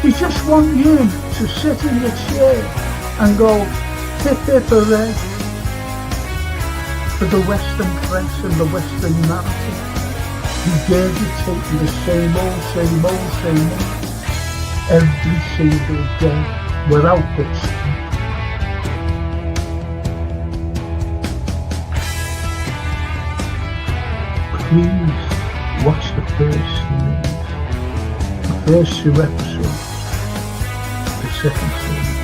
They just want you to sit in your chair and go, hip hip hooray, for the Western press and the Western narrative. Regurgitating the same old, every single day, without this. Please watch the first 2 episodes, the second series.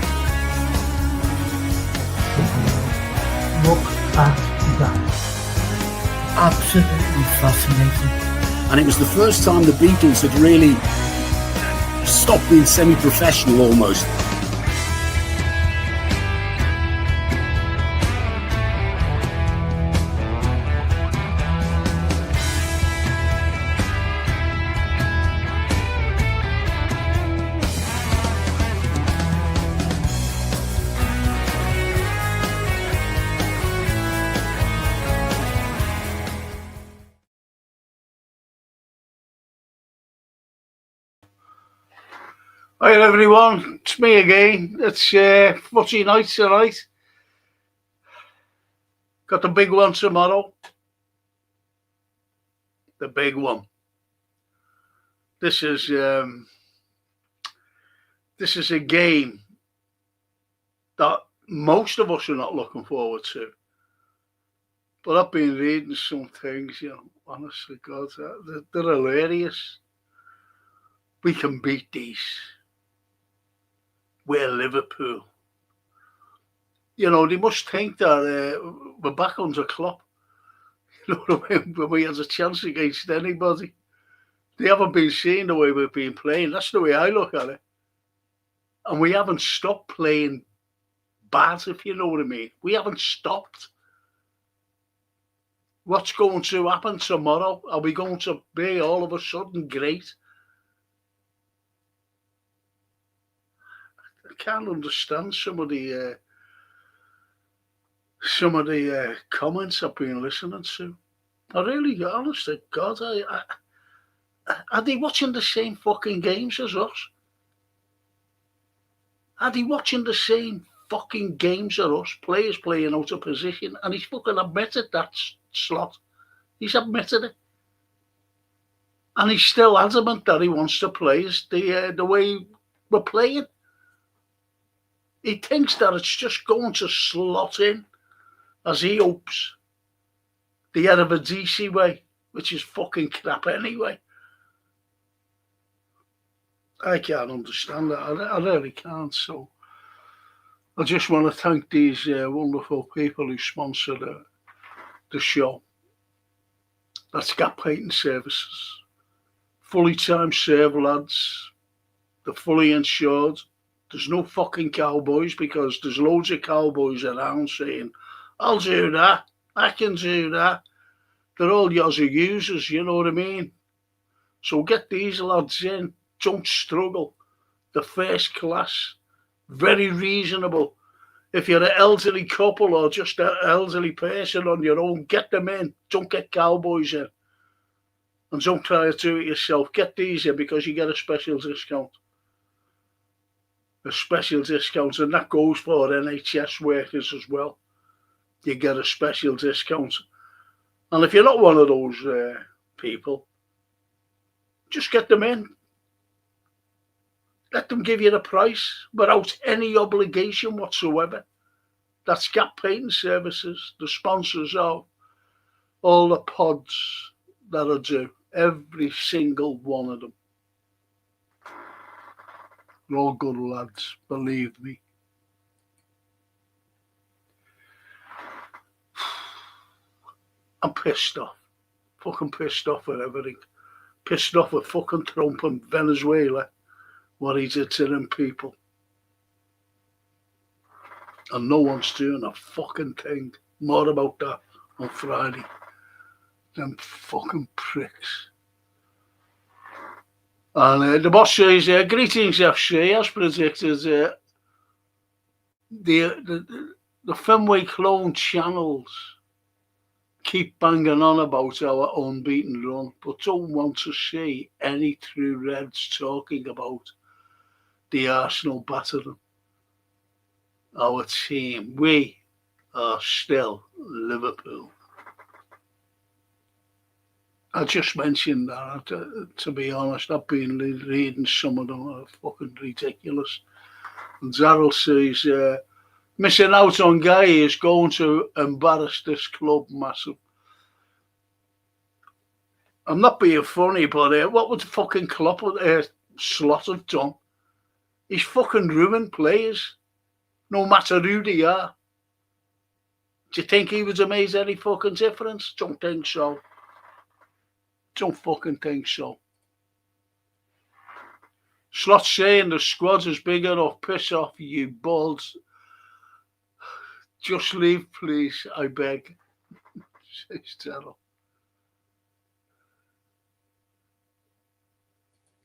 Look at that. Absolutely fascinating. And it was the first time the Beatles had really stopped being semi-professional almost. Hi everyone, it's me again. It's footy night tonight. Got the big one tomorrow. The big one. This is a game that most of us are not looking forward to. But I've been reading some things, honestly, God, they're hilarious. We can beat these. We're Liverpool. They must think that we're back under Klopp. You know what I mean? When we had a chance against anybody. They haven't been seeing the way we've been playing. That's the way I look at it. And we haven't stopped playing bad, if you know what I mean. We haven't stopped. What's going to happen tomorrow? Are we going to be all of a sudden great? I can't understand some of the comments I've been listening to. I really, honest to God, are they watching the same fucking games as us? Are they watching the same fucking games as us? Players playing out of position, and he's fucking admitted that slot. He's admitted it, and he's still adamant that he wants to play the way we're playing. He thinks that it's just going to slot in, as he hopes, the Eredivisie way, which is fucking crap anyway. I can't understand that. I really can't. So I just want to thank these wonderful people who sponsor the show. That's Gap Painting Services. Fully time serve lads. They're fully insured. There's no fucking cowboys, because there's loads of cowboys around saying, I'll do that, I can do that. They're all Yazoo users, you know what I mean? So get these lads in, don't struggle. They're first class, very reasonable. If you're an elderly couple or just an elderly person on your own, get them in. Don't get cowboys in. And don't try to do it yourself. Get these in because you get a special discount. A special discount, and that goes for NHS workers as well. You get a special discount. And if you're not one of those people, just get them in. Let them give you the price without any obligation whatsoever. That's Gap Painting Services, the sponsors of all the pods that I do, every single one of them. They're all good lads, believe me. I'm pissed off. Fucking pissed off at everything. Pissed off at fucking Trump and Venezuela, what he did to them people. And no one's doing a fucking thing. More about that on Friday. Them fucking pricks. And the boss says, greetings FC, as predicted. The Fenway clone channels keep banging on about our unbeaten run, but don't want to see any true Reds talking about the Arsenal battering. Our team, we are still Liverpool. I just mentioned that. To be honest, I've been reading some of them are fucking ridiculous. And Darryl says, missing out on Guy is going to embarrass this club massive. I'm not being funny, but what would the fucking Slot have done? He's fucking ruined players, no matter who they are. Do you think he would have made any fucking difference? Don't think so. Don't fucking think so. Slot saying the squad is big enough. Piss off, you balls. Just leave, please, I beg. Says Terrell.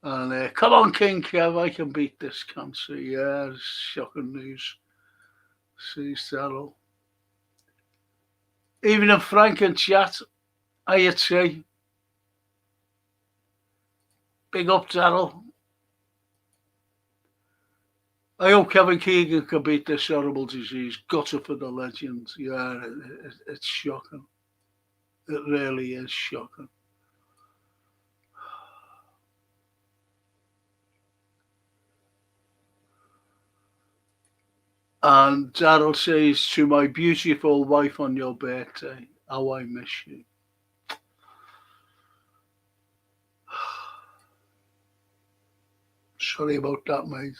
And come on, King Kev, I can beat this cancer. Yeah, it's shocking news. Says Terrell. Even in Frank and chat, I'd say. Big up, Darryl. I hope Kevin Keegan can beat this horrible disease. Gutter for the legends. Yeah, it's shocking. It really is shocking. And Darryl says, to my beautiful wife on your birthday, how I miss you. Sorry about that, mate.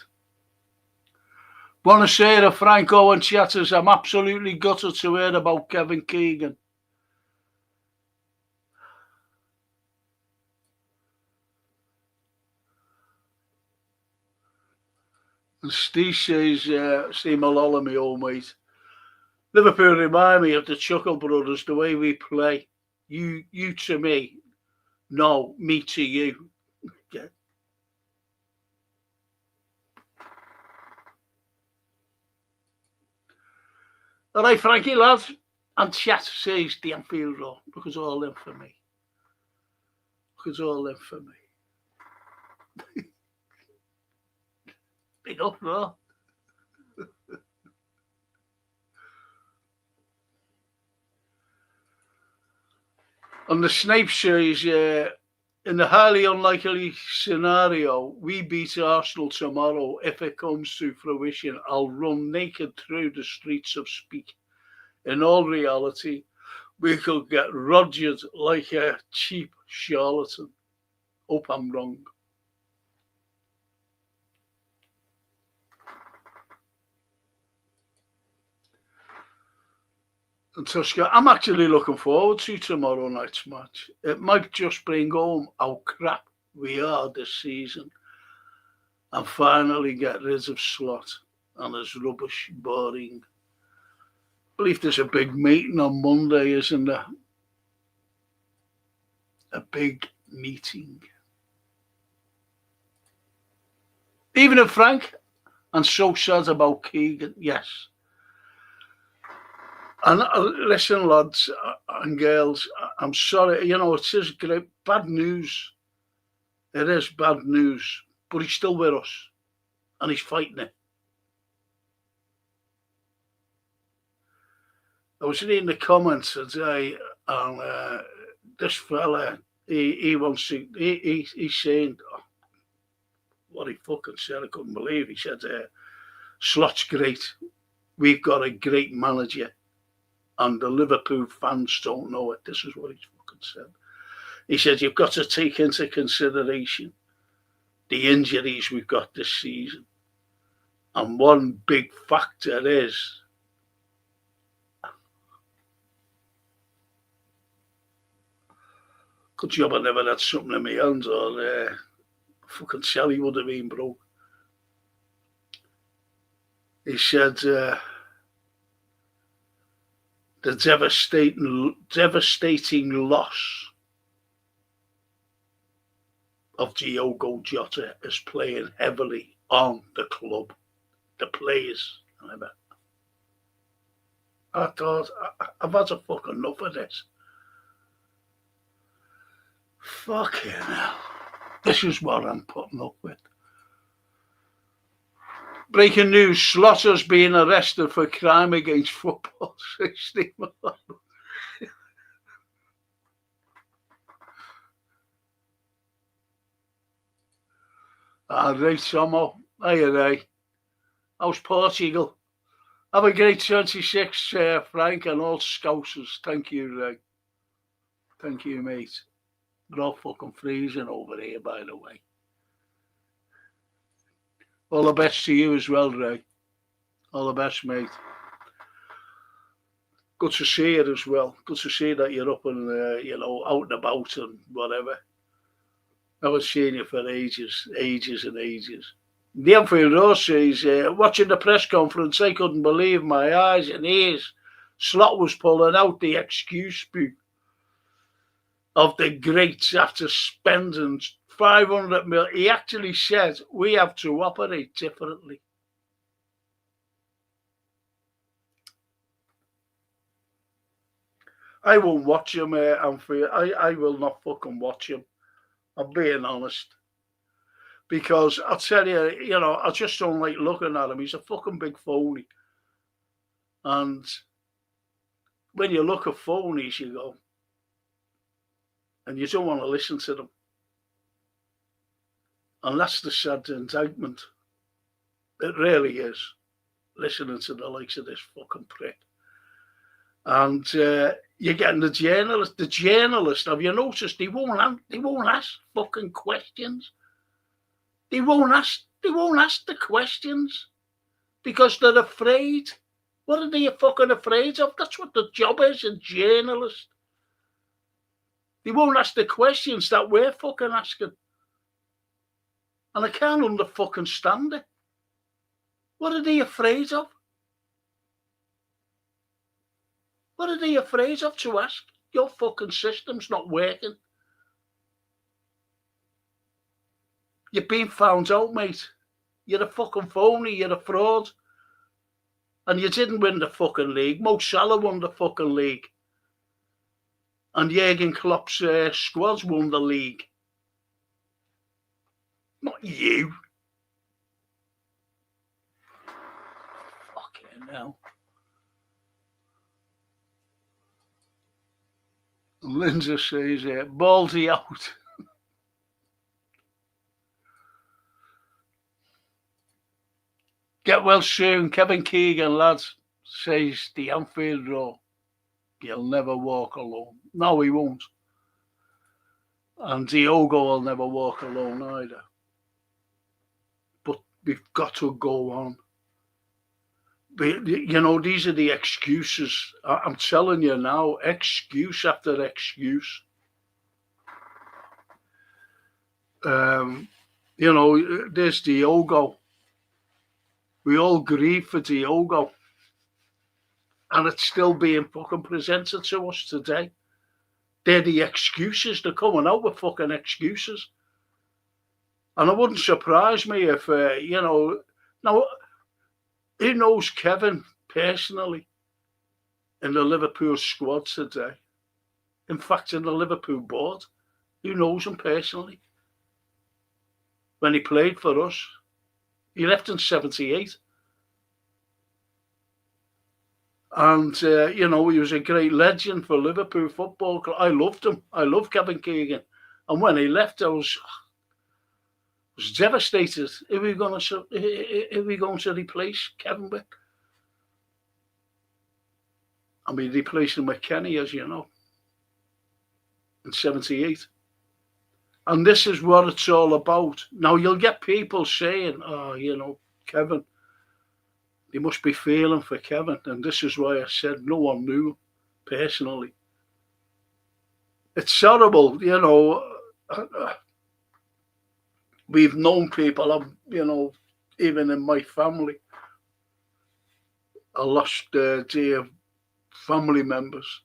Want to say to Franco and chatters, I'm absolutely gutted to hear about Kevin Keegan. And Steve says, Steve Malala, my old mate, Liverpool remind me of the Chuckle Brothers, the way we play. You to me, no, me to you. Yeah. All right, Frankie, lads. And chat says the Anfield Road. Look at all them for me. Look at all them for me. Big up, no? On the Snape series, in the highly unlikely scenario, we beat Arsenal tomorrow. If it comes to fruition, I'll run naked through the streets of Speak. In all reality, we could get rogered like a cheap charlatan. Hope I'm wrong. And Tusker, I'm actually looking forward to tomorrow night's match. It might just bring home how crap we are this season and finally get rid of Slot and his rubbish, boring. I believe there's a big meeting on Monday, isn't there? A big meeting. Even if Frank, and so sad about Keegan, yes. And listen, lads and girls, I'm sorry, it is great, bad news. It is bad news, but he's still with us and he's fighting it. I was reading the comments today, and this fella, he wants to, he's saying, what he fucking said, I couldn't believe. He said, Slot's great. We've got a great manager. And the Liverpool fans don't know it. This is what he's fucking said. He said, you've got to take into consideration the injuries we've got this season. And one big factor is good job I never had something in my hands, or fucking Sally would have been broke. He said, the devastating loss of Diogo Jota is playing heavily on the club, the players. I thought, I've had a fucking enough of this. Fucking hell. This is what I'm putting up with. Breaking news, Slaughter's being arrested for crime against football. 16 months. Right, Somo. Hiya, Ray. How's Portugal? Have a great 26, Frank, and all Scousers. Thank you, Ray. Thank you, mate. We're all fucking freezing over here, by the way. All the best to you as well, Ray. All the best, mate. Good to see you as well. Good to see that you're up and, out and about and whatever. I haven't seen you for ages and ages. The Anfield Road says, watching the press conference, I couldn't believe my eyes and ears. Slot was pulling out the excuse book of the greats after spending 500 million. He actually said, we have to operate differently. I won't watch him, Anfield. I will not fucking watch him. I'm being honest. Because I'll tell you, I just don't like looking at him. He's a fucking big phony. And when you look at phonies, you go, and you don't want to listen to them. And that's the sad indictment. It really is, listening to the likes of this fucking prick. And you're getting the journalist. The journalist, have you noticed, they won't ask fucking questions. They won't ask the questions because they're afraid. What are they fucking afraid of? That's what the job is, a journalist. They won't ask the questions that we're fucking asking. And I can't fucking stand it. What are they afraid of? What are they afraid of to ask? Your fucking system's not working. You've been found out, mate. You're a fucking phony. You're a fraud. And you didn't win the fucking league. Mo Salah won the fucking league. And Jurgen Klopp's squads won the league. Not you. Fucking hell. Lindsay says, Baldy out. Get well soon. Kevin Keegan, lads, says the Anfield Road. He'll never walk alone. No, he won't. And Diogo will never walk alone either. But we've got to go on. But, these are the excuses. I'm telling you now, excuse after excuse. There's Diogo. We all grieve for Diogo. And it's still being fucking presented to us today. They're the excuses. They're coming out with fucking excuses. And it wouldn't surprise me if, now, who knows Kevin personally in the Liverpool squad today? In fact, in the Liverpool board, who knows him personally? When he played for us, he left in 78. And, he was a great legend for Liverpool Football Club. I loved him. I love Kevin Keegan. And when he left, I was devastated. Who are we going to replace Kevin with? I mean, replacing McKennie, as you know, in 78. And this is what it's all about. Now, you'll get people saying, Kevin, they must be feeling for Kevin. And this is why I said no one knew personally. It's horrible, we've known people, even in my family, I lost dear family members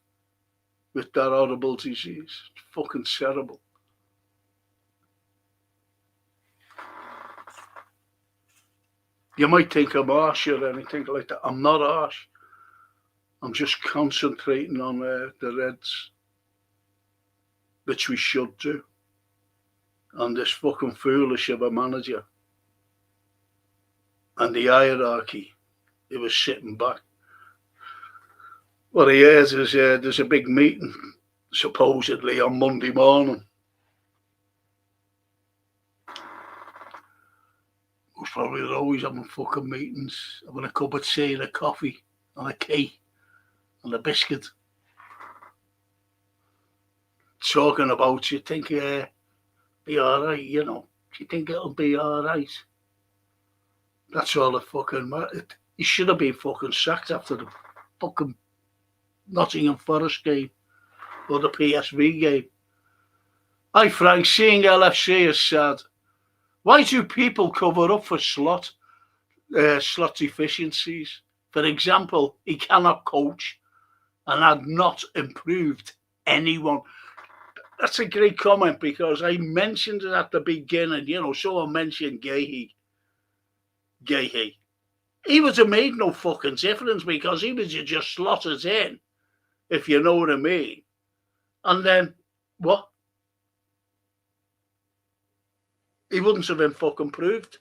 with that horrible disease. It's fucking terrible. You might think I'm harsh or anything like that. I'm not harsh. I'm just concentrating on the Reds, which we should do. And this fucking foolish of a manager. and the hierarchy. He was sitting back. What he hears is there's a big meeting, supposedly on Monday morning. Most probably they're always having fucking meetings, having a cup of tea and a coffee and a key and a biscuit. Talking about, you think be alright, you know. Do you think it'll be alright? That's all the fucking matter. He should have been fucking sacked after the fucking Nottingham Forest game or the PSV game. Hi Frank, seeing LFC is sad. Why do people cover up for slot deficiencies? For example, he cannot coach and had not improved anyone. That's a great comment because I mentioned it at the beginning. You know, someone mentioned Gahey. He would have made no fucking difference because he was just slotted in, if you know what I mean. And then, what? He wouldn't have been fucking proved.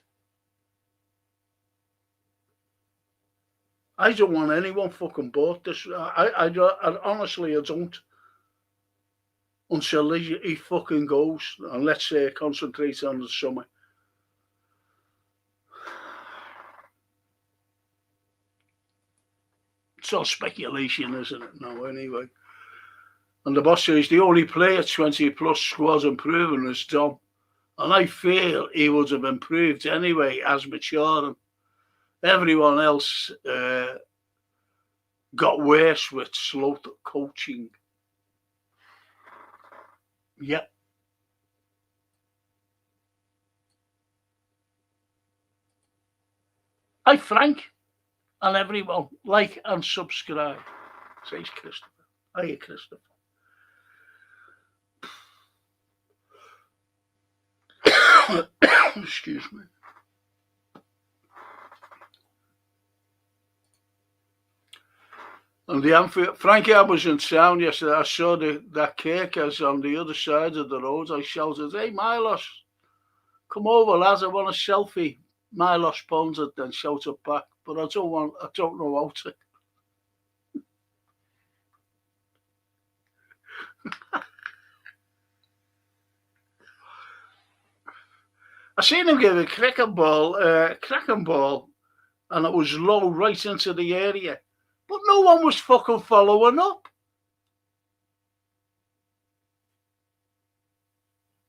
I don't want anyone fucking bought this. I honestly, I don't. Until he fucking goes. And let's concentrate on the summer. It's all speculation, isn't it? No, anyway. And the boss says the only player 20 plus squad's improving is Dom. And I feel he would have improved anyway as maturing. Everyone else got worse with slow coaching. Yep. Hi Frank and everyone, like and subscribe, says Christopher. Hiya Christopher. Excuse me. And the Anfield, Frankie, I was in town yesterday. I saw that Kirkers on the other side of the road. I shouted, "Hey, Milos, come over, lads, I want a selfie." Milos phones it, then shouted back, but I don't know how to. I seen him give a cracking ball, and it was low right into the area. But no one was fucking following up.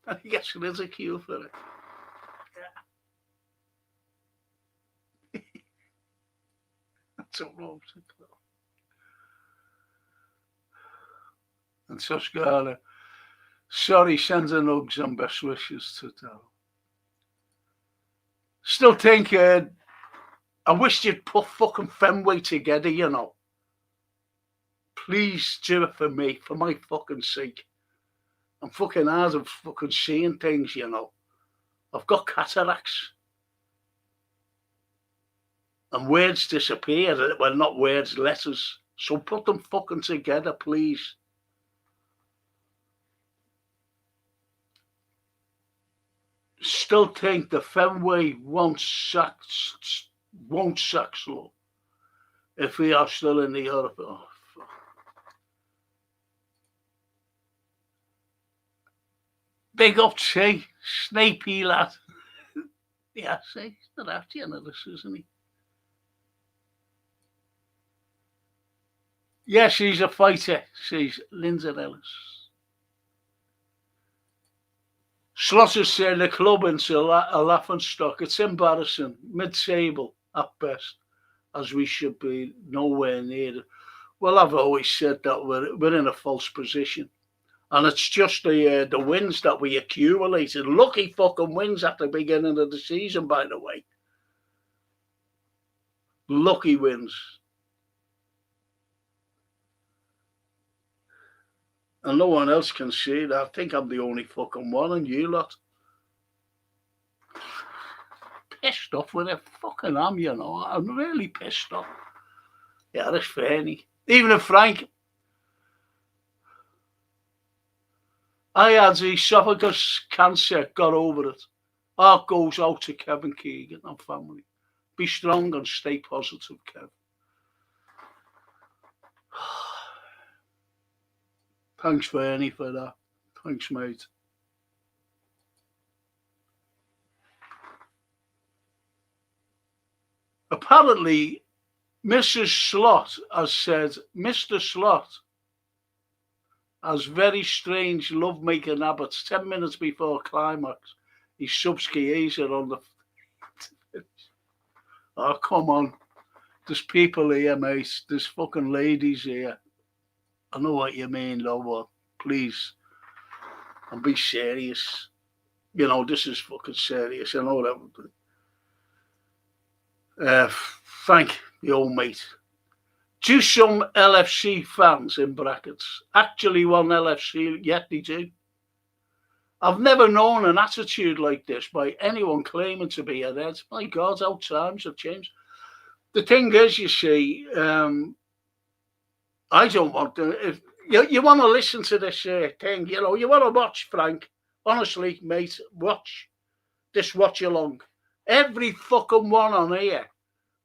And he gets ridiculed for it. Yeah. I don't know. And Tuscana, sorry, sending hugs and best wishes to Dal. Still think I wish you'd put fucking Fenway together, you know. Please do it for me, for my fucking sake. I'm fucking hard of fucking seeing things, you know. I've got cataracts. And words disappear. Well, not words, letters. So put them fucking together, please. Still think the Fenway won't sack Slow if we are still in the Europe. Oh, fuck. Big up T, Snapey lad. Yeah, see, he's not after you this, isn't he? Yeah, she's a fighter. She's Lindsay Ellis. Slaughter said the club into a laughing stock. It's embarrassing, mid-table at best, as we should be nowhere near it. Well, I've always said that we're in a false position. And it's just the wins that we accumulated. Lucky fucking wins at the beginning of the season, by the way. Lucky wins. And no one else can see that. I think I'm the only fucking one, and you lot. Pissed off with it. Fucking am, you know. I'm really pissed off. Yeah, that's funny. Even if Frank, I had esophagus cancer, got over it. Heart goes out to Kevin Keegan and family. Be strong and stay positive, Kev. Thanks, Bernie, for that. Thanks, mate. Apparently, Mrs. Slot has said Mr. Slot has very strange love-making habits. 10 minutes before climax, he subskis her on the... Oh, come on. There's people here, mate. There's fucking ladies here. I know what you mean, though, but please, and be serious. You know, this is fucking serious. I know that. Frank, the old mate. Do some LFC fans, in brackets, actually want LFC? Yet they do. I've never known an attitude like this by anyone claiming to be a Red. My God, how times have changed. The thing is, you see, I don't want to. If you want to listen to this thing, you know, you want to watch, Frank. Honestly, mate, watch this watch along. Every fucking one on here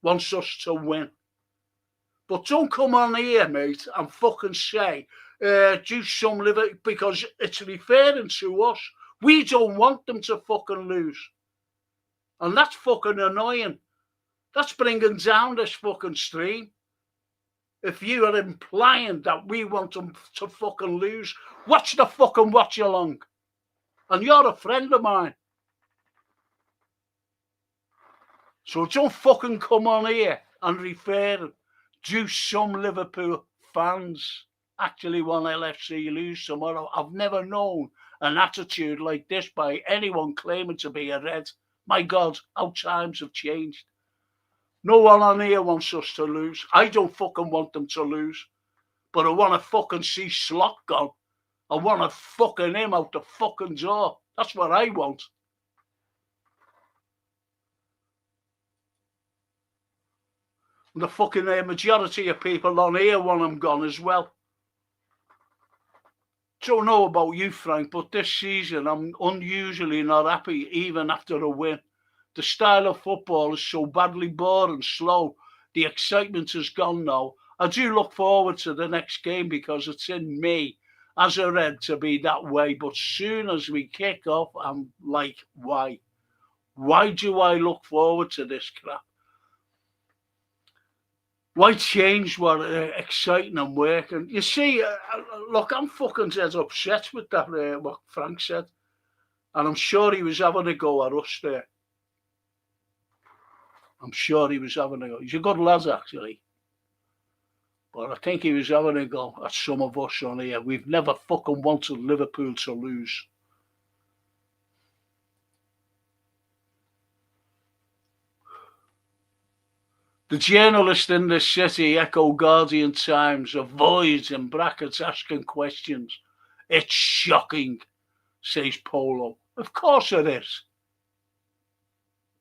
wants us to win. But don't come on here, mate, and fucking say, do some Liverpool, because it's referring to us. We don't want them to fucking lose. And that's fucking annoying. That's bringing down this fucking stream. If you are implying that we want them to fucking lose, watch the fucking watch along. And you're a friend of mine. So don't fucking come on here and refer. Do some Liverpool fans actually want LFC lose tomorrow? I've never known an attitude like this by anyone claiming to be a Red. My God, how times have changed. No one on here wants us to lose. I don't fucking want them to lose. But I want to fucking see Slot gone. I want to fucking him out the fucking door. That's what I want. The fucking majority of people on here want him gone as well. Don't know about you, Frank, but this season I'm unusually not happy even after a win. The style of football is so badly boring, slow. The excitement is gone now. I do look forward to the next game because it's in me as a Red to be that way. But soon as we kick off, I'm like, why? Why do I look forward to this crap? Why change what exciting and working? You see, look, I'm fucking dead upset with that, what Frank said. And I'm sure he was having a go at us there. I'm sure he was having a go. He's a good lad, actually. But I think he was having a go at some of us on here. We've never fucking wanted Liverpool to lose. The journalist in this city, Echo Guardian Times, avoids, in brackets, asking questions. It's shocking, says Polo. Of course it is.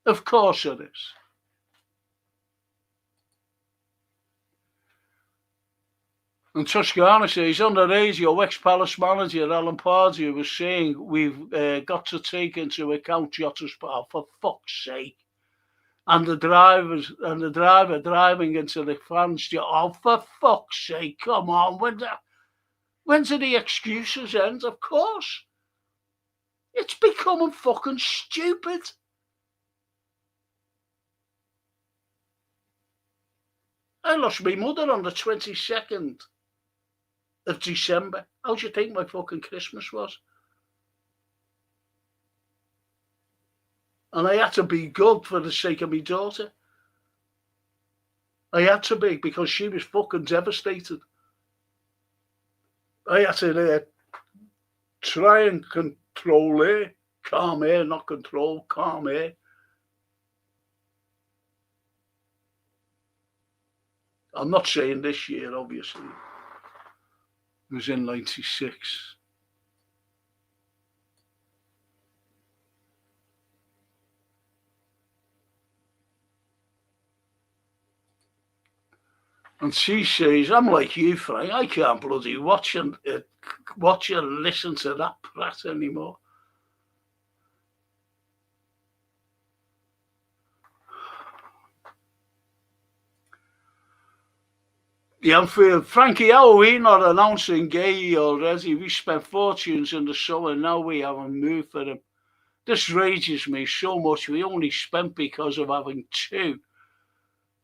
Of course it is. And Toscana says, on the radio, ex-Palace manager Alan Pardew was saying we've got to take into account Jota's power, for fuck's sake. And the driver driving into the fans. Oh, for fuck's sake, come on. When do the excuses end? Of course. It's becoming fucking stupid. I lost my mother on the 22nd of December. How do you think my fucking Christmas was? And I had to be good for the sake of my daughter. I had to be, because she was fucking devastated. I had to try and control her. Calm her, not control, calm her. I'm not saying this year, obviously. It was in 96. And she says, I'm like you, Frank. I can't bloody watch and listen to that prat anymore. The Anfield, Frankie, how are we not announcing Gay already? We spent fortunes in the summer, now we haven't moved for him. This rages me so much. We only spent because of having two,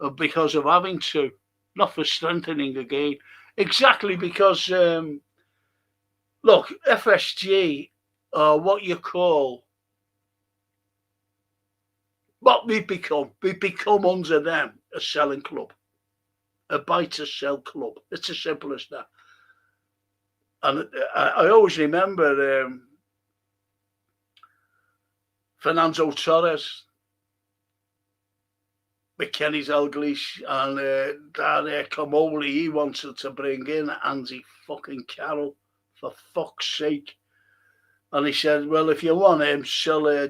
or because of having two, not for strengthening again. Exactly because, look, FSG are what you call, what we become under them a selling club, a buy to sell club. It's as simple as that. And I always remember Fernando Torres with Kenny Dalglish and that Kamoli. He wanted to bring in Andy fucking Carroll, for fuck's sake. And he said, well, if you want him, sell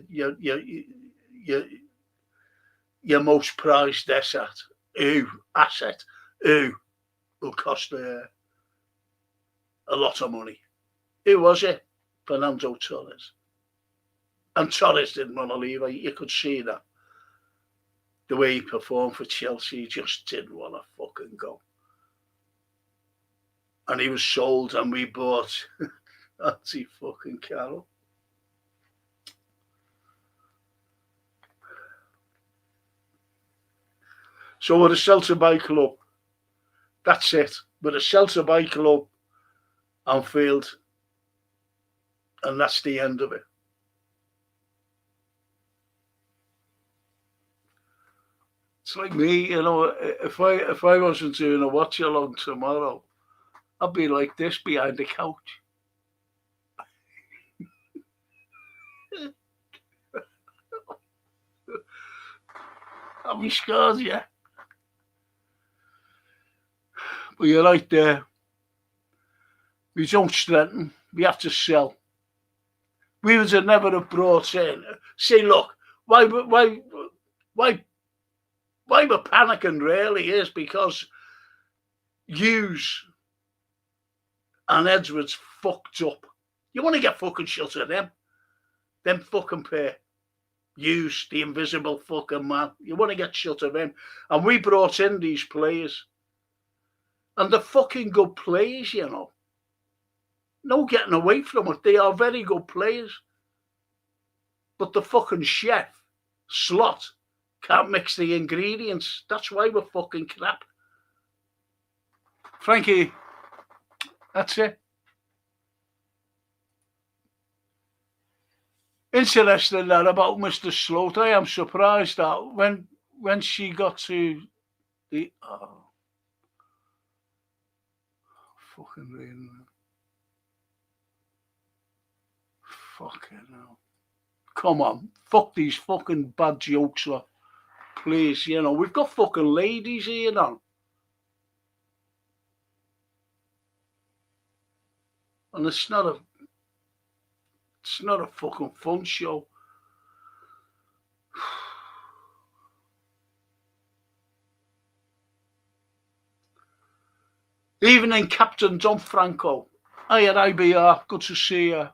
your most prized asset. Who will cost a lot of money. Who was it? Fernando Torres. And Torres didn't want to leave. You could see that. The way he performed for Chelsea, he just didn't want to fucking go. And he was sold, and we bought Andy fucking Carroll. So we're a sell-to buy club. That's it. We're a sell-to buy club, Anfield, and that's the end of it. It's like me, you know, if I wasn't doing a watch along tomorrow, I'd be like this behind the couch. I'll be scared, yeah. But you're right there. We don't strengthen. We have to sell. We would have never have brought in. Say, look, why we're panicking really is because Hughes and Edwards fucked up. You want to get fucking shut of them. Them fucking pair. Hughes, the invisible fucking man. You want to get shut of him. And we brought in these players. And they're fucking good players, you know. No getting away from it. They are very good players. But the fucking chef, Slot, can't mix the ingredients. That's why we're fucking crap. Frankie, that's it. Interesting that about Mr. Sloat. I am surprised that when she got to the... fucking reading that. Fucking hell. Come on. Fuck these fucking bad jokes, look. Please, you know, we've got fucking ladies here now. And it's not a fucking fun show. Evening, Captain Don Franco. Hi at IBR, good to see you.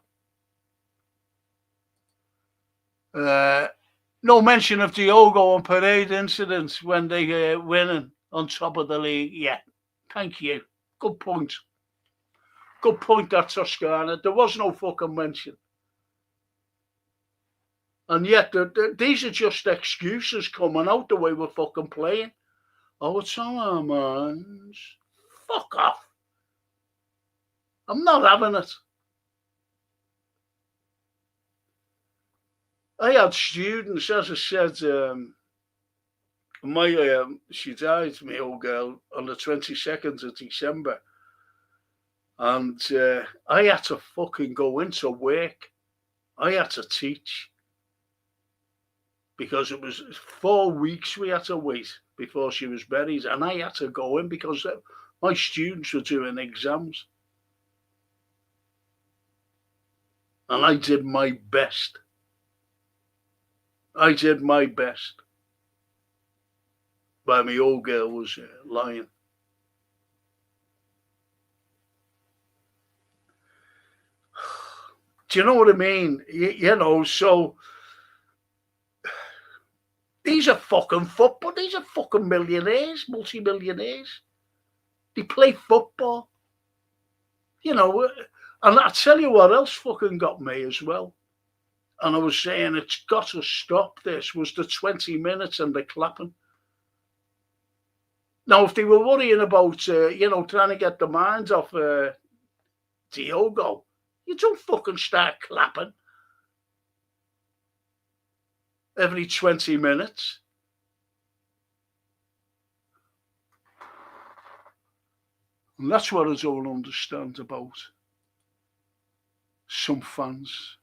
No mention of Diogo and Parade incidents when they winning on top of the league. Yeah, thank you. Good point. Good point, that Toscana. There was no fucking mention. And yet, these are just excuses coming out the way we're fucking playing. Oh, it's on our minds. Fuck off. I'm not having it. I had students, as I said, she died, my old girl, on the 22nd of December. And I had to fucking go into work. I had to teach. Because it was 4 weeks we had to wait before she was buried. And I had to go in because my students were doing exams. And I did my best. I did my best. But my old girl was lying. Do you know what I mean? You know, so these are fucking football. These are fucking millionaires, multi-millionaires. They play football. You know, and I tell you what else fucking got me as well. And I was saying it's got to stop this, was the 20 minutes and the clapping. Now, if they were worrying about, trying to get the minds off Diogo, you don't fucking start clapping every 20 minutes. And that's what I don't understand about some fans.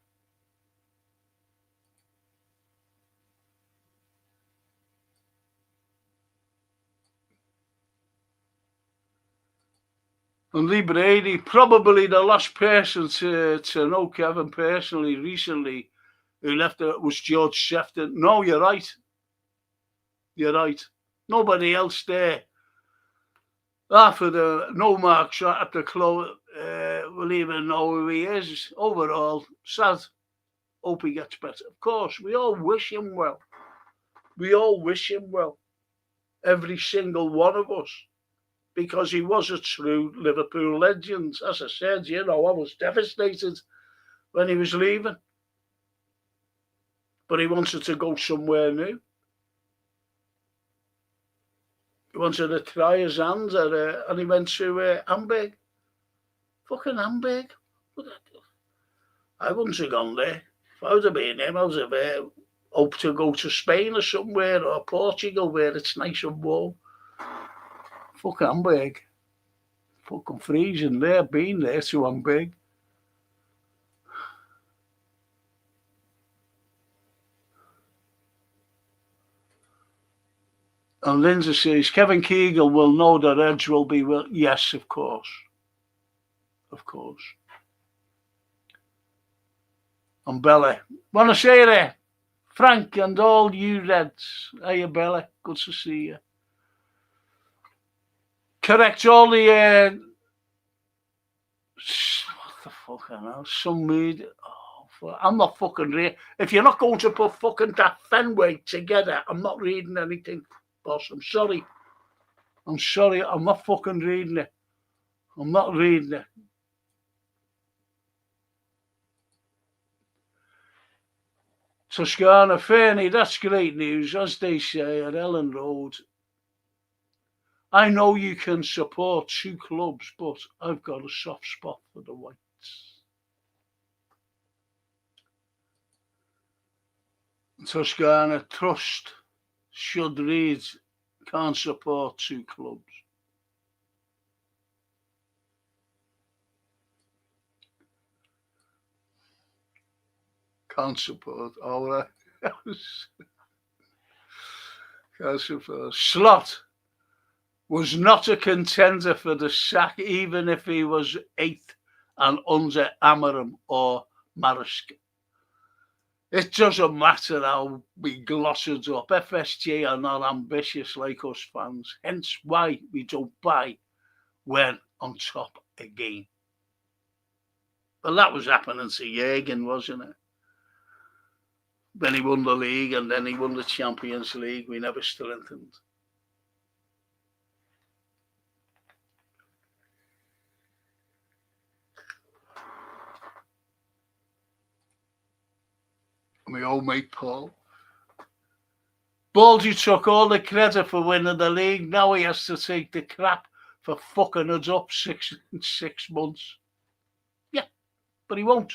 And Lee Brady, probably the last person to know Kevin personally recently who left it was George Shefton. No, you're right. You're right. Nobody else there. After the no mark shot at the club, we'll even know who he is. Overall, sad. Hope he gets better. Of course, we all wish him well. We all wish him well. Every single one of us. Because he was a true Liverpool legend. As I said, I was devastated when he was leaving. But he wanted to go somewhere new. He wanted to try his hand and he went to Hamburg. Fucking Hamburg. I wouldn't have gone there. If I would have been him, I would have hoped to go to Spain or somewhere, or Portugal where it's nice and warm. Fuck Hamburg. Fucking freezing there, been there to Hamburg. And Lindsay says, Kevin Keegan will know that Edge will be well. Yes, of course. Of course. And Bella. Want to say there, Frank and all you Reds. Hey, Bella. Good to see you. Correct all the what the fuck I know. Some media. I'm not fucking reading. If you're not going to put fucking that Fenway together, I'm not reading anything, boss. I'm sorry. I'm not fucking reading it. I'm not reading it. Toscana, Fernie, that's great news, as they say at Ellen Road. I know you can support two clubs, but I've got a soft spot for the Whites. Toscana, trust should read, can't support two clubs. Can't support. All right. Can't support. Slot was not a contender for the sack, even if he was 8th and under Amarim or Mariska. It doesn't matter how we gloss it up. FSG are not ambitious like us fans, hence why we don't buy when on top again. Well, that was happening to Jürgen, wasn't it? Then he won the league and then he won the Champions League. We never strengthened. My old mate Paul. Baldy took all the credit for winning the league. Now he has to take the crap for fucking us up 6 months. Yeah, but he won't.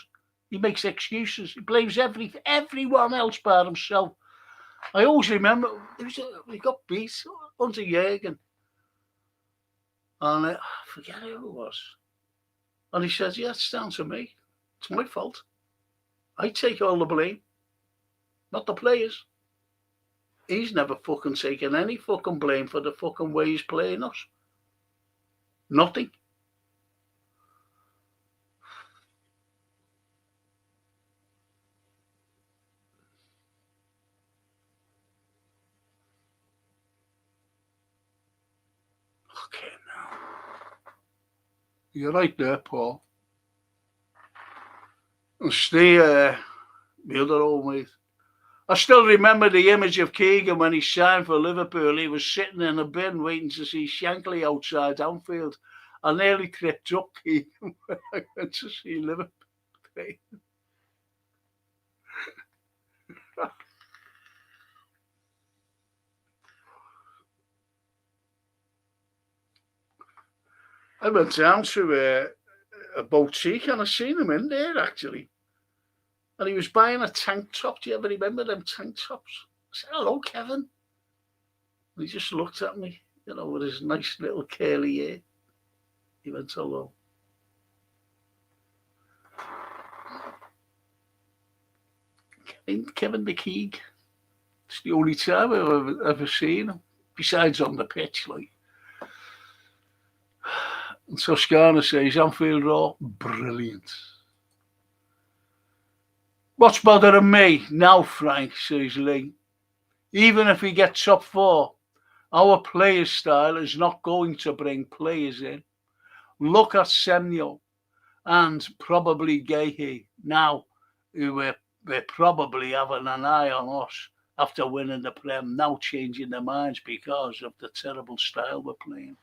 He makes excuses. He blames everyone else but himself. I always remember we got beat under Jürgen. And I forget who it was. And he says, yeah, it's down to me. It's my fault. I take all the blame. Not the players. He's never fucking taken any fucking blame for the fucking way he's playing us. Nothing. Okay, now. You're right there, Paul. And stay, the other old mate. I still remember the image of Keegan when he signed for Liverpool. He was sitting in a bin waiting to see Shankly outside Anfield. I nearly tripped up Keegan when I went to see Liverpool. I went down to a boutique and I seen him in there actually. And he was buying a tank top. Do you ever remember them tank tops? I said, "Hello, Kevin." And he just looked at me, with his nice little curly hair. He went, "Hello." Kevin the Keeg. It's the only time I've ever seen him, besides on the pitch, like. And Toscana says, "Anfield Road, brilliant." "What's bothering me now, Frank," says Lee, "even if we get top four, our player style is not going to bring players in. Look at Semyo and probably Gehi now, who we're probably having an eye on us after winning the Prem, now changing their minds because of the terrible style we're playing."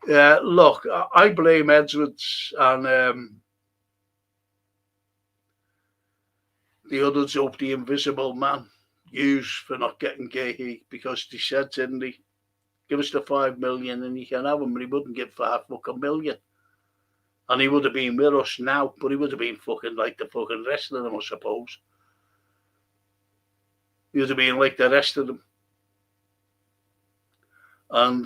Look, I blame Edwards and the others up the invisible man used for not getting Gehi, because they said, didn't they, "Give us the 5 million and you can have him," but he wouldn't give 5 fucking million. And he would have been with us now, but he would have been fucking like the fucking rest of them, I suppose. He would have been like the rest of them. And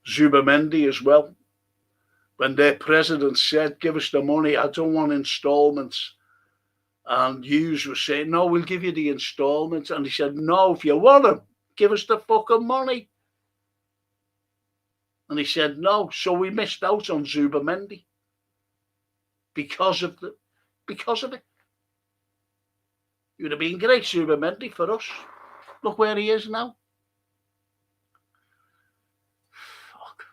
Zubamendi as well. When their president said, "Give us the money, I don't want installments," and Hughes was saying, "No, we'll give you the installments." And he said, "No, if you want them, give us the fucking money." And he said no. So we missed out on Zubamendi because of it. He would have been great, Zubamendi, for us. Look where he is now. Fuck.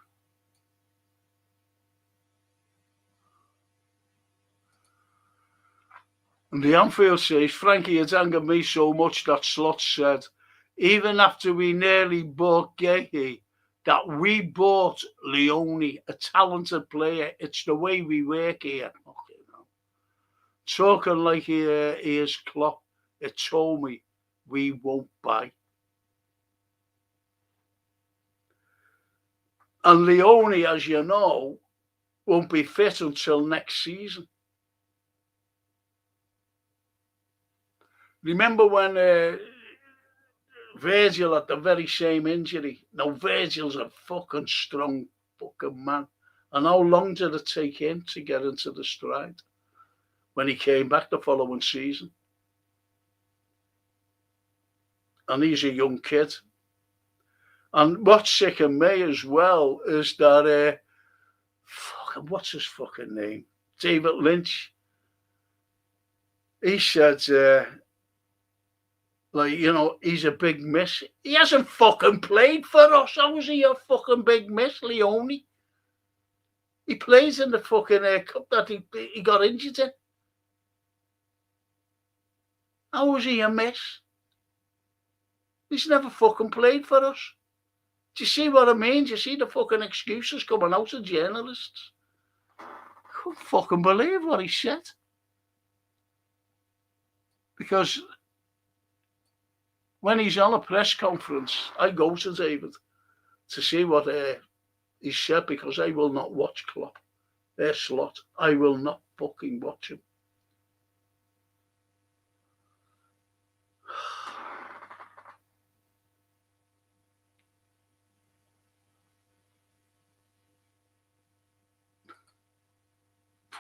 And the Anfield says, "Frankie, it's angered me so much that Slot said, even after we nearly bought Gehi, that we bought Leone, a talented player. It's the way we work here." Okay, no. Talking like he is Klopp. It told me we won't buy. And Leone, as you know, won't be fit until next season. Remember when Virgil had the very same injury? Now, Virgil's a fucking strong fucking man. And how long did it take him to get into the stride when he came back the following season? And he's a young kid. And what's sickened me as well is that, what's his fucking name? David Lynch. He said, he's a big miss. He hasn't fucking played for us. How is he a fucking big miss, Leone? He plays in the fucking cup that he got injured in. How is he a miss? He's never fucking played for us. Do you see what I mean? Do you see the fucking excuses coming out of journalists? I couldn't fucking believe what he said. Because when he's on a press conference, I go to David to see what he said, because I will not watch Klopp. Slot. I will not fucking watch him.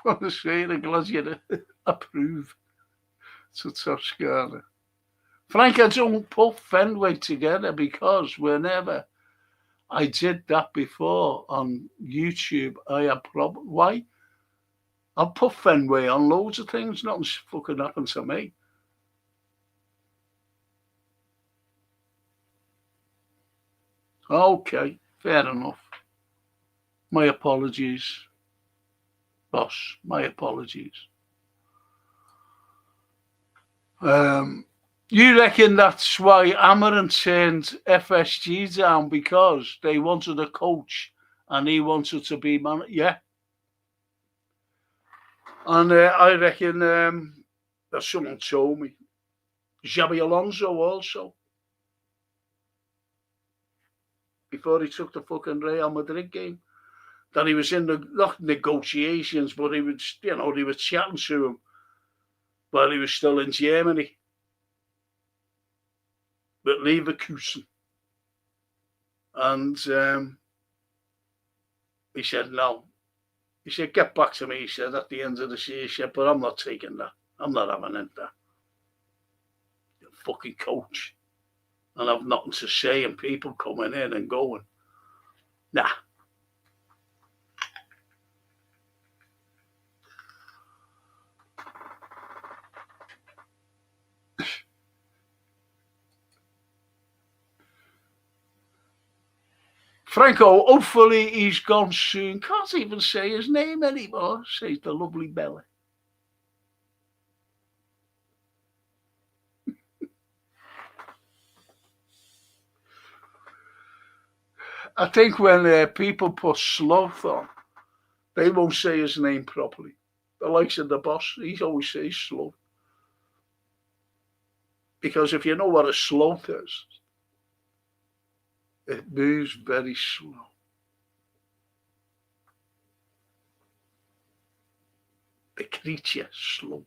Honestly, I'm glad you approve to Toscana. Frank, I don't put Fenway together because whenever I did that before on YouTube, I had problems. Why? I'll put Fenway on loads of things. Nothing's fucking happened to me. Okay, fair enough. My apologies, boss. My apologies. You reckon that's why Amarin turned FSG down because they wanted a coach and he wanted to be man? Yeah. And I reckon that someone told me Xabi Alonso also, before he took the fucking Real Madrid game, that he was in the not negotiations, but he was, they were chatting to him while he was still in Germany. But Leverkusen. And he said, no. He said, get back to me, he said, at the end of the season. He said, but I'm not taking that. I'm not having it that. You're a fucking coach. And I've nothing to say, and people coming in and going. Nah. Franco, hopefully he's gone soon. Can't even say his name anymore, says the lovely Bella. I think when people put Sloth on, they won't say his name properly. The likes of the boss, he always says Sloth. Because if you know what a sloth is, it moves very slow. The creature, sloth.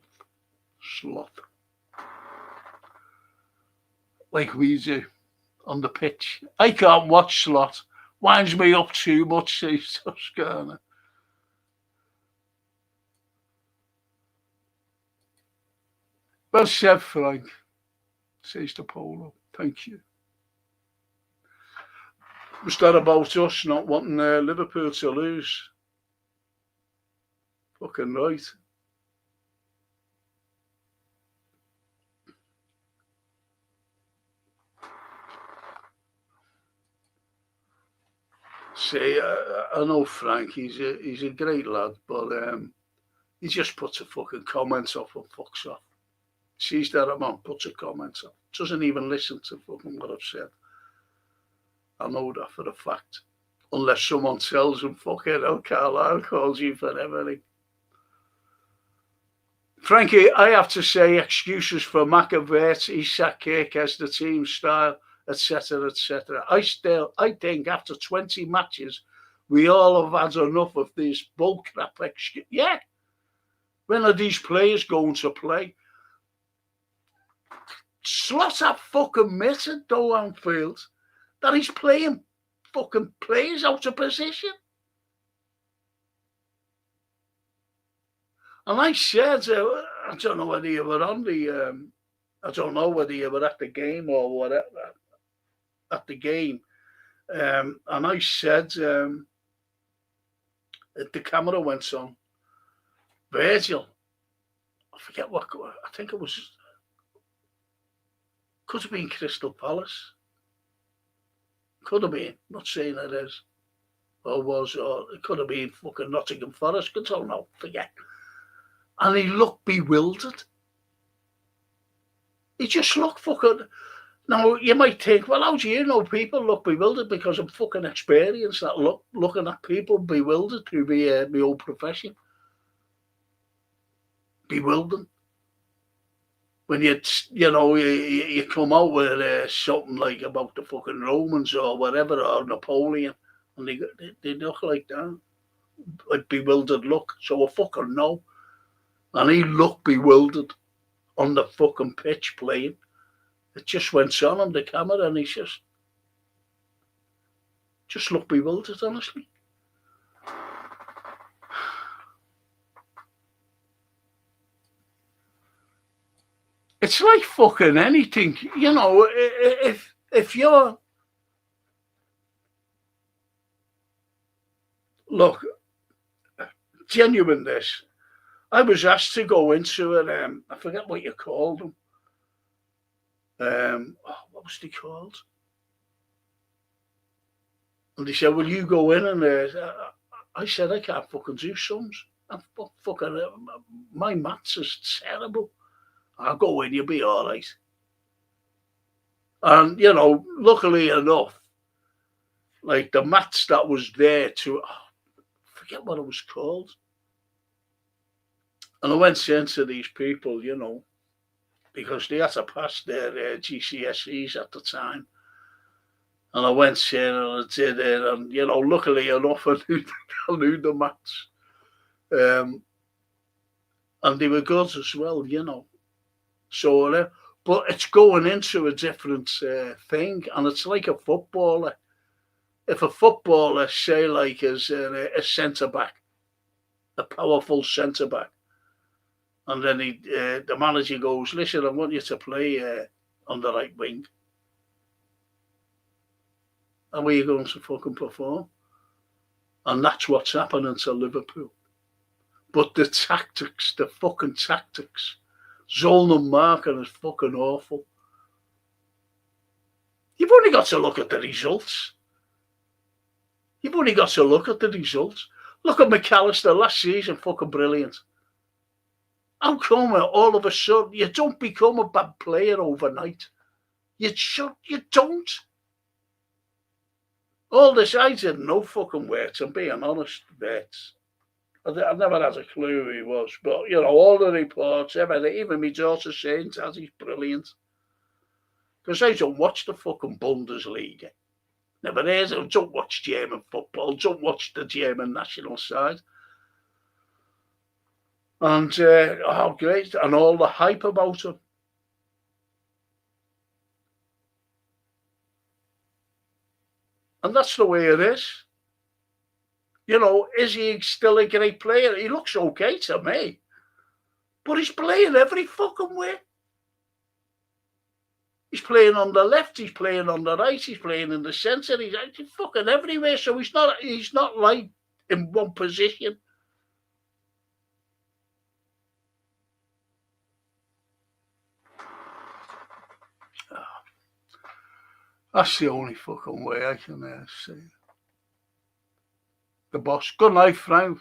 Like we do on the pitch. I can't watch Sloth. Winds me up too much, says Toscana. Well said, Frank, says the Polo. Thank you. Was that about us not wanting Liverpool to lose? Fucking right. See, I know Frank, he's a great lad, but he just puts a fucking comment off and fucks off. Sees that a man, puts a comment off. Doesn't even listen to fucking what I've said. I know that for a fact. Unless someone tells him, fucking hell, Carlyle calls you for everything. Frankie, I have to say excuses for McAvert, Isak Kirk as the team style, etc., etc. I think after 20 matches, we all have had enough of this bullcrap excuse. Yeah. When are these players going to play? Slot have fucking admitted, though, Anfield, that he's playing fucking players out of position. And I said, I don't know whether you were on the, I don't know whether you were at the game or whatever, at the game. And I said, the camera went on. Virgil, I forget what, I think it was, could have been Crystal Palace. Could have been, not saying it is. Or was, or it could have been fucking Nottingham Forest, I don't know, forget. And he looked bewildered. He just looked fucking... Now, you might think, well, how do you know people look bewildered? Because I'm fucking experienced at looking at people bewildered through my old profession. Bewildered. When you come out with something like about the fucking Romans or whatever, or Napoleon, and they look like that. Like bewildered look. So I fucking know. And he looked bewildered on the fucking pitch playing. It just went on the camera and he just looked bewildered, honestly. It's like fucking anything, you know, if you're... Look, genuine this. I was asked to go into it. I forget what you called them. What was they called? And they said, "Will you go in?" And I said, "I can't fucking do sums. I'm fucking my maths is terrible." I'll go in, you'll be all right. And, luckily enough, like the mats that was there forget what it was called. And I went into these people, because they had to pass their GCSEs at the time. And I went in and I did it, and luckily enough, I knew the mats, and they were good as well, So, but it's going into a different thing, and it's like a footballer. If a footballer, say, like, is a centre back, a powerful centre back, and then the manager goes, "Listen, I want you to play on the right wing." How are you going to fucking perform? And that's what's happening to Liverpool. But the tactics, the fucking tactics, zone and marking is fucking awful. You've only got to look at the results. Look at McAllister last season, fucking brilliant. How come all of a sudden you don't become a bad player overnight? You don't. All this, I didn't know fucking words, I'm being honest, vets. I never had a clue who he was, but, all the reports, everything, even my daughter saying that he's brilliant. Because I don't watch the fucking Bundesliga. Never is. I don't watch German football, don't watch the German national side. And, great, and all the hype about him. And that's the way it is. Is he still a great player? He looks okay to me. But he's playing every fucking way. He's playing on the left, he's playing on the right, he's playing in the centre, he's fucking everywhere. So he's not like in one position. That's the only fucking way I can see. The boss. Good night, Frank.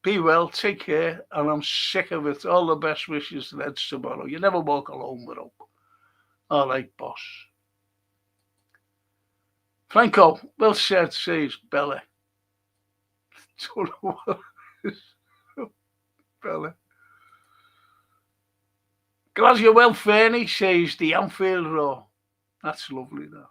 Be well, take care, and I'm sick of it. All the best wishes to Ed tomorrow. You never walk alone with hope. All right, boss. Franco, well said, says Bella. Don't know what it is. Bella. Glad you're well, Fernie, says the Anfield Roar. That's lovely, though.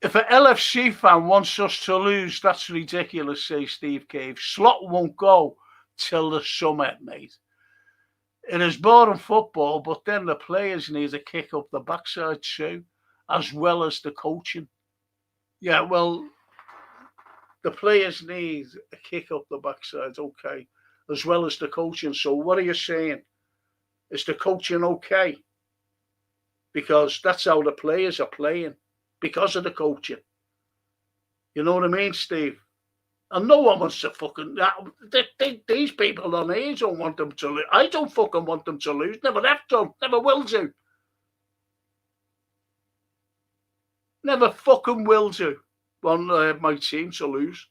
If an LFC fan wants us to lose, that's ridiculous, says Steve Cave. Slot won't go till the summer, mate. It is boring football, but then the players need a kick up the backside too, as well as the coaching. Yeah, well, the players need a kick up the backside, okay, as well as the coaching. So what are you saying? Is the coaching okay? Because that's how the players are playing, because of the coaching. You know what I mean, Steve? And no one wants to fucking... These people on here don't want them to lose. I don't fucking want them to lose. Never have done. Never will do. Never fucking will do. Want my team to lose.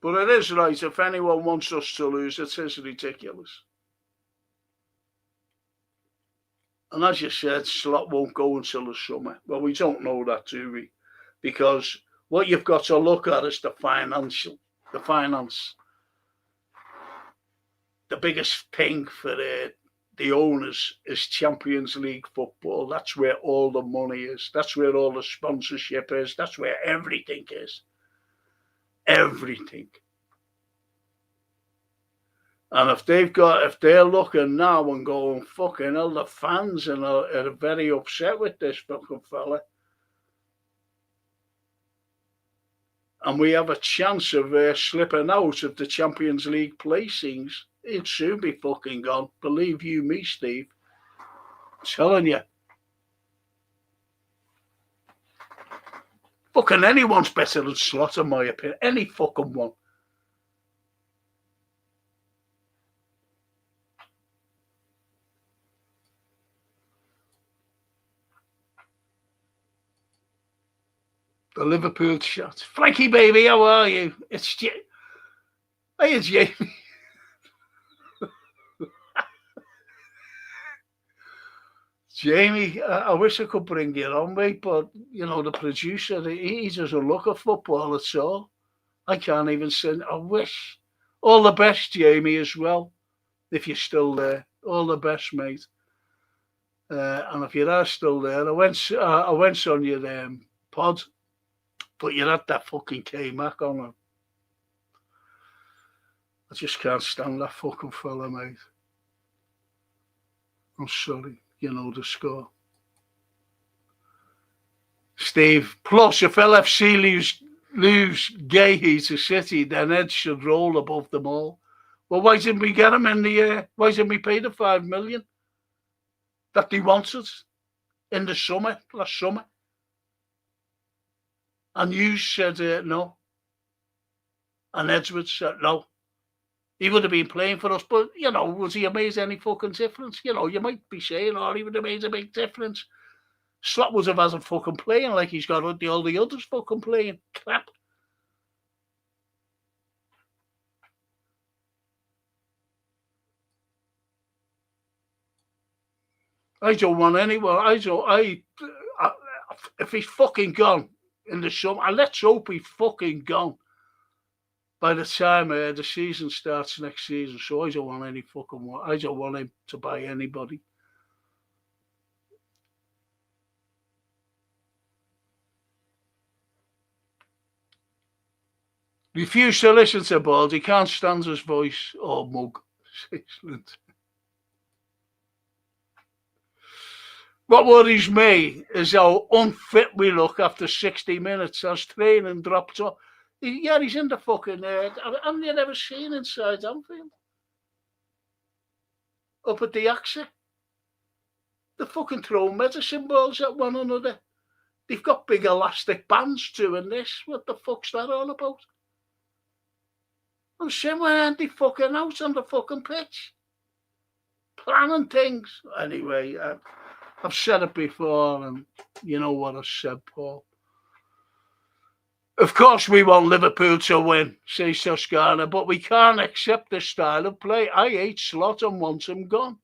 But it is right. If anyone wants us to lose, it is ridiculous. And as you said, Slot won't go until the summer. Well, we don't know that, do we? Because what you've got to look at is the finance. The biggest thing for the owners is Champions League football. That's where all the money is. That's where all the sponsorship is. That's where everything is. Everything. And if they're looking now and going, fucking hell, the fans are very upset with this fucking fella. And we have a chance of slipping out of the Champions League placings. It'll soon be fucking gone. Believe you me, Steve. I'm telling you. Fucking anyone's better than Slot, in my opinion. Any fucking one. The Liverpool shot. Frankie, baby, how are you? It's Hey, Jamie. Jamie, I wish I could bring you on, mate, but, you know, the producer, he doesn't look at football at all. I can't even send. I wish. All the best, Jamie, as well, if you're still there. All the best, mate. And if you are still there, I went on your pod, but you had that fucking K-Mac on it. I just can't stand that fucking fella, mate. I'm sorry, you know the score. Steve, plus if LFC lose Gahey to City, then Ed should roll above them all. Well, why didn't we get him in the year? Why didn't we pay the $5 million that they wanted in the summer, last summer? And you said no. And Edwards said no. He would have been playing for us, but, you know, was he made any fucking difference? You know, you might be saying, oh, he would have made a big difference. Slot would have hasn't fucking playing like he's got all the others fucking playing. Crap. I don't want anyone. If he's fucking gone in the summer, let's hope he's fucking gone by the time the season starts next season. So I don't want any fucking. I don't want him to buy anybody. Refuse to listen to Baldy. Can't stand his voice or mug. Excellent. What worries me is how unfit we look after 60 minutes as training drops off. Yeah, he's in the fucking... haven't you never seen inside Anfield? Up at the AXA. They fucking throw medicine balls at one another. They've got big elastic bands doing this. What the fuck's that all about? I'm saying, why aren't they fucking out on the fucking pitch? Planning things. Anyway, I've said it before, and you know what I said, Paul. Of course we want Liverpool to win, says Toscana, but we can't accept this style of play. I hate Slot and want him gone.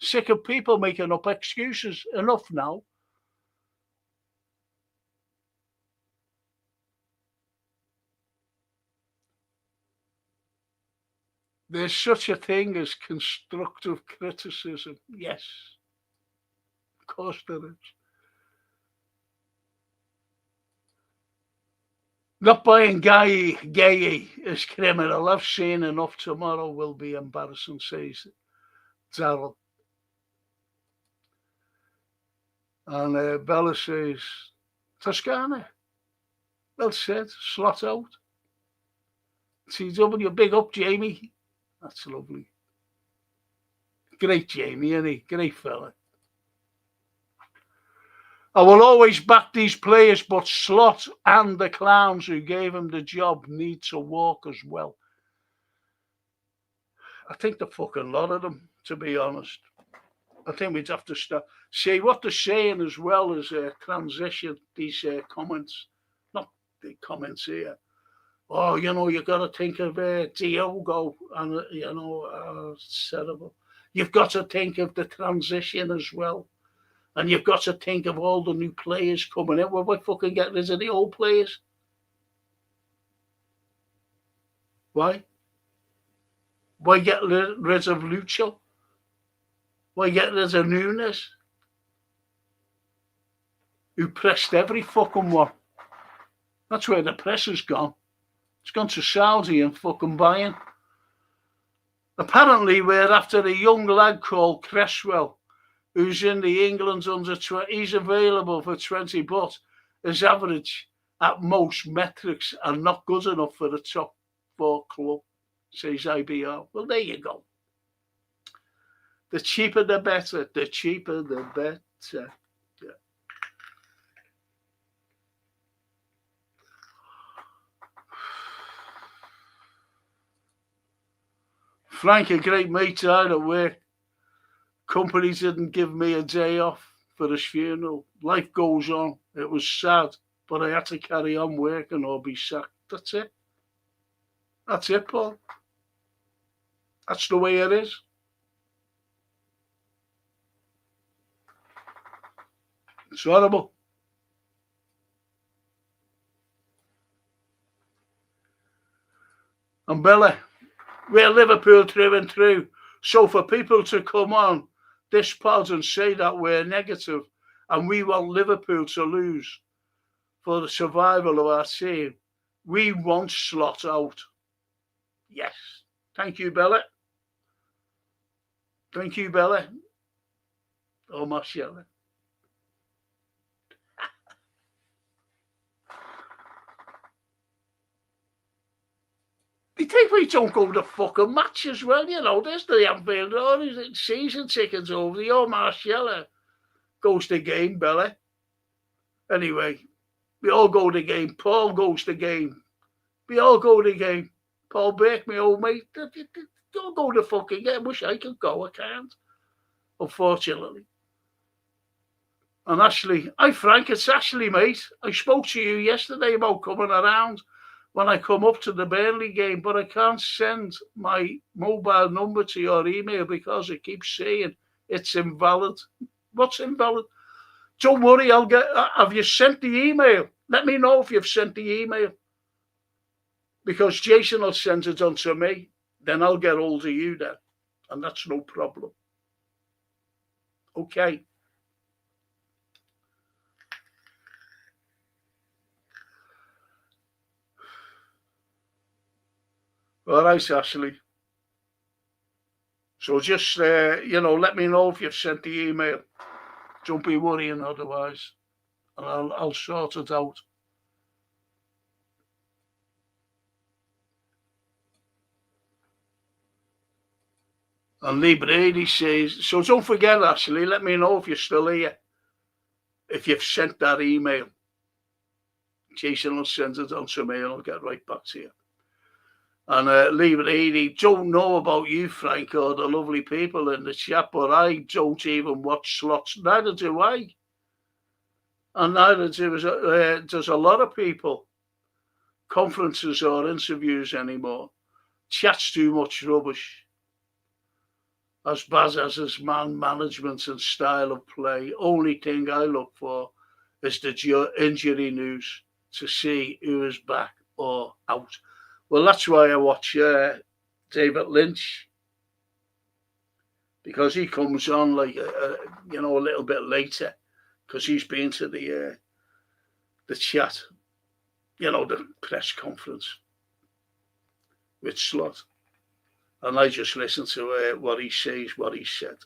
Sick of people making up excuses. Enough now. There's such a thing as constructive criticism. Yes. Of course there is. Not buying Gahey is criminal. I've seen enough. Tomorrow will be embarrassing, says Darryl. And Bella says, Toscana. Well said. Slot out. TW, big up, Jamie. That's lovely. Great Jamie, isn't he? Great fella. I will always back these players, but Slot and the clowns who gave him the job need to walk as well. I think the fucking lot of them, to be honest. I think we'd have to start. See, what they're saying as well as transition, these comments, not the comments here. Oh, you know, you got to think of Diogo and, you know, it's terrible. You've got to think of the transition as well. And you've got to think of all the new players coming in. Well, we fucking get rid of the old players. Why? Why get rid of Lucho? Why get rid of Nunes? Who pressed every fucking one. That's where the press has gone. It's gone to Saudi and fucking buying. Apparently, we're after a young lad called Cresswell, who's in the England's under 20. He's available for 20, but his average at most metrics are not good enough for the top 4 club, says IBR. Well, there you go. The cheaper the better. The cheaper the better. Yeah. Frank, a great mate out at work. Company didn't give me a day off for his funeral. Life goes on. It was sad, but I had to carry on working or be sacked. That's it. That's it, Paul. That's the way it is. It's horrible. And Bella, we're Liverpool through and through. So for people to come on this pod and say that we're negative and we want Liverpool to lose for the survival of our team, we want Slot out. Yes. Thank you, Bella. Thank you, Bella. Oh, Marcella. You think we don't go to fucking matches? Well, you know, there's the Anfield Road, season tickets over the old Marcella goes to the game, Bella. Anyway, we all go to the game. Paul goes to the game. We all go to the game. Paul Burke, my old mate, don't go to the fucking game. I wish I could go. I can't, unfortunately. And Ashley, hi Frank, it's Ashley, mate. I spoke to you yesterday about coming around when I come up to the Burnley game, but I can't send my mobile number to your email because it keeps saying it's invalid. What's invalid? Don't worry, I'll get. Have you sent the email? Let me know if you've sent the email, because Jason will send it on to me. Then I'll get hold of you then, and that's no problem. Okay. All right, Ashley. So just, let me know if you've sent the email. Don't be worrying otherwise. And I'll sort it out. And Lee Brady says, so don't forget, Ashley, let me know if you're still here. If you've sent that email. Jason will send it on to me and I'll get right back to you. And Lee Brady, don't know about you, Frank, or the lovely people in the chat, but I don't even watch slots. Neither do I. And neither does a lot of people. Conferences or interviews anymore. Chat's too much rubbish. As Baz as his man management and style of play, only thing I look for is the injury news to see who is back or out. Well, that's why I watch David Lynch, because he comes on like a little bit later, because he's been to the chat, the press conference with Slot, and I just listen to what he says, what he said.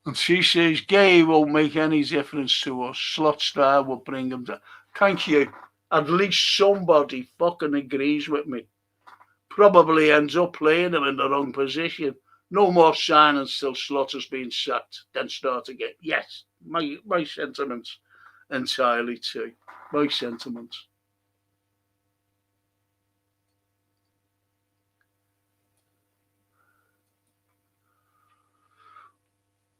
And she says, Gay won't make any difference to us. Slot star will bring him down. Thank you. At least somebody fucking agrees with me. Probably ends up playing him in the wrong position. No more signings till Slot has been sacked. Then start again. Yes, my sentiments entirely too. My sentiments.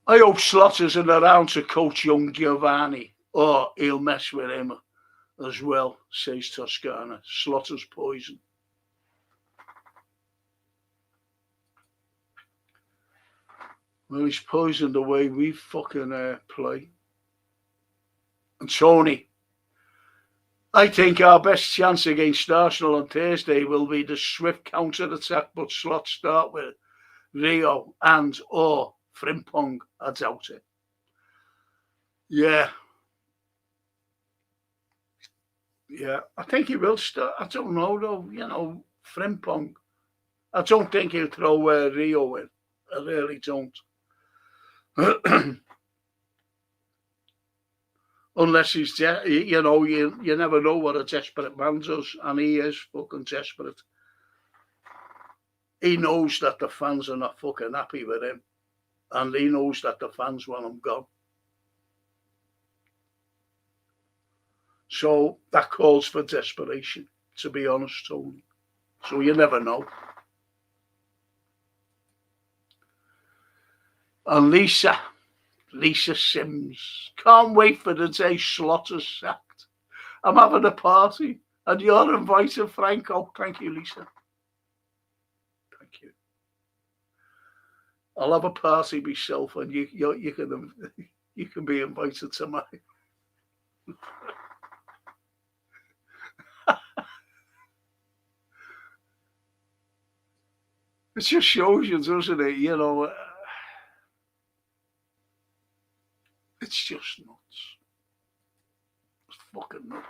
I hope Slot isn't around to coach young Giovanni, or he'll mess with him as well, says Toscana. Slot is poison. Well, he's poisoned the way we fucking play. And Tony, I think our best chance against Arsenal on Thursday will be the swift counter-attack, but Slot start with Rio and or Frimpong. I doubt it. Yeah, I think he will start. I don't know, though. Frimpong. I don't think he'll throw Rio in. I really don't. Unless he's, you never know what a desperate man does, and he is fucking desperate. He knows that the fans are not fucking happy with him, and he knows that the fans want him gone. So that calls for desperation, to be honest, Tony. So you never know. And Lisa Sims. Can't wait for the day Slaughter's sacked. I'm having a party and you're invited, Franco. Thank you, Lisa. Thank you. I'll have a party myself and you can be invited to mine. It just shows you, doesn't it? You know, it's just nuts. It's fucking nuts.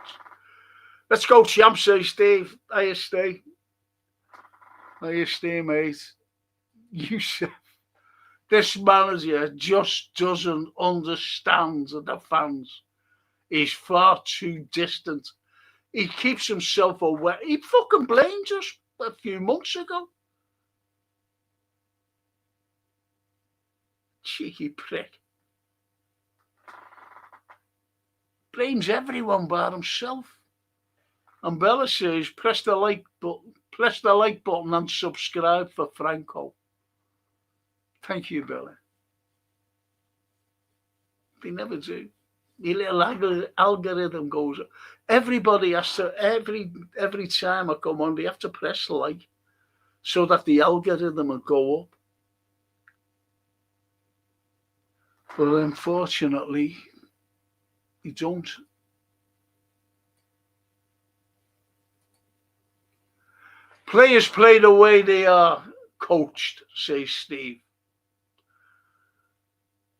Let's go, champ, says Steve. Hiya, Steve. Hiya, Steve, mate. You said this manager just doesn't understand the fans. He's far too distant. He keeps himself away. He fucking blamed us a few months ago. Cheeky prick. Blames everyone but himself. And Bella says, press the like button and subscribe for Franco. Thank you, Bella. They never do. The little algorithm goes up. Everybody has to, every time I come on, they have to press like so that the algorithm will go up. But unfortunately, they don't. Players play the way they are coached, says Steve.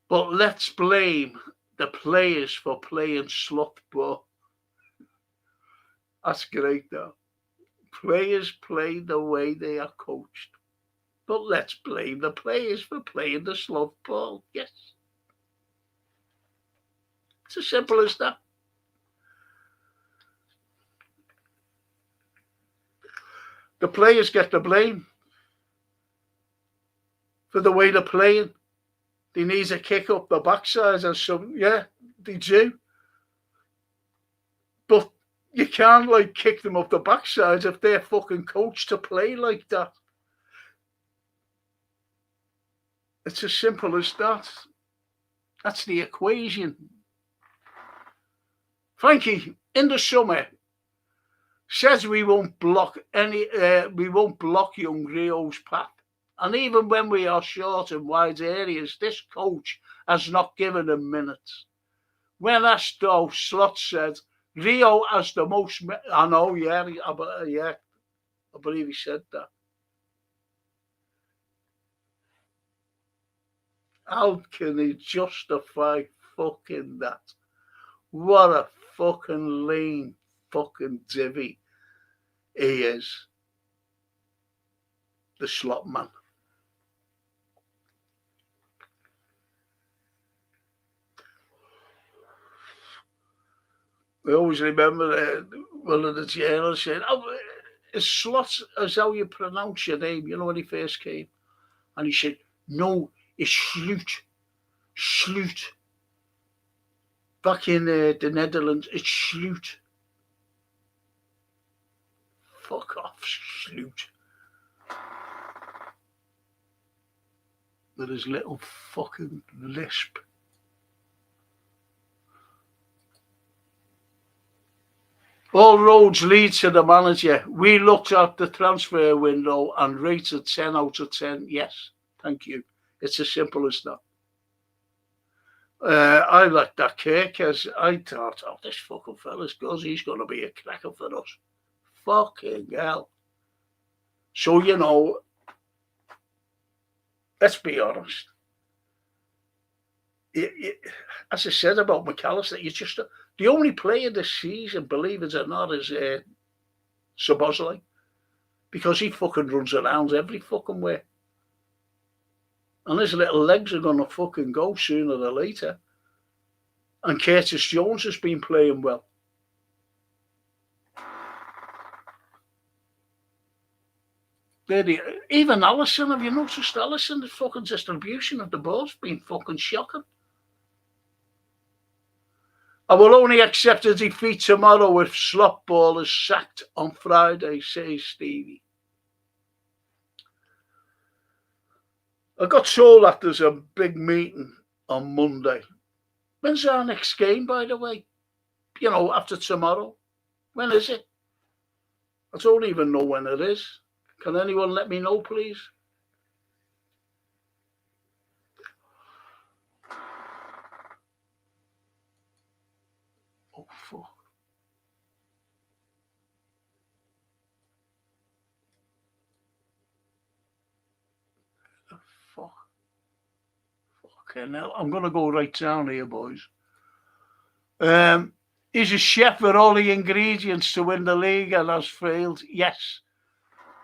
But let's blame the players for playing slut ball. That's great, though. Players play the way they are coached. But let's blame the players for playing the slut ball. Yes. It's as simple as that. The players get the blame for the way they're playing. They need a kick up the backside and something. Yeah, they do. But you can't like kick them up the backside if they're fucking coached to play like that. It's as simple as that. That's the equation. Frankie, in the summer, says we won't block young Rio's path. And even when we are short in wide areas, this coach has not given him minutes. When asked, though, Slot said, Rio has the most... I know, yeah, I believe he said that. How can he justify fucking that? What a fucking lame fucking divvy he is. The slot man. I always remember one of the journalists saying, oh, Slot is how you pronounce your name, you know, when he first came. And he said, no, it's Sloot. Sloot. Back in the Netherlands, it's Sloot. Fuck off, Sloot. With his little fucking lisp. All roads lead to the manager. We looked at the transfer window and rated 10 out of 10. Yes, thank you. It's as simple as that. I like that Kirk as I thought, oh, this fucking fella's good. He's going to be a cracker for us. Fucking hell. So, you know, let's be honest. As I said about McAllister, you just the only player this season, believe it or not, is Szoboszlai, because he fucking runs around every fucking way, and his little legs are gonna fucking go sooner or later. And Curtis Jones has been playing well. Even Alisson, have you noticed Alisson? The fucking distribution of the ball's been fucking shocking. I will only accept a defeat tomorrow if slot ball is sacked on Friday, says Stevie. I got told that there's a big meeting on Monday. When's our next game, by the way? You know, after tomorrow. When is it? I don't even know when it is. Can anyone let me know, please? Oh, fuck. Fuck. Fucking hell. I'm going to go right down here, boys. Is a chef with all the ingredients to win the league and has failed? Yes.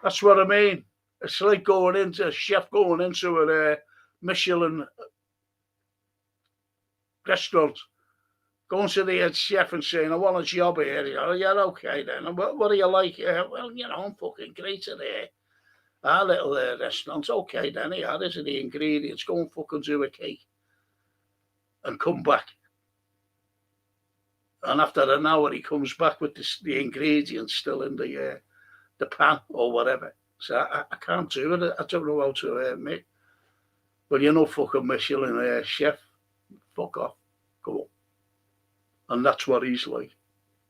That's what I mean. It's like going into a chef going into a Michelin restaurant, going to the head chef and saying, I want a job here. You know, yeah, okay then. What do you like? Well, you know, I'm fucking great at it. Our little restaurant. Okay then, yeah, these are the ingredients. Go and fucking do a cake and come back. And after an hour, he comes back with the ingredients still in the pan or whatever. So I can't do it. I don't know how to make. But you're no fucking Michelin chef. Fuck off. Go on. And that's what he's like.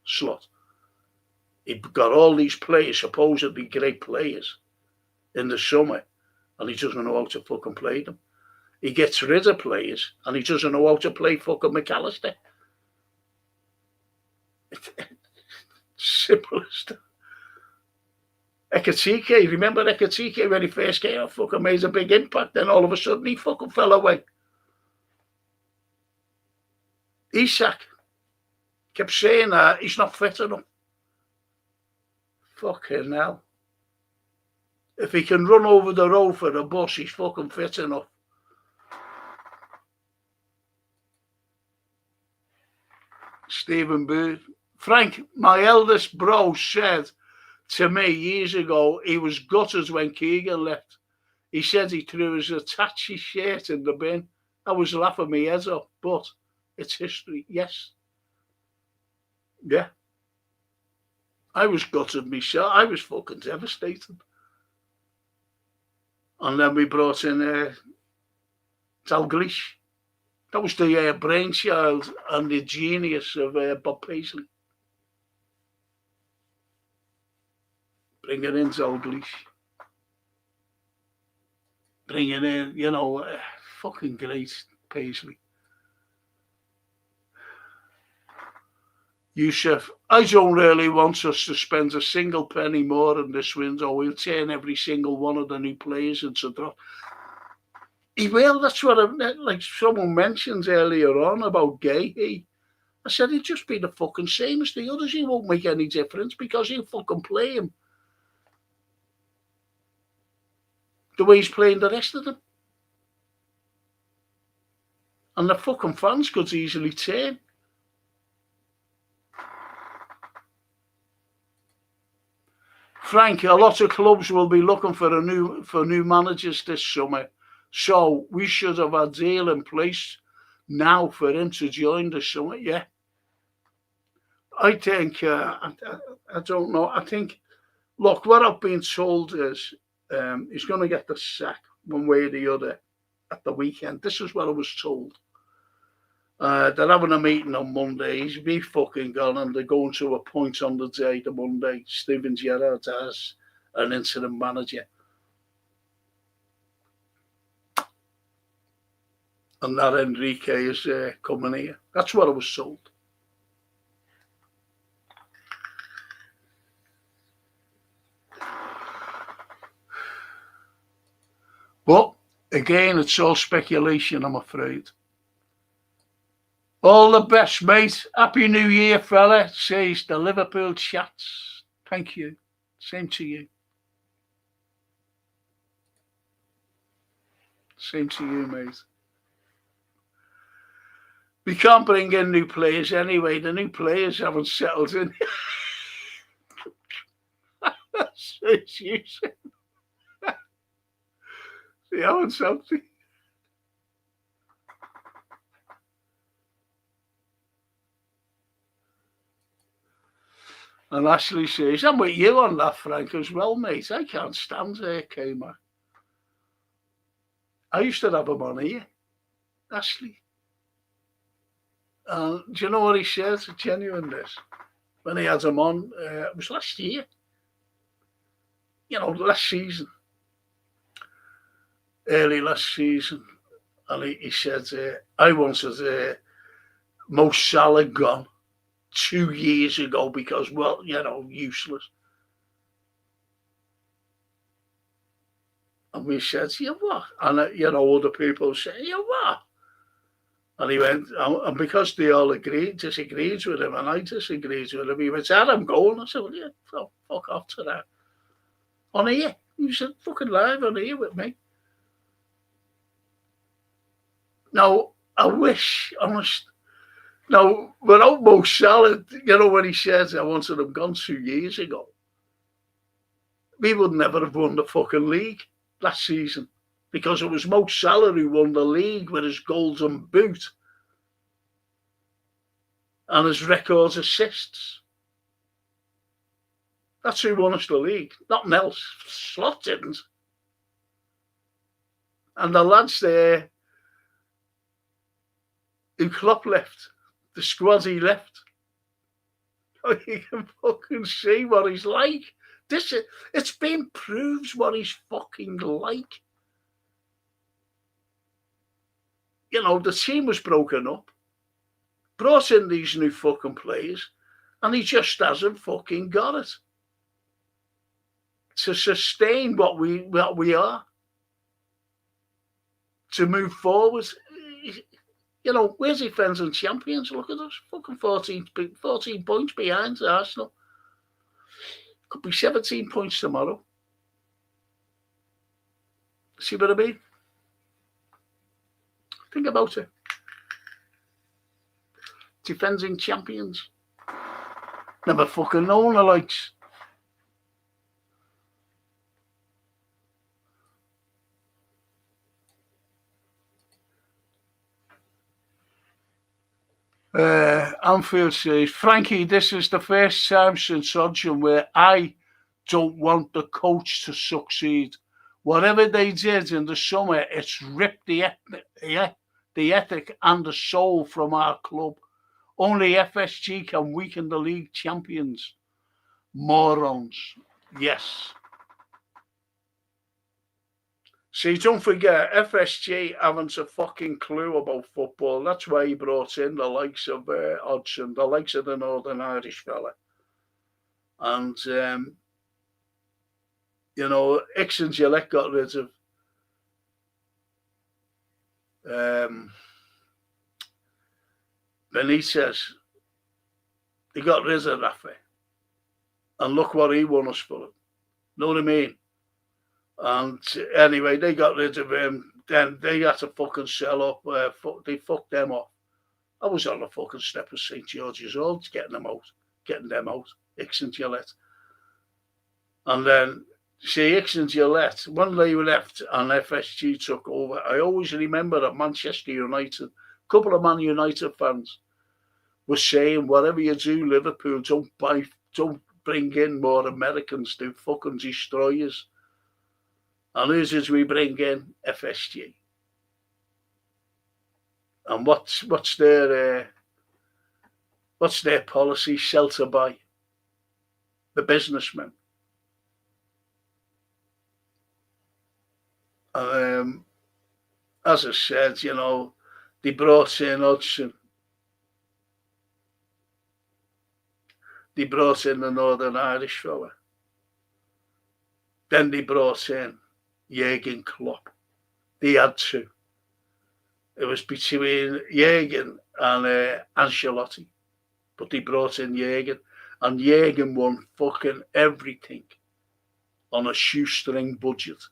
Slut. He got all these players, supposedly great players, in the summer, and he doesn't know how to fucking play them. He gets rid of players, and he doesn't know how to play fucking McAllister. Simple as that. Ekatike, remember Ekatike when he first came out, fucking made a big impact, then all of a sudden he fucking fell away. Isak kept saying that he's not fit enough. Fucking hell. If he can run over the road for a bus, he's fucking fit enough. Stephen Bird. Frank, my eldest bro said to me years ago he was gutted when Keegan left. He said he threw his Attache shirt in the bin. I was laughing my head off, but it's history. Yes. Yeah. I was gutted myself. I was fucking devastated. And then we brought in Dalglish. That was the brainchild and the genius of Bob Paisley. Bringing in Dalglish. Bringing in, you know, fucking great Paisley. Yusuf, I don't really want us to spend a single penny more in this window. We'll turn every single one of the new players into drop. He will, that's what like someone mentioned earlier on about Gay. I said he'd just be the fucking same as the others. He won't make any difference because he'll fucking play him the way he's playing the rest of them. And the fucking fans could easily turn. Frank, a lot of clubs will be looking for new managers this summer. So we should have a deal in place now for him to join the summer. Yeah. I think, I don't know. I think, look, what I've been told is he's going to get the sack one way or the other at the weekend. This is what I was told. They're having a meeting on Monday. He's be fucking gone, and they're going to appoint on the day, the Monday, Steven Gerrard as an interim manager. And that Enrique is coming here. That's what I was told. But, again, it's all speculation, I'm afraid. All the best, mate. Happy New Year, fella, says the Liverpool chats. Thank you. Same to you. Same to you, mate. We can't bring in new players anyway. The new players haven't settled in. Says you. They haven't settled in. And Ashley says, I'm with you on that, Frank, as well, mate. I can't stand K-Mac. I used to have him on here, Ashley. And do you know what he said? It's genuine this. When he had him on, it was last year. Last season. Early last season. And he said, I wanted Mo Salah gone 2 years ago because, useless. And we said, what? And, other people said, what? And he went, and because they all disagreed with him, and I disagreed with him, he went, I'm going. I said, well, yeah, fuck off to that. On here. He said, fucking live on here with me. Now, I wish, honest. Now, without Mo Salah, when he said I wanted him gone 2 years ago, we would never have won the fucking league last season because it was Mo Salah who won the league with his golden boot and his record assists. That's who won us the league. Nothing else. Slot didn't. And the lads there who Klopp left, the squad he left, you can fucking see what he's like. It's been proved what he's fucking like. The team was broken up, brought in these new fucking players, and he just hasn't fucking got it to sustain what we are, to move forward. Where's he fencing champions? Look at us, fucking 14 points behind Arsenal. Could be 17 points tomorrow. See what I mean? Think about it. Defending champions. Never fucking known the likes. Anfield says, Frankie, this is the first time since Hodgson where I don't want the coach to succeed. Whatever they did in the summer, it's ripped the ethic and the soul from our club. Only FSG can weaken the league champions. Morons. Yes. See, don't forget, FSG haven't a fucking clue about football. That's why he brought in the likes of Hodgson, the likes of the Northern Irish fella. And, Hicks and Gillette got rid of Benitez. They got rid of Rafa. And look what he won us for. Know what I mean? And anyway, they got rid of him. Then they had to fucking sell up. They fucked them off. I was on the fucking step of St. George's Road getting them out. Hicks and Gillette. And then, see, Hicks and Gillette, when they left and FSG took over, I always remember at Manchester United, a couple of Man United fans were saying, whatever you do, Liverpool, don't bring in more Americans to fucking destroy us. And who did we bring in? FSG. And what's their policy? Shelter by the businessmen. As I said, they brought in Hodgson. They brought in the Northern Irish fella. Then they brought in Jurgen Klopp. They had to. It was between Jurgen and Ancelotti. But they brought in Jurgen. And Jurgen won fucking everything on a shoestring budget.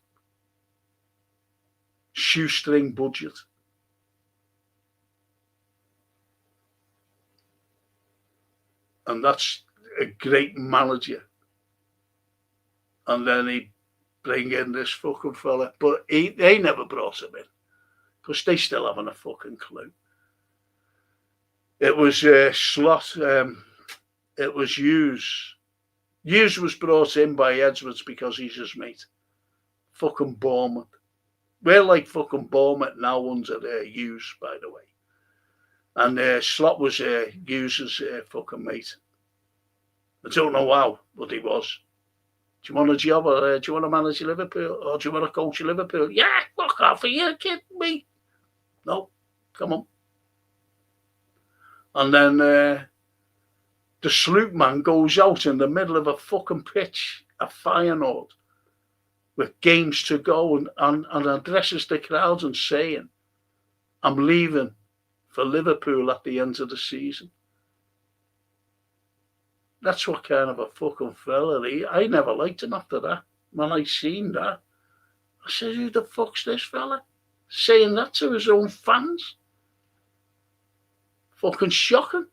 Shoestring budget. And that's a great manager. And then he bring in this fucking fella. But they never brought him in. Because they still haven't a fucking clue. It was Slot. It was Hughes. Hughes was brought in by Edwards because he's his mate. Fucking Bournemouth. We're like fucking Bournemouth now under their Hughes, by the way. And Slot was Hughes' fucking mate. I don't know how, but he was. Do you want a job, or do you want to manage Liverpool, or do you want to coach Liverpool? Yeah, fuck off, are you kidding me? No, come on. And then the sloop man goes out in the middle of a fucking pitch, a Feyenoord, with games to go, and addresses the crowd and saying, I'm leaving for Liverpool at the end of the season. That's what kind of a fucking fella he. I never liked him after that. When I seen that, I said, who the fuck's this fella? Saying that to his own fans? Fucking shocking.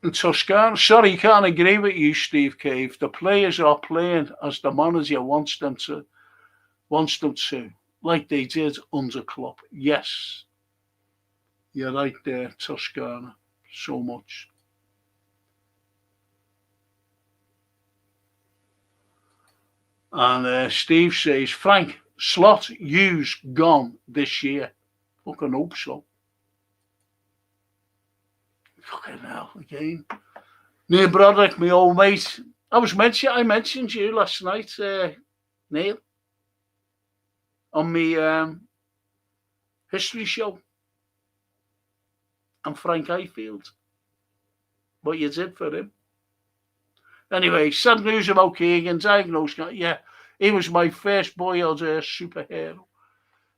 In Toscana, sorry, can't agree with you, Steve Cave. The players are playing as the manager wants them to, like they did under Klopp. Yes, you're right there, Toscana, so much. And Steve says, Frank, Slot, Hughes gone this year. Fucking hope so. Fucking hell, again. Neil Broderick, my old mate. I mentioned you last night, Neil, on my history show. And Frank Highfield. What you did for him. Anyway, sad news about Keegan. Diagnosed. Yeah, he was my first boyhood superhero.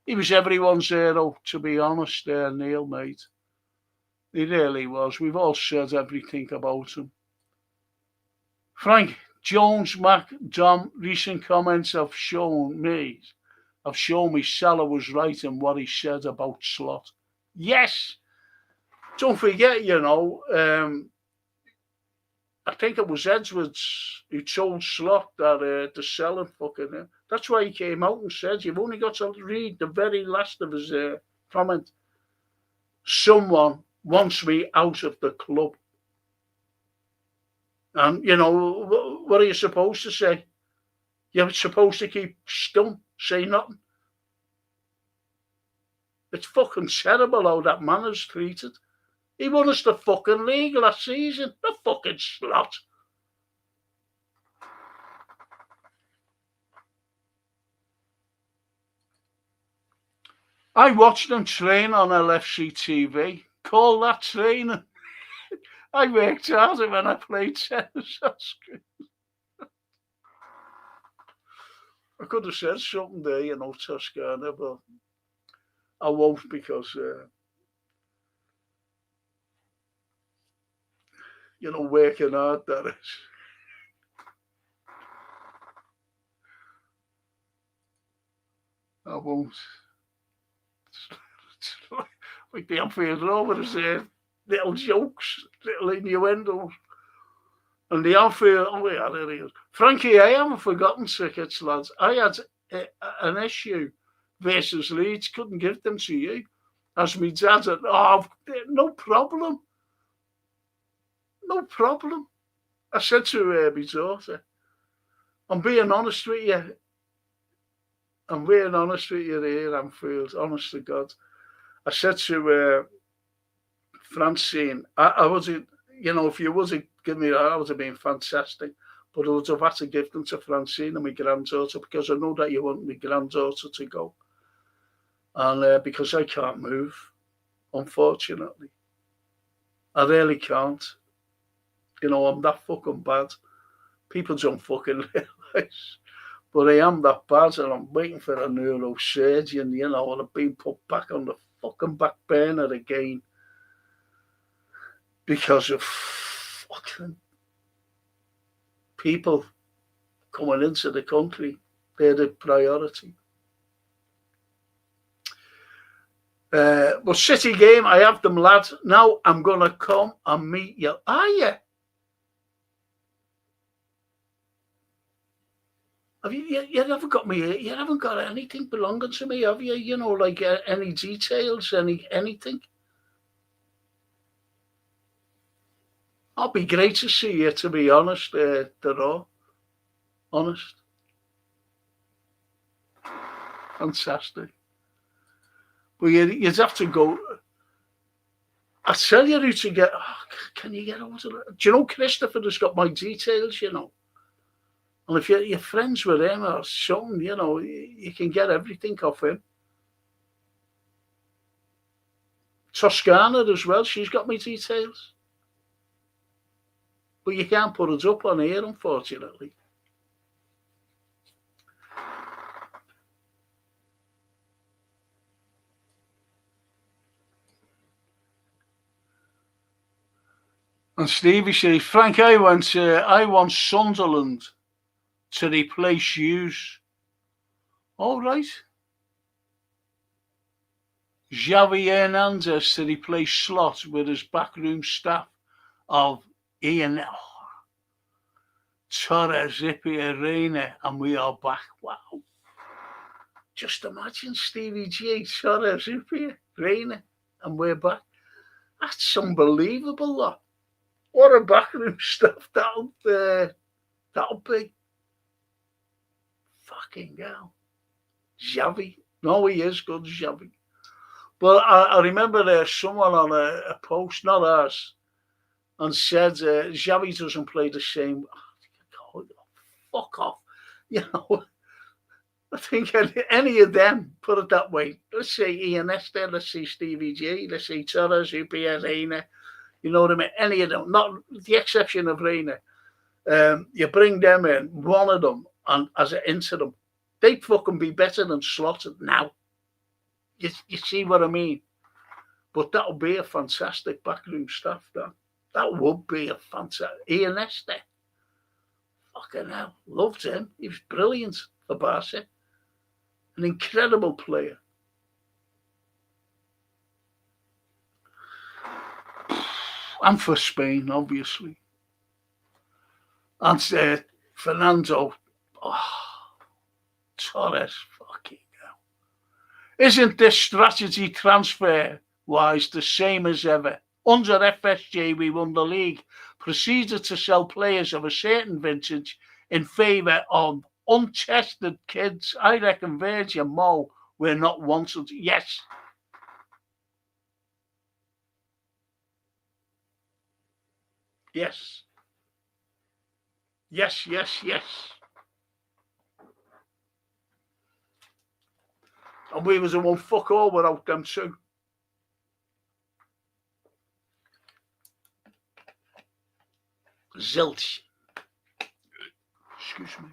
He was everyone's hero, to be honest, Neil, mate. He really was. We've all said everything about him. Frank, Jones, Mac, Dom, recent comments have shown me Salah was right in what he said about Slot. Yes. Don't forget, I think it was Edwards who told Slot that to sell him fucking him. That's why he came out and said, you've only got to read the very last of his comment. Someone wants me out of the club. And, what are you supposed to say? You're supposed to keep stum, say nothing. It's fucking terrible how that man is treated. He won us the fucking league last season. The fucking Slot. I watched them train on LFC TV. Call that training. I worked harder when I played tennis. I could have said something there, Toscana, but I won't because, working hard, that is. I won't. Like the Anfield Rovers, little jokes, little innuendos. And the Anfield, there he is. Frankie, I haven't forgotten tickets, lads. I had an issue versus Leeds, couldn't give them to you. As my dad said, no problem. No problem. I said to my daughter, I'm being honest with you. Here, Anfield, honest to God. I said to Francine, I wasn't, if you wasn't giving me that, I would have been fantastic. But I would have had to give them to Francine and my granddaughter because I know that you want my granddaughter to go. And because I can't move, unfortunately. I really can't. I'm that fucking bad. People don't fucking realise. But I am that bad and I'm waiting for a neurosurgeon, and I've been put back on the fucking back burner again because of fucking people coming into the country. They're the priority. But City game, I have them, lads. Now I'm going to come and meet you. Are you? Have you haven't got me? You haven't got anything belonging to me, have you? Like any details, anything? It'd be great to see you, to be honest, Dara. Honest. Fantastic. But you'd have to go. I tell you who to get. Oh, can you get hold of it? Do you know Christopher has got my details, you know? And if you're friends with him or something, you know, you can get everything off him. Toscana as well, she's got my details. But you can't put it up on here, unfortunately. And Stevie says, Frank, I want Sunderland to replace Hughes. All right. Xavi Hernandez to replace Slot with his backroom staff of Ian, Torres, Ipia, Reina, and we are back. Wow. Just imagine Stevie G, Torres, Ipia, Reina, and we're back. That's unbelievable, that. What a backroom stuff that'll be. Fucking hell. Xavi. No, he is good, Xavi. But I remember someone on a post, not ours, and said Xavi doesn't play the same. Oh, fuck off. You know, I think any of them, put it that way. Let's say Ian Esther, let's say Stevie G, let's say Torres, UPS, Reina. You know what I mean? Any of them, not the exception of Reina. You bring them in, one of them, and as an interim, they'd fucking be better than Slotted now. You see what I mean? But that would be a fantastic backroom staff, that would be a fantastic. Ian Esther. Fucking hell. Loved him. He was brilliant for Barca. An incredible player. And for Spain, obviously. And Fernando. Torres. Fucking hell. Isn't this strategy transfer-wise the same as ever? Under FSG, we won the league, proceeded to sell players of a certain vintage in favour of untested kids. I reckon Virgil and Mo were not wanted. Yes. Yes. Yes, yes, yes. And we was a one fuck all without them too. Zilch. Excuse me.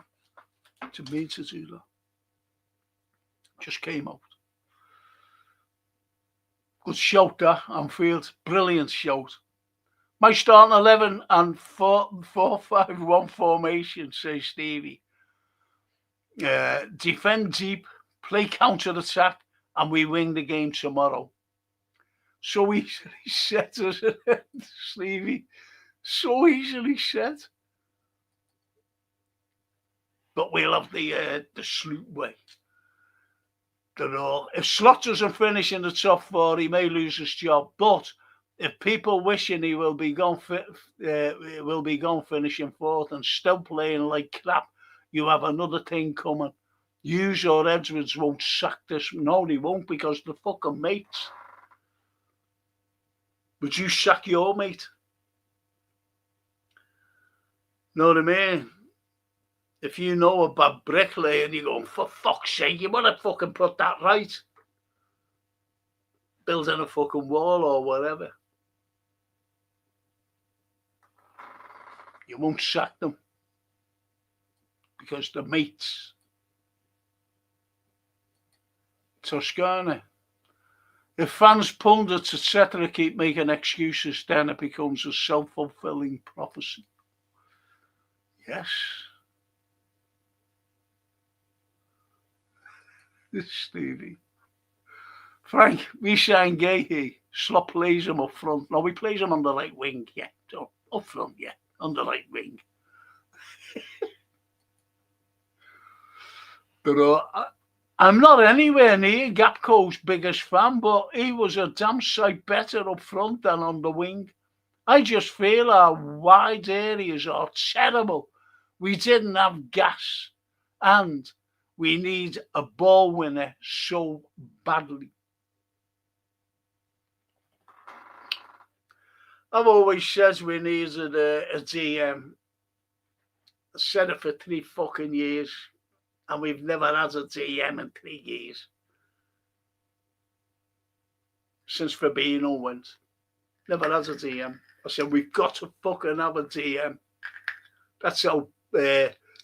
To me to do that. Just came out. Good shout that, Anfield. Brilliant shout. My starting 11 and 4-5-1 formation, says Stevie. Defend deep, play counter-attack, and we win the game tomorrow. So easily said, Stevie. So easily said. But we'll have the Sloot way. If Slot doesn't finish in the top four, he may lose his job. But if people wishing he will be gone finishing fourth and still playing like crap, you have another thing coming. Hughes or Edwards won't sack this. No, they won't, because they're fucking mates. Would you sack your mate? Know what I mean? If you know about bricklayer and you're going, for fuck's sake, you want to fucking put that right. Building a fucking wall or whatever. You won't sack them. Because they're mates. Toscana. If fans, pundits, etc. keep making excuses, then it becomes a self-fulfilling prophecy. Yes. Stevie. Frank, we signed Gahey. Slot plays him up front. No, we plays him on the right wing, yeah. So, up front, yeah. On the right wing. But I'm not anywhere near Gapco's biggest fan, but he was a damn sight better up front than on the wing. I just feel our wide areas are terrible. We didn't have gas, and we need a ball winner so badly. I've always said we needed a DM. I said it for 3 fucking years, and we've never had a DM in 3 years. Since Fabinho went. Never had a DM. I said, we've got to fucking have a DM. That's how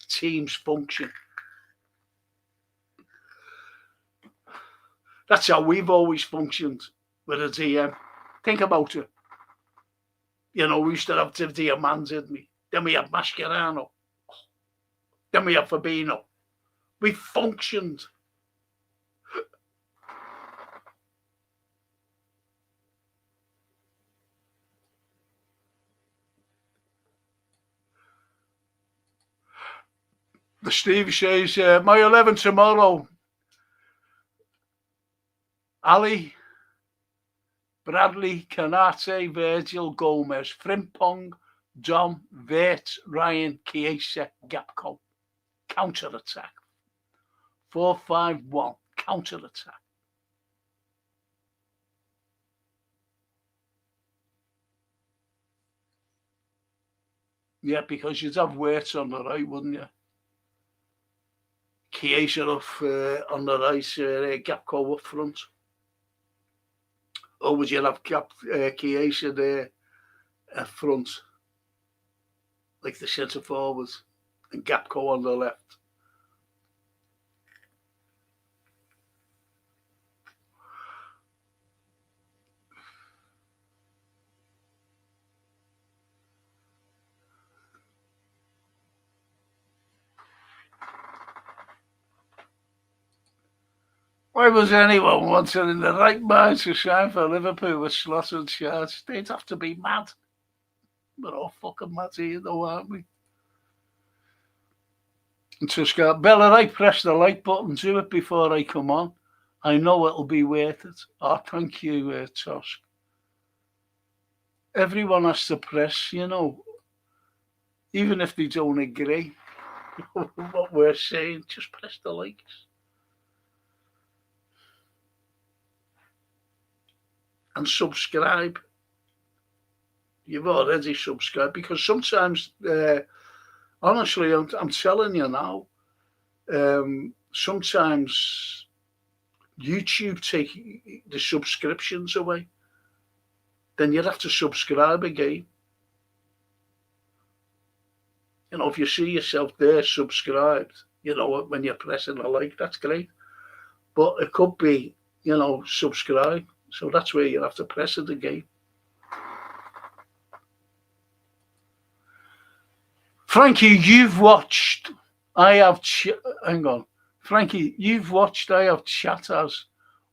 teams function. That's how we've always functioned with a DM. Think about it. You know, we used to have Diamant, didn't we? Then we had Mascherano. Then we had Fabinho. We functioned. The Steve says, my 11 tomorrow. Ali, Bradley, Canate, Virgil, Gomez, Frimpong, Dom, Vert, Ryan, Chiesa, Gapco. Counter-attack. 4-5-1. Counter-attack. Yeah, because you'd have Wirtz on the right, wouldn't you? Chiesa on the right, Gapco up front. Or would you have Chiesa there at front, like the centre forward, and Gapco on the left? Why was anyone wanting in the right mind to sign for Liverpool with Slot and charge? They'd have to be mad. We're all fucking mad here, though, aren't we? And Tusker, Bella, I press the like button. Do it before I come on. I know it'll be worth it. Oh, thank you, Tusk. Everyone has to press, you know, even if they don't agree what we're saying, just press the likes. And subscribe. You've already subscribed, because sometimes, honestly, I'm telling you now, sometimes YouTube take the subscriptions away. Then you'd have to subscribe again. You know, if you see yourself there subscribed, you know, when you're pressing a like, that's great. But it could be, you know, subscribe. So that's where you have to press it again. Frankie, you've watched. I have. Hang on, Frankie, you've watched. I have chatters.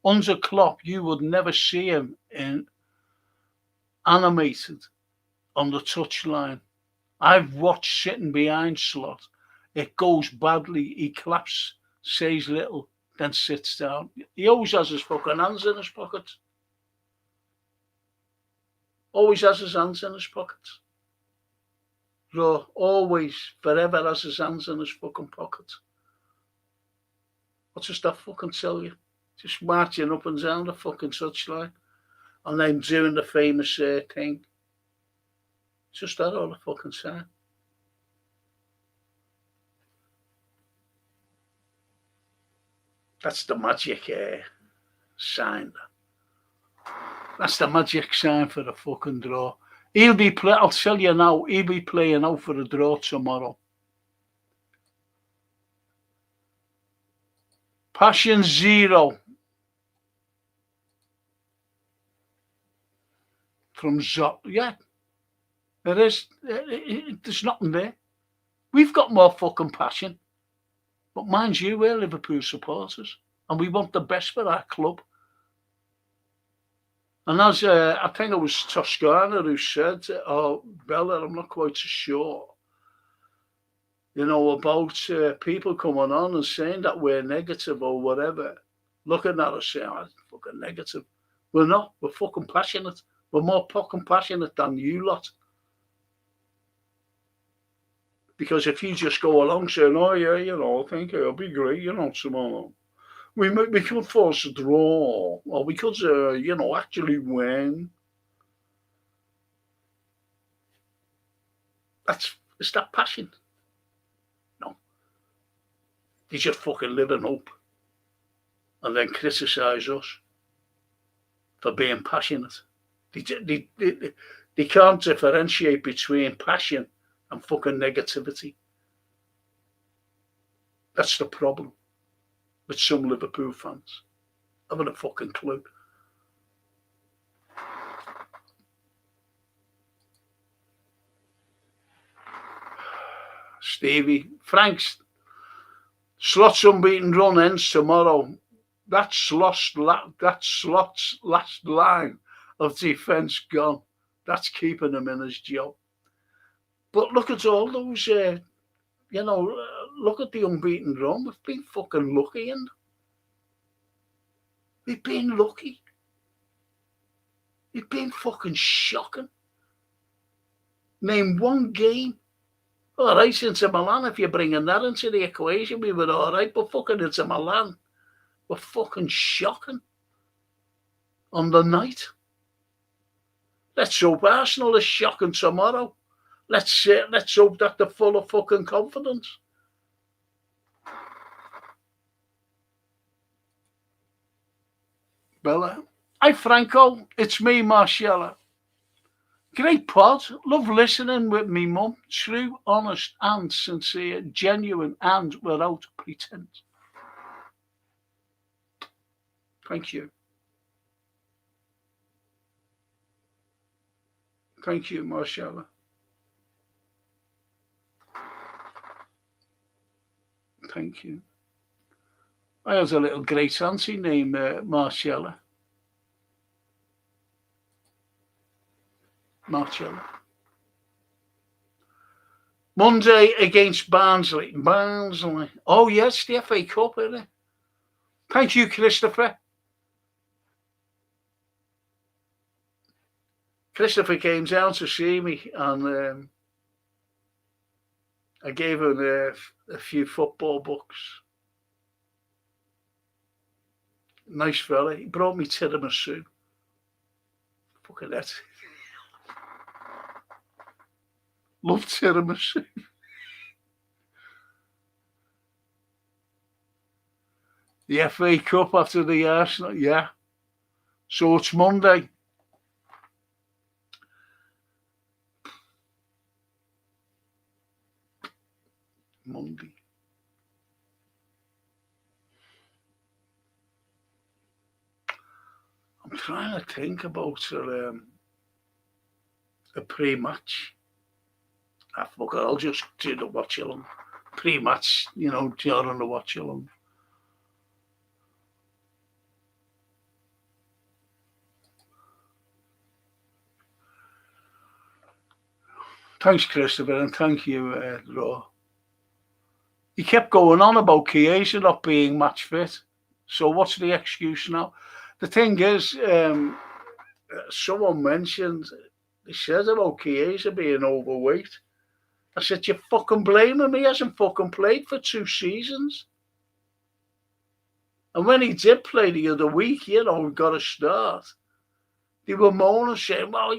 Under Klopp, you would never see him in animated on the touchline. I've watched sitting behind Slot. It goes badly. He claps, says little, then sits down. He always has his fucking hands in his pockets. Always has his hands in his pockets. So always, forever has his hands in his fucking pockets. What does that fucking tell you? Just marching up and down the fucking touchline and then doing the famous thing. Just that all the fucking time. That's the magic sign. That's the magic sign for the fucking draw. He'll be I'll tell you now, he'll be playing out for the draw tomorrow. Passion 0. From Zot. Yeah. There is. There's nothing there. We've got more fucking passion. But mind you, we're Liverpool supporters. And we want the best for our club. And as I think it was Toscana who said, or Bella, I'm not quite so sure, you know, about people coming on and saying that we're negative or whatever, looking at us saying, oh, fucking negative. We're not. We're fucking passionate. We're more fucking passionate than you lot. Because if you just go along saying, oh yeah, I think it'll be great, tomorrow. We could force a draw, or we could, actually win. Is that passion? No. They just fucking live in hope. And then criticise us for being passionate. They can't differentiate between passion and fucking negativity. That's the problem with some Liverpool fans. I haven't a fucking clue. Stevie, Frank's Slot's unbeaten run ends tomorrow. That's Slot's last line of defence gone. That's keeping him in his job. But look at all those, look at the unbeaten run. We've been fucking lucky, and we've been lucky. We've been fucking shocking. Name one game. All right, Inter Milan, if you're bringing that into the equation, we were all right. But fucking Inter Milan, we're fucking shocking on the night. Let's hope Arsenal is shocking tomorrow. Let's hope that they're full of fucking confidence. Bella. Hi, Franco. It's me, Marcella. Great pod. Love listening with me mum. True, honest and sincere. Genuine and without pretense. Thank you. Thank you, Marcella. Thank you. I had a little great auntie named Marcella. Monday against Barnsley. Oh, yes, the FA Cup, isn't it? Thank you, Christopher. Christopher came down to see me, and I gave him a few football books. Nice fella. He brought me tiramisu. Fucking that. Love tiramisu. The FA Cup after the Arsenal, yeah. So it's Monday. I'm trying to think about a pre-match. Fuck it, I'll just do the watch along. Pre-match, during the watch along. Thanks, Christopher, and thank you, Raw. He kept going on about Chiesa not being match fit. So what's the excuse now? The thing is, someone mentioned, they said about Chiesa being overweight. I said, you're fucking blaming him. He hasn't fucking played for 2 seasons. And when he did play the other week, we got a start. They were moaning, saying, well,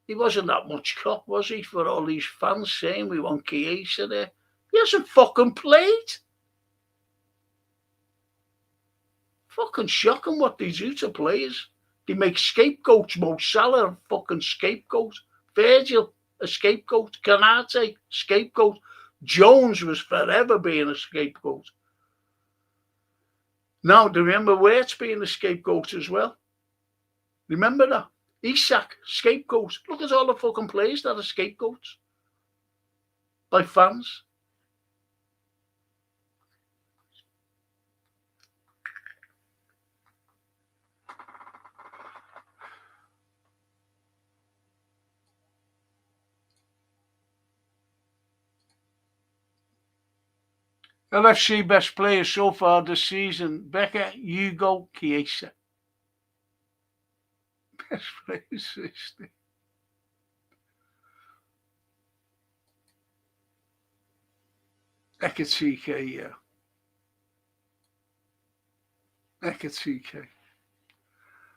he wasn't that much cop, was he, for all these fans saying we want Chiesa there. He hasn't fucking played. Fucking shocking what they do to players. They make scapegoats. Mo Salah, a fucking scapegoat. Virgil, a scapegoat. Canate, scapegoat. Jones was forever being a scapegoat. Now, do you remember Wirtz being a scapegoat as well? Remember that? Isak, scapegoat. Look at all the fucking players that are scapegoats by fans. LFC best players so far this season: Becker, Hugo, Chiesa. Best players 60. Ekatike, yeah. Ekatike.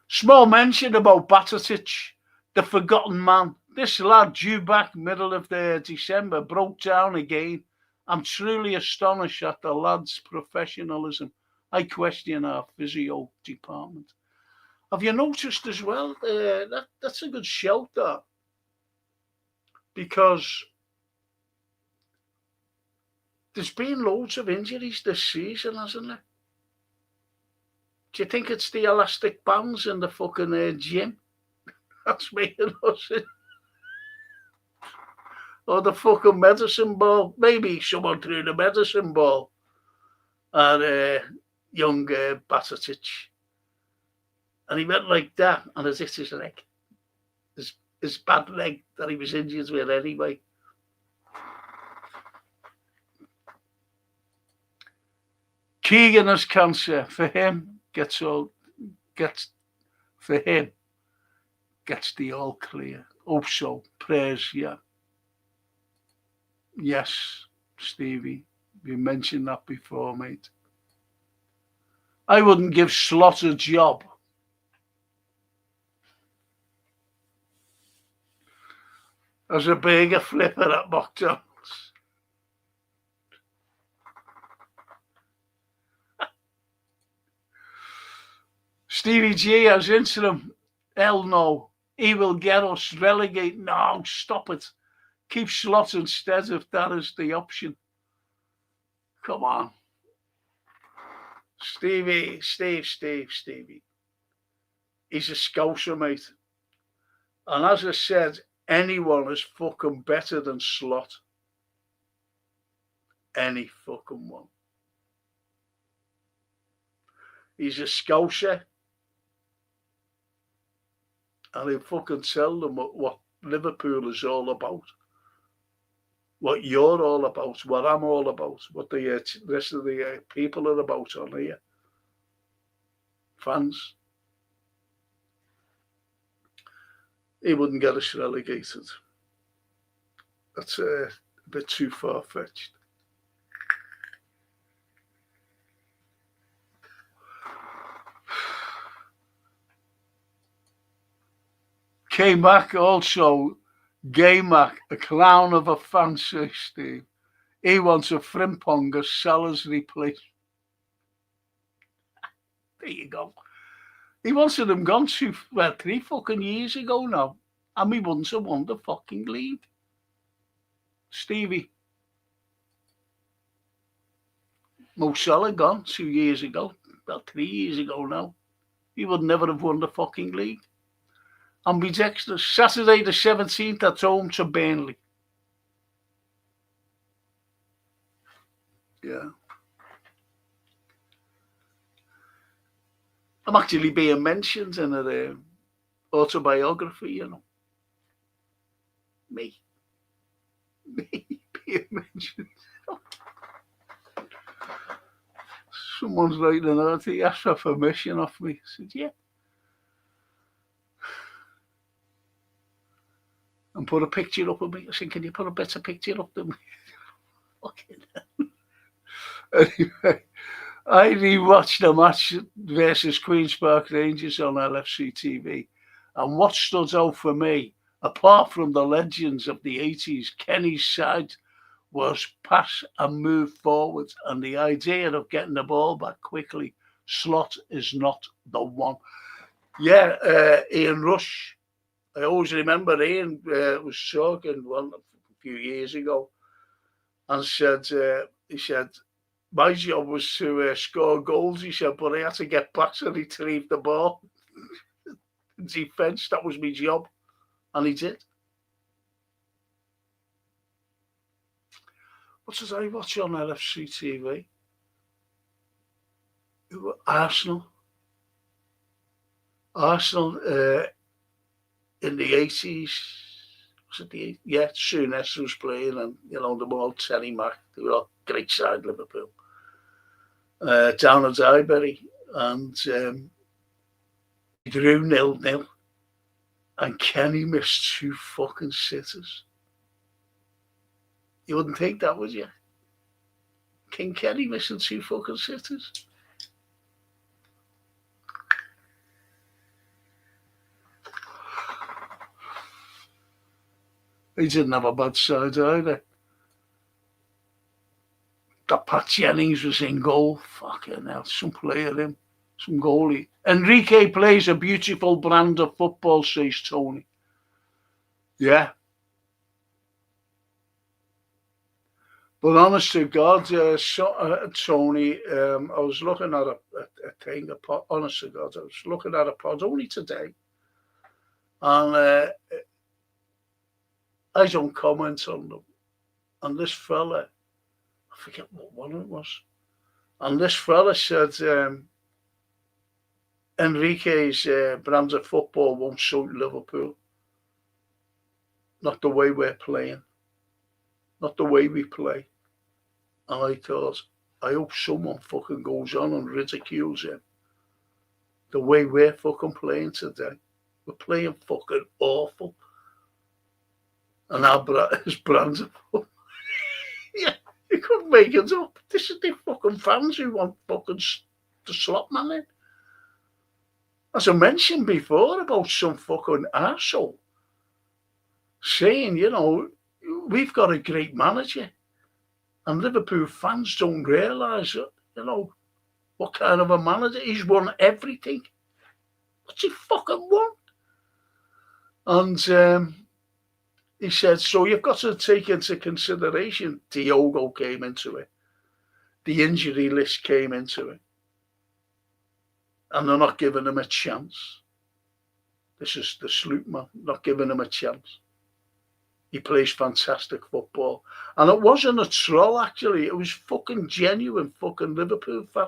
Small mention about Batatic, the forgotten man. This lad, due back middle of the December, broke down again. I'm truly astonished at the lad's professionalism. I question our physio department. Have you noticed as well? That's a good shout, that, because there's been loads of injuries this season, hasn't there? Do you think it's the elastic bands in the fucking gym that's making us in? Or the fucking medicine ball? Maybe someone threw the medicine ball at young Batatic. And he went like that, and has hit his leg. His bad leg that he was injured with anyway. Keegan has cancer. For him, gets the all clear. Hope so. Prayers, yeah. Yes, Stevie. You mentioned that before, mate. I wouldn't give Slot a job. As a burger flipper at McDonald's. Stevie G has interim. Hell no. He will get us relegated. No, stop it. Keep Slot instead if that is the option. Come on. Stevie. He's a scouser, mate. And as I said, anyone is fucking better than Slot. Any fucking one. He's a scouser. And he'll fucking tell them what Liverpool is all about. What you're all about. What I'm all about. What the rest of the people are about on here. Fans. He wouldn't get us relegated. That's a bit too far-fetched. K-Mac also, Gay-Mac, a clown of a fancy, Steve. He wants a Frimpong as Salah's replacement. There you go. He wanted him gone 3 fucking years ago now. And we wouldn't have won the fucking league. Stevie. Mo Salah gone 2 years ago. About 3 years ago now. He would never have won the fucking league. And we next Saturday the 17th at home to Burnley. Yeah. I'm actually being mentioned in an autobiography, you know. Me being mentioned. Someone's writing an article, he asked for permission off me. I said, yeah. And put a picture up of me. I said, can you put a better picture up than me? Fucking anyway, I rewatched the match versus Queen's Park Rangers on LFC TV. And what stood out for me, apart from the legends of the 80s, Kenny's side was pass and move forward. And the idea of getting the ball back quickly, Slot is not the one. Yeah, Ian Rush. I always remember Ian was talking a few years ago and said, he said, my job was to score goals, he said, but I had to get back to retrieve the ball. Defence, that was my job. And he did. What did I watch on LFC TV? Arsenal. In the 80s, was it the 80s? Yeah, Souness was playing, and you know them all. Terry Mack, they were all great side Liverpool. Down at Highbury, and drew 0-0. And Kenny missed 2 fucking sitters. You wouldn't think that, would you? King Kenny missing 2 fucking sitters. He didn't have a bad side either. That Pat Jennings was in goal. Fucking hell, some player him. Some goalie. Enrique plays a beautiful brand of football, says Tony. Yeah. But honest to God, Tony, I was looking at a thing, honest to God, I was looking at a pod only today. And I don't comment on them. And this fella, I forget what one it was. And this fella said, Enrique's brand of football won't suit Liverpool. Not the way we're playing. Not the way we play. And I thought, I hope someone fucking goes on and ridicules him. The way we're fucking playing today. We're playing fucking awful. And his brand of football. Yeah, you couldn't make it up. This is the fucking fans who want fucking the slot man in. As I mentioned before about some fucking arsehole saying, you know, we've got a great manager and Liverpool fans don't realise, you know, what kind of a manager. He's won everything. What's he fucking won? And he said, so you've got to take into consideration Diogo came into it. The injury list came into it. And they're not giving him a chance. This is the sloop man, not giving him a chance. He plays fantastic football. And it wasn't a troll, actually. It was fucking genuine fucking Liverpool fan.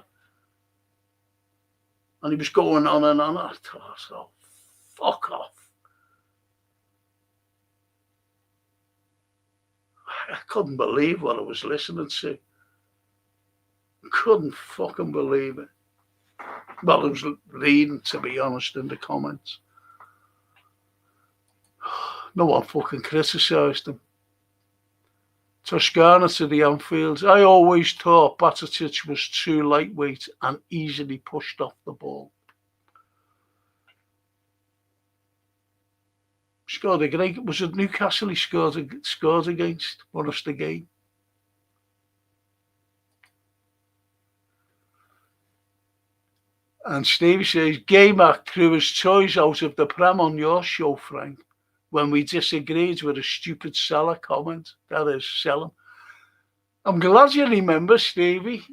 And he was going on and on. I thought, oh, fuck off. I couldn't believe what I was listening to. Couldn't fucking believe it. Well, I was reading, to be honest, in the comments. No one fucking criticised him. Toscana to the Anfield. I always thought Batatic was too lightweight and easily pushed off the ball. Scored a great. Was it Newcastle he scored against? Won us the game. And Stevie says, Gaymack threw his toys out of the pram on your show, Frank, when we disagreed with a stupid Salah comment. That is, sell him. I'm glad you remember, Stevie.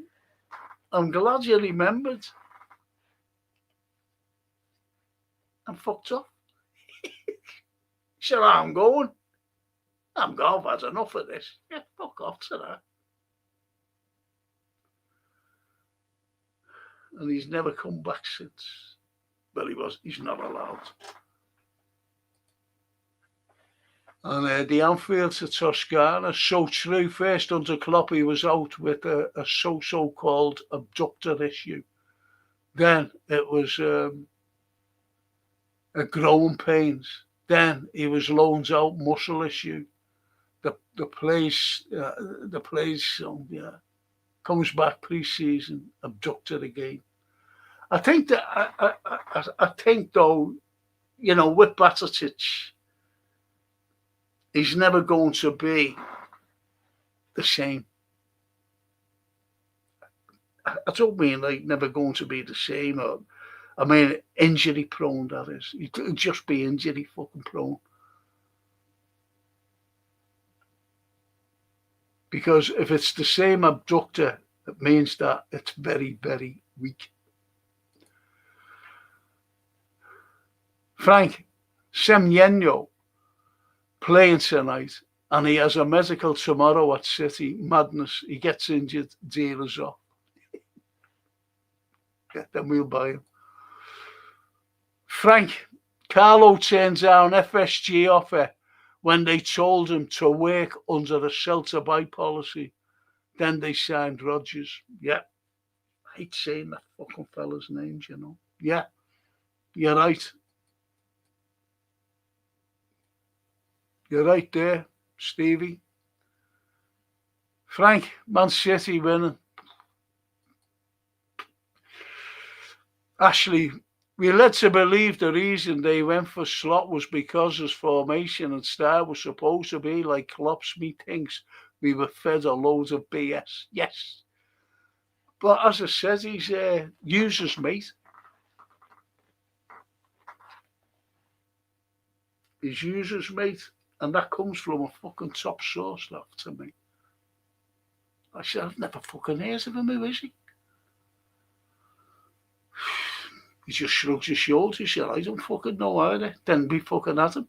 I'm glad you remembered. I'm fucked up. He said, I'm going. I've had enough of this. Yeah, fuck off to that. And he's never come back since. Well, he's not allowed. And the Anfield to Toscana, so true. First under Klopp, he was out with a so-called abductor issue. Then it was a growing pains. Then he was loaned out, muscle issue. The place, comes back pre-season, abducted again. I think that I think though, you know, with Batatic, he's never going to be the same. I don't mean like never going to be the same. I mean injury prone, that is. He could just be injury fucking prone. Because if it's the same abductor, it means that it's very, very weak. Frank, Semyenyo playing tonight, and he has a medical tomorrow at City. Madness. He gets injured, dealers off. Get them, we'll buy him. Frank, Carlo turns down FSG offer when they told him to work under a sell-to-buy policy. Then they signed Rodgers. Yeah. I hate saying that fucking fella's names, you know. Yeah. You're right. You're right there, Stevie. Frank, Man City winning. Actually, we're led to believe the reason they went for Slot was because his formation and style was supposed to be like Klopp's. Me thinks we were fed a load of BS. Yes. But as I said, he's users' mate. He's users' mate. And that comes from a fucking top source, that, to me. I said, I've never fucking heard of him. Who is he? He just shrugs his shoulders. He said, I don't fucking know either. Then we fucking at him.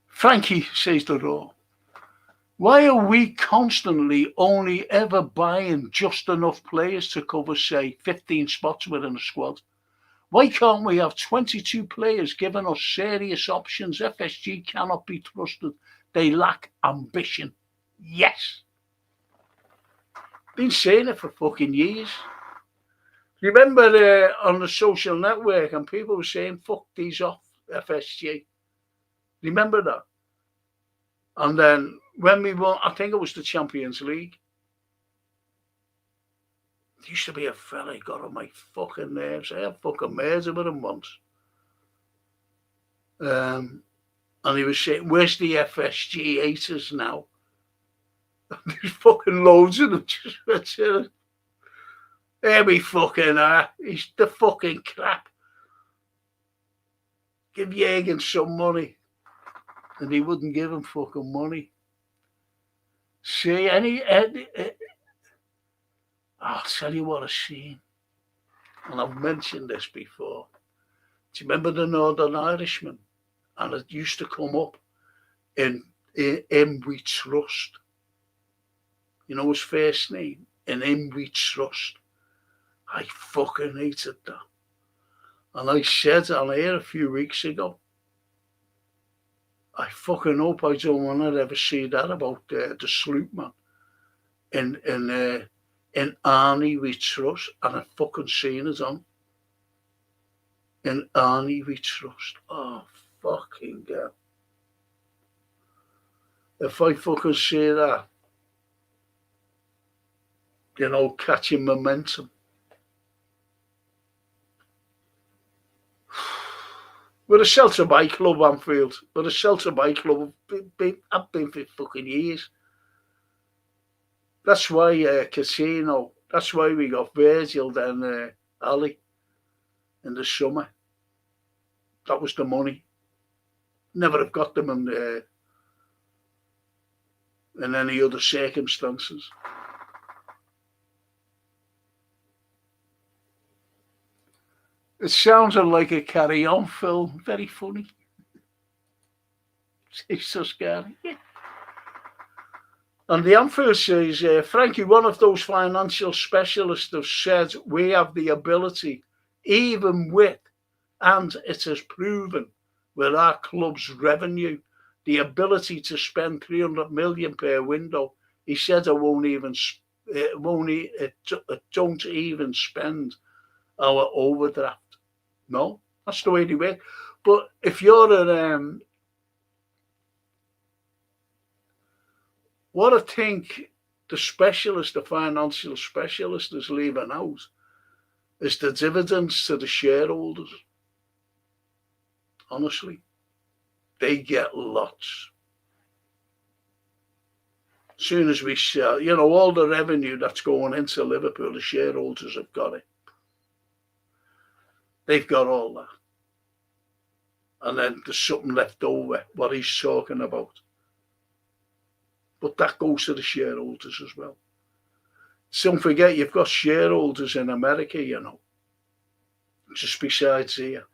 Frankie, says the Raw, why are we constantly only ever buying just enough players to cover, say, 15 spots within a squad? Why can't we have 22 players giving us serious options? FSG cannot be trusted. They lack ambition. Yes. Been saying it for fucking years. Remember on the social network and people were saying, fuck these off, FSG. Remember that? And then when we won, I think it was the Champions League, there used to be a fella who got on my fucking nerves. I had fucking murder with him once. And he was saying, where's the FSG haters now? And there's fucking loads of them just went to it. There we fucking are. He's the fucking crap. Give Jürgen some money. And he wouldn't give him fucking money. See, I'll tell you what I've seen. And I've mentioned this before. Do you remember the Northern Irishman? And it used to come up in Him We Trust. You know his first name? In Him We Trust. I fucking hated that. And I said on air a few weeks ago, I fucking hope I don't want to ever see that about the sloop man in Arnie We Trust, and I've fucking seen it on. In Arnie We Trust. Oh, fucking God. If I fucking see that, you know, catching momentum. We're a shelter bike club, Anfield. We're a shelter bike club. I've been for fucking years. That's why Casino, that's why we got Virgil and Ali in the summer. That was the money. Never have got them in any other circumstances. It sounded like a carry-on film. Very funny. It's so scary. Yeah. And the Anfield says, Frankie, one of those financial specialists have said we have the ability, even with, and it has proven with our club's revenue, the ability to spend 300 million per window. He said don't even spend our overdraft. No, that's the way they work. But if you're what I think the financial specialist is leaving out is the dividends to the shareholders. Honestly, they get lots. As soon as we sell, you know, all the revenue that's going into Liverpool, the shareholders have got it. They've got all that. And then there's something left over, what he's talking about. But that goes to the shareholders as well. Don't forget, you've got shareholders in America, you know, just besides here.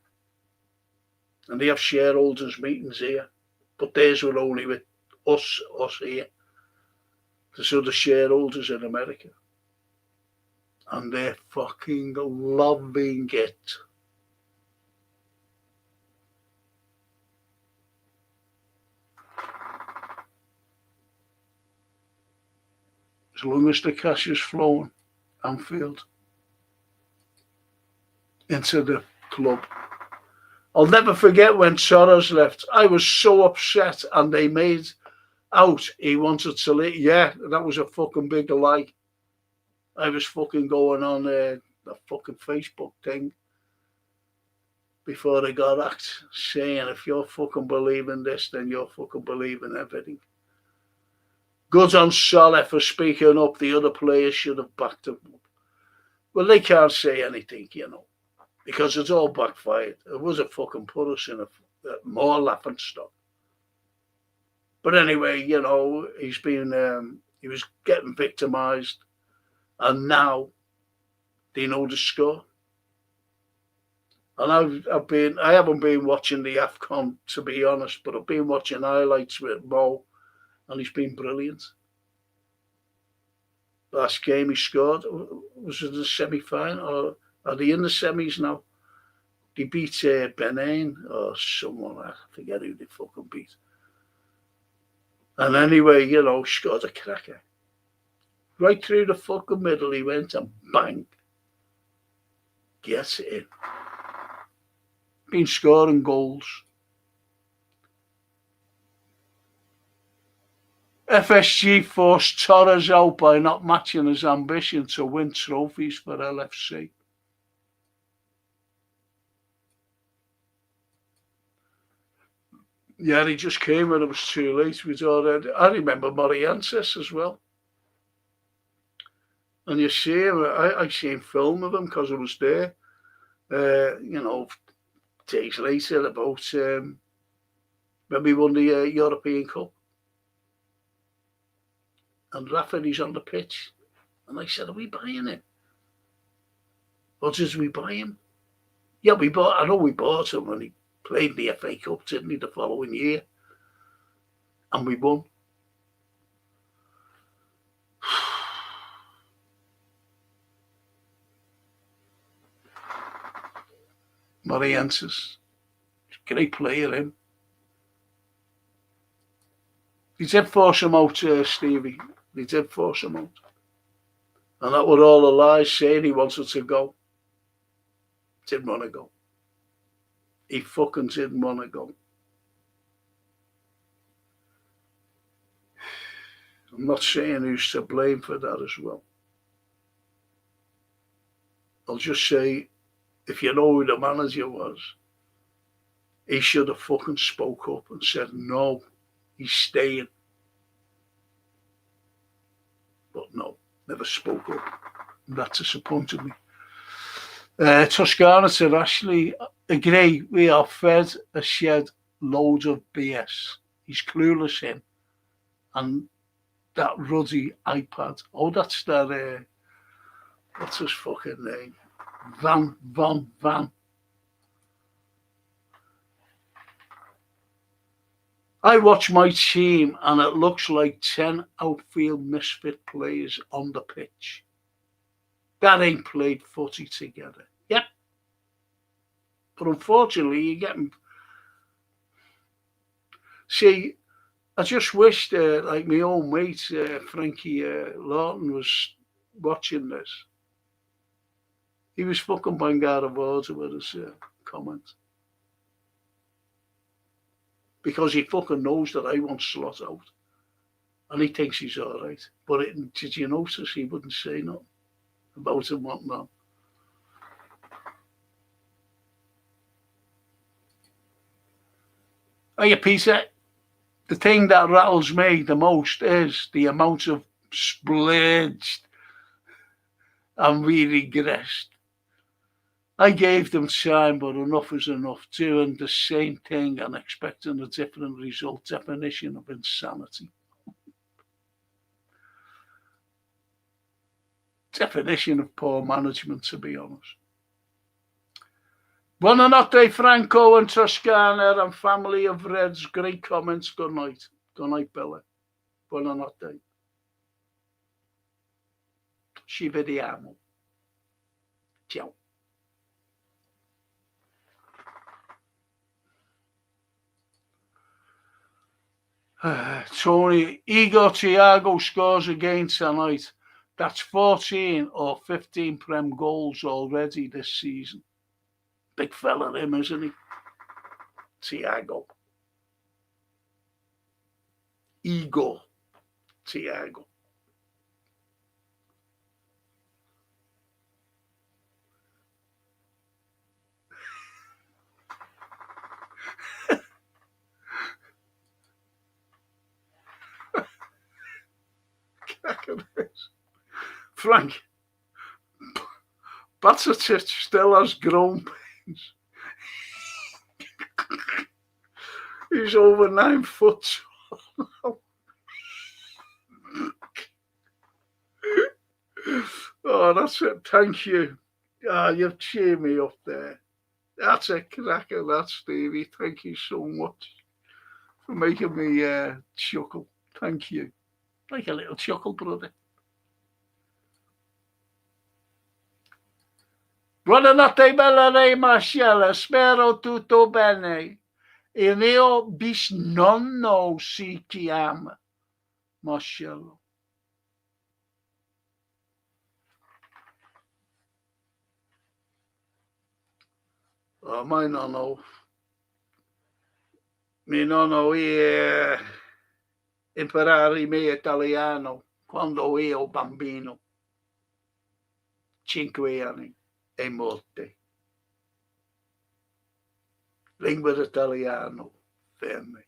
And they have shareholders meetings here. But theirs were only with us here. There's other shareholders in America. And they're fucking loving it. As long as the cash is flowing, Anfield, into the club, I'll never forget when Torres left. I was so upset, and they made out he wanted to leave. Yeah, that was a fucking big lie. I was fucking going on the fucking Facebook thing before they got asked, saying if you're fucking believing this, then you're fucking believing everything. Good on Salah for speaking up. The other players should have backed him up. Well, they can't say anything, because it's all backfired. It was a fucking put us in a more laughing stock. But anyway, he's been, he was getting victimised, and now they know the score. And I haven't been watching the AFCON, to be honest, but I've been watching highlights with Mo, and he's been brilliant. Last game he scored, was it the semi-final, or are they in the semis now? They beat Benin or someone, I forget who they fucking beat. And anyway, scored a cracker. Right through the fucking middle he went, and bang, gets it in. Been scoring goals. FSG forced Torres out by not matching his ambition to win trophies for LFC. Yeah, he just came when it was too late. I remember Morientes as well. And you see him, I seen film of him because I was there. Days later, about when we won the European Cup. And Rafferty's on the pitch. And I said, are we buying him? Or did we buy him? Yeah, I know we bought him when he played in the FA Cup, didn't he, the following year? And we won. Morientes. Great player, him. He did force him out, Stevie. He did force him out. And that were all the lies saying he wanted to go. Didn't want to go. He fucking didn't want to go. I'm not saying who's to blame for that as well. I'll just say, if you know who the manager was, he should have fucking spoke up and said, no, he's staying. But no, never spoke up. That disappointed me. Toscana said, Ashley, agree, we are fed a shed loads of BS. He's clueless in. And that ruddy iPad. Oh, that's that, what's his fucking name? Van. I watch my team and it looks like 10 outfield misfit players on the pitch. That ain't played footy together. Yep. But unfortunately, you get them. See, I just wished, like my old mate, Frankie Lawton, was watching this. He was fucking bang out of order with his comments. Because he fucking knows that I want Slot out. And he thinks he's all right. But did you notice he wouldn't say nothing about him wanting on? Hey, Peter, the thing that rattles me the most is the amount of splurged and we regressed. I gave them time, but enough is enough. Doing the same thing and expecting a different result. Definition of insanity. Definition of poor management, to be honest. Buonanotte, Franco and Toscana and family of Reds. Great comments. Good night. Good night, Bella. Buonanotte. Ci vediamo. Ciao. Tony, Igor Thiago scores again tonight. That's 14 or 15 Prem goals already this season. Big fella him, isn't he? Thiago. Ego, Thiago. Frank, Bacetic still has grown pains. He's over 9 foot tall. Oh, that's it. Thank you. You've cheered me up there. That's a cracker, that, Stevie. Thank you so much for making me chuckle. Thank you. Like a little chuckle, brother. Buonanotte, bella re, Marcella. Spero tutto bene. Il mio bisnonno si chiama Marcello. Oh, my nonno imparare me italiano quando io bambino, 5 anni e molte. Lingua italiano per me.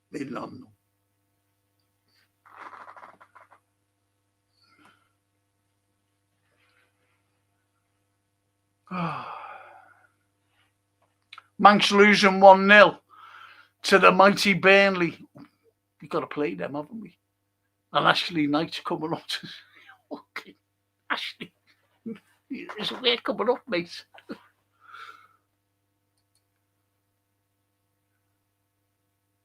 Mi nonno. Manx losing 1-0 to the mighty Burnley. We've got to play them, haven't we? And Ashley Knight's coming up to... Okay, Ashley. Is it way coming up, mate?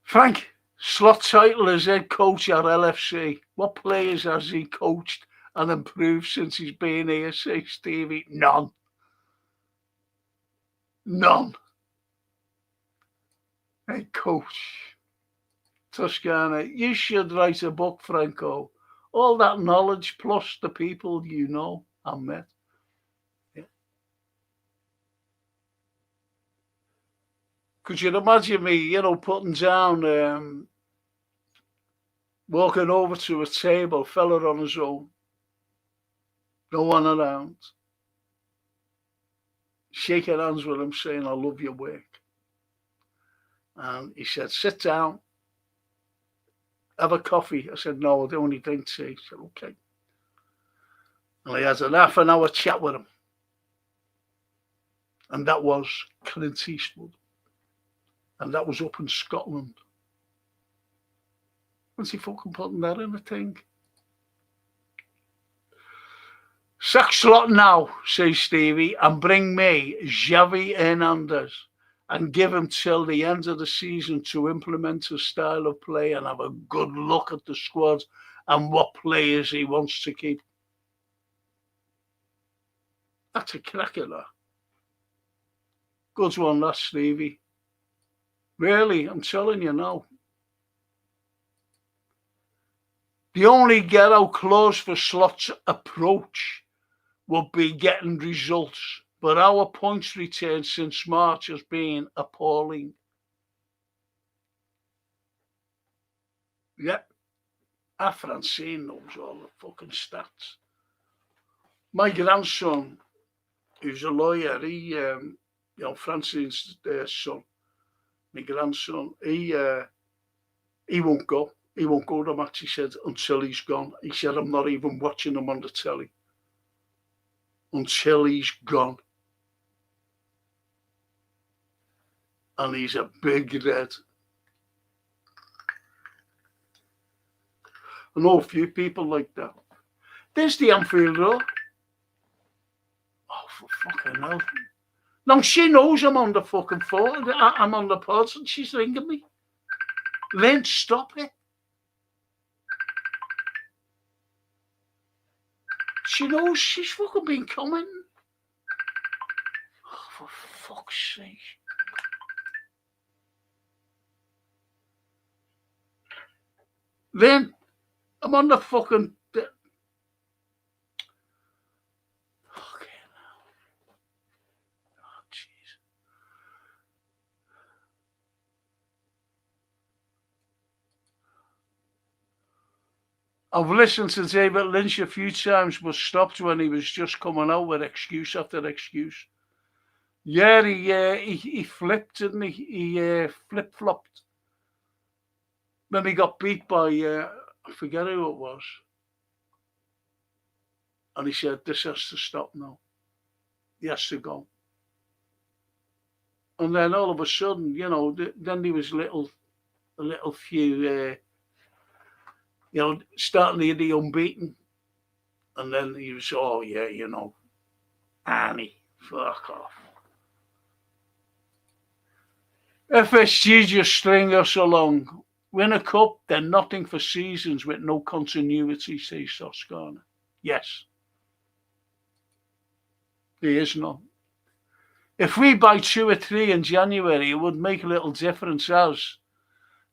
Frank, slot title as head coach at LFC. What players has he coached and improved since he's been here, say Stevie? None. None. Head coach. Toscana, you should write a book, Franco. All that knowledge plus the people you know and met. Yeah. Could you imagine me, putting down, walking over to a table, fella on his own, no one around, shaking hands with him, saying, I love your work. And he said, sit down, have a coffee. I said, no, I only drink tea. He said, okay. And I had an half an hour chat with him. And that was Clint Eastwood. And that was up in Scotland. When's he fucking putting that in a thing? Sack slot now, says Stevie, and bring me Xavi Hernandez and give him till the end of the season to implement his style of play and have a good look at the squad and what players he wants to keep. That's a cracker, that. Good one, that, Stevie. Really, I'm telling you now. The only get-out clause for Slot's approach would be getting results, but our points return since March has been appalling. Yeah, Francine knows all the fucking stats. My grandson, who's a lawyer, he, Francine's son, my grandson, he won't go. He won't go to the match, he said, until he's gone. He said, I'm not even watching him on the telly until he's gone. And he's a big red. I know a few people like that. There's the Anfield Road. Oh, for fucking hell. Now, she knows I'm on the fucking phone. I'm on the pod and she's ringing me. Then stop it. She knows she's fucking been coming. Oh, for fuck's sake. Then I'm on the fucking... Okay, now. I've listened to David Lynch a few times, but stopped when he was just coming out with excuse after excuse. Yeah, he flipped, didn't he? He flip-flopped when he got beat by, I forget who it was. And he said, this has to stop now. He has to go. And then all of a sudden, then there was a little few, starting the unbeaten. And then he was, oh yeah, Annie, fuck off. FSG just string us along. Win a cup, then nothing for seasons with no continuity, says Toscana. Yes. There is none. If we buy 2 or 3 in January, it would make a little difference as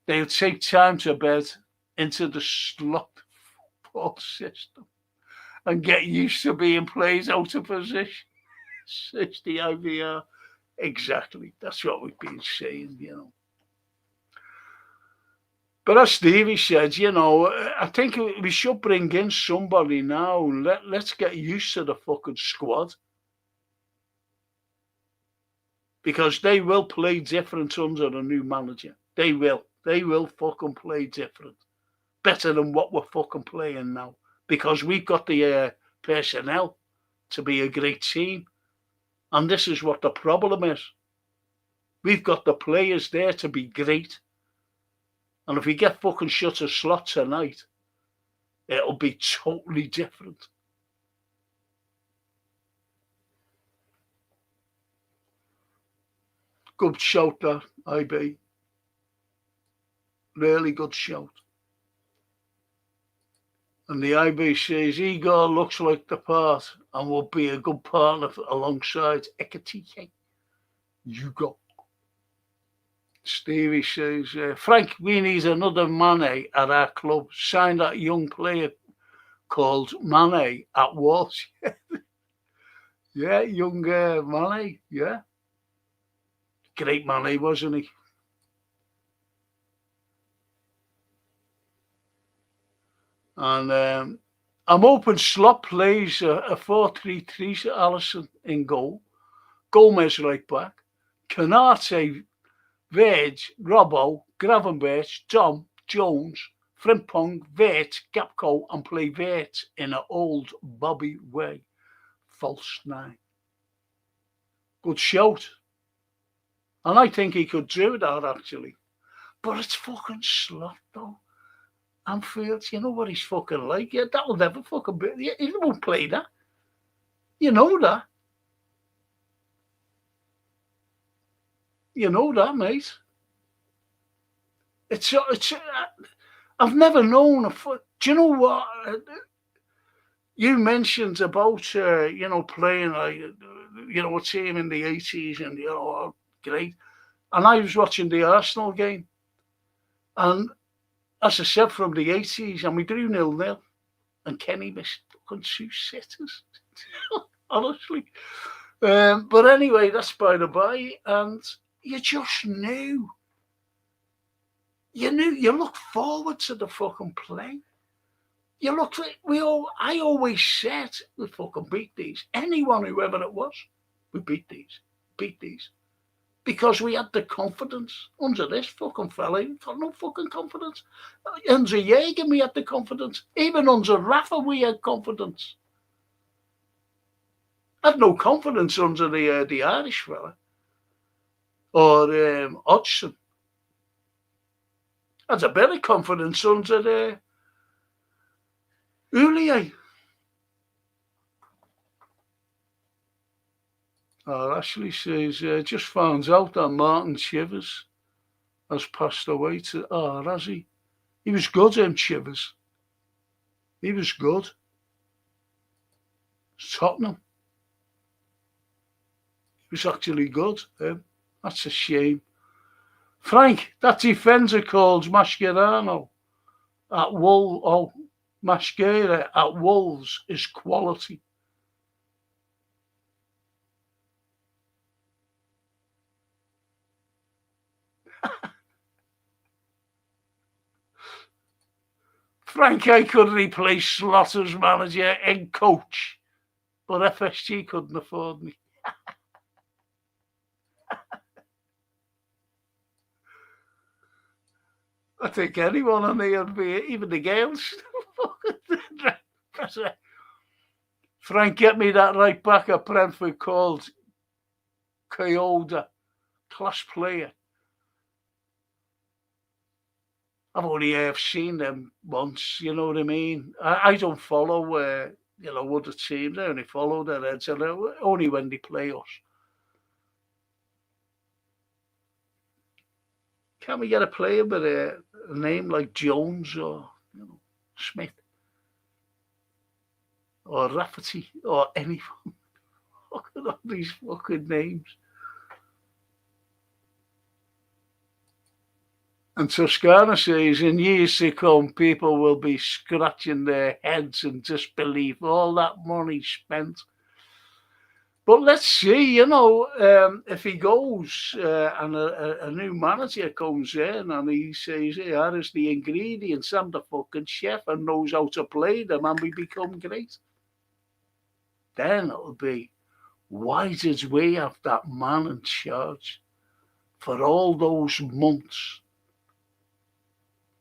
they'll take time to bed into the slot football system and get used to being played out of position. Says the IVR. Exactly. That's what we've been saying. But as Stevie said, I think we should bring in somebody now. Let's get used to the fucking squad. Because they will play different under a new manager. They will. They will fucking play different. Better than what we're fucking playing now. Because we've got the personnel to be a great team. And this is what the problem is. We've got the players there to be great. And if we get fucking shut a slot tonight, it'll be totally different. Good shout that, IB. Really good shout. And the IB says Igor looks like the part and will be a good partner alongside Ekatike. You go. Stevie says, Frank, we need another Mane at our club. Sign that young player called Mane at Wolves. Yeah, young Mane, yeah. Great Mane, wasn't he? And I'm hoping Slot plays a 4-3-3, Allison in goal. Gomez right back. Canate, Veg, Robbo, Gravenberch, Tom, Jones, Frimpong, Vert, Gapco, and play Vert in an old Bobby way. False 9. Good shout. And I think he could do that, actually. But it's fucking Slot, though. Anfield, you know what he's fucking like. Yeah, that'll never fucking be. He won't play that. You know that. You know that, mate. It's. I've never known a foot. Do you know what? You mentioned about playing like a team in the 80s and great. And I was watching the Arsenal game, and as I said, from the 80s, and we drew 0-0, and Kenny missed fucking 2 sitters. Honestly. But anyway, that's by the by, and you just knew. You look forward to the fucking play. I always said we fucking beat these. Anyone, whoever it was, we beat these. Because we had the confidence. Under this fucking fella, we got no fucking confidence. Under Jürgen, we had the confidence. Even under Rafa, we had confidence. I had no confidence under the Irish fella. Or Hodgson. I had a bit of confidence under Ulier. Ashley says, just found out that Martin Chivers has passed away has he? He was good, Chivers. He was good. Tottenham. He was actually good. That's a shame. Frank, that defender called Mascherano at Mascara at Wolves is quality. Frankie could replace Slot as manager and coach, but FSG couldn't afford me. I think anyone on here would be, even the girls. Frank, get me that right back at Brentford called Kyoda, class player. I've only seen them once, you know what I mean? I don't follow, other teams. I only follow their heads, only when they play us. Can we get a player with a name like Jones or Smith or Rafferty or anyone? Look at all these fucking names. And Toscana says, in years to come, people will be scratching their heads in disbelief. All that money spent. But let's see, if he goes and a new manager comes in and he says, hey, here is the ingredients, I'm the fucking chef and knows how to play them and we become great. Then it'll be, why did we have that man in charge for all those months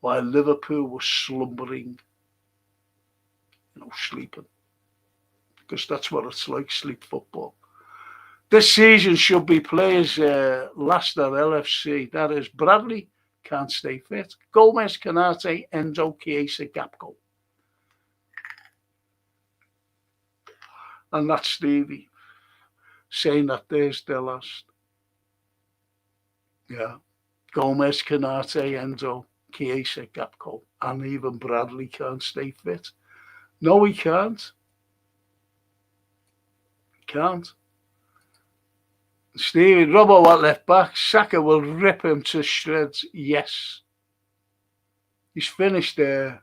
while Liverpool was slumbering, sleeping? Because that's what it's like, sleep football. This season should be players last at LFC. That is Bradley, can't stay fit. Gomez, Canate, Enzo, Chiesa, Gapco. And that's Stevie saying that there's their last. Yeah. Gomez, Canate, Enzo, Chiesa, Gapco. And even Bradley can't stay fit. No, he can't. Can't. Stevie, Robbo at left back. Saka will rip him to shreds. Yes. He's finished there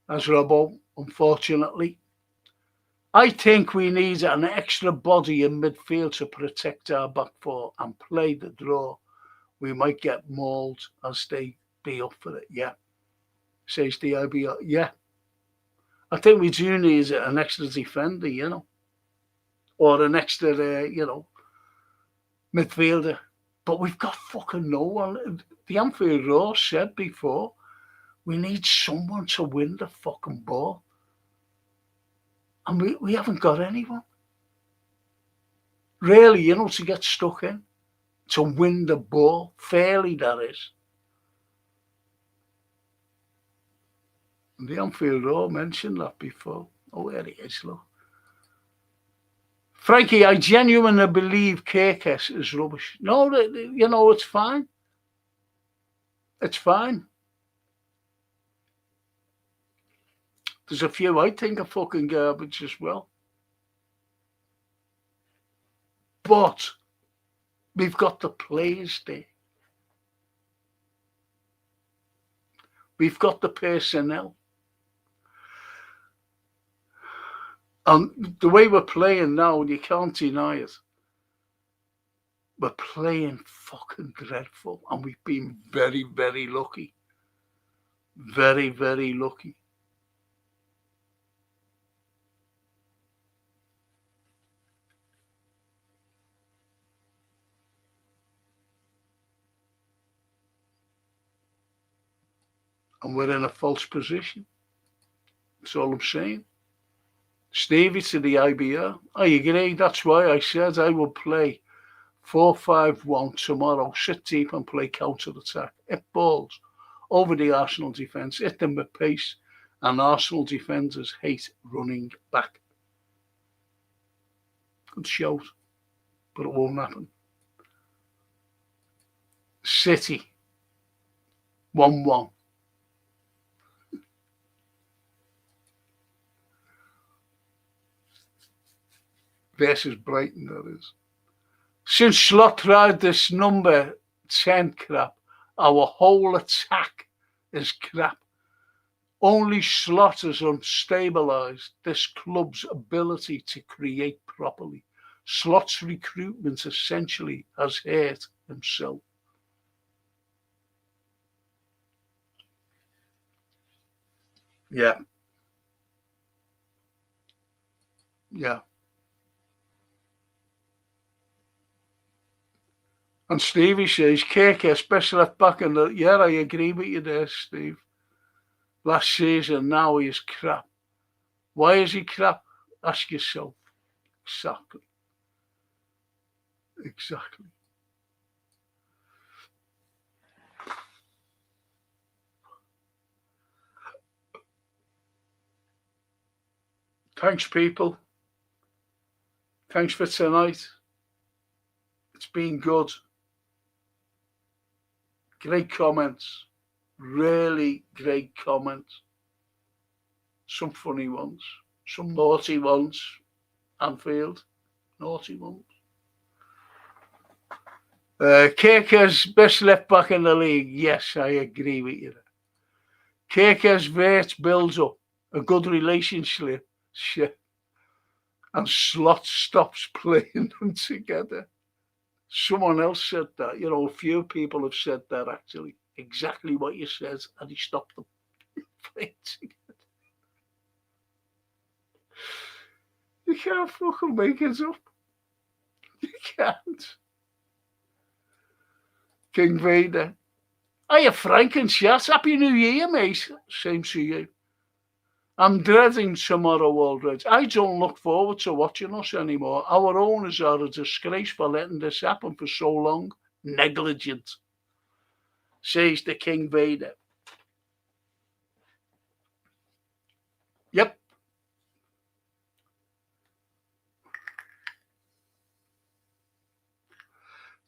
as Robbo, unfortunately. I think we need an extra body in midfield to protect our back four and play the draw. We might get mauled as they be up for it. Yeah. Says the IBR. Yeah. I think we do need an extra defender, or an extra, midfielder. But we've got fucking no one. The Anfield Roar said before, we need someone to win the fucking ball. And we haven't got anyone. Really, to get stuck in, to win the ball, fairly that is. And the Anfield Roar mentioned that before. Oh, there he is, look. Frankie, I genuinely believe Kirkes is rubbish. No, it's fine. It's fine. There's a few I think are fucking garbage as well. But we've got the players there. We've got the personnel. And the way we're playing now, you can't deny it. We're playing fucking dreadful. And we've been very, very lucky. Very, very lucky. And we're in a false position. That's all I'm saying. Stevie to the IBR. I agree. That's why I said I will play 4-5-1 tomorrow. Sit deep and play counter-attack. Hit balls over the Arsenal defence. Hit them with pace. And Arsenal defenders hate running back. Good shout. But it won't happen. City. 1-1. Versus Brighton, that is. Since Slot tried this number 10 crap, our whole attack is crap. Only Slot has unstabilised this club's ability to create properly. Slot's recruitment essentially has hurt himself. Yeah. Yeah. And Stevie says, KK, best left back in the... Yeah, I agree with you there, Steve. Last season, now he is crap. Why is he crap? Ask yourself. Exactly. Exactly. Thanks, people. Thanks for tonight. It's been good. Great comments. Really great comments. Some funny ones. Some naughty ones. Anfield. Naughty ones. KK's best left back in the league. Yes, I agree with you. KK's Vert builds up a good relationship and Slot stops playing them together. Someone else said that. You know, a few people have said that actually. Exactly what you said, and he stopped them playing together. You can't fucking make it up. You can't. King Vader. Hiya, Frank and Chat. Happy New Year, mate. Same to you. I'm dreading tomorrow already. I don't look forward to watching us anymore. Our owners are a disgrace for letting this happen for so long. Negligent, says the King Vader. Yep.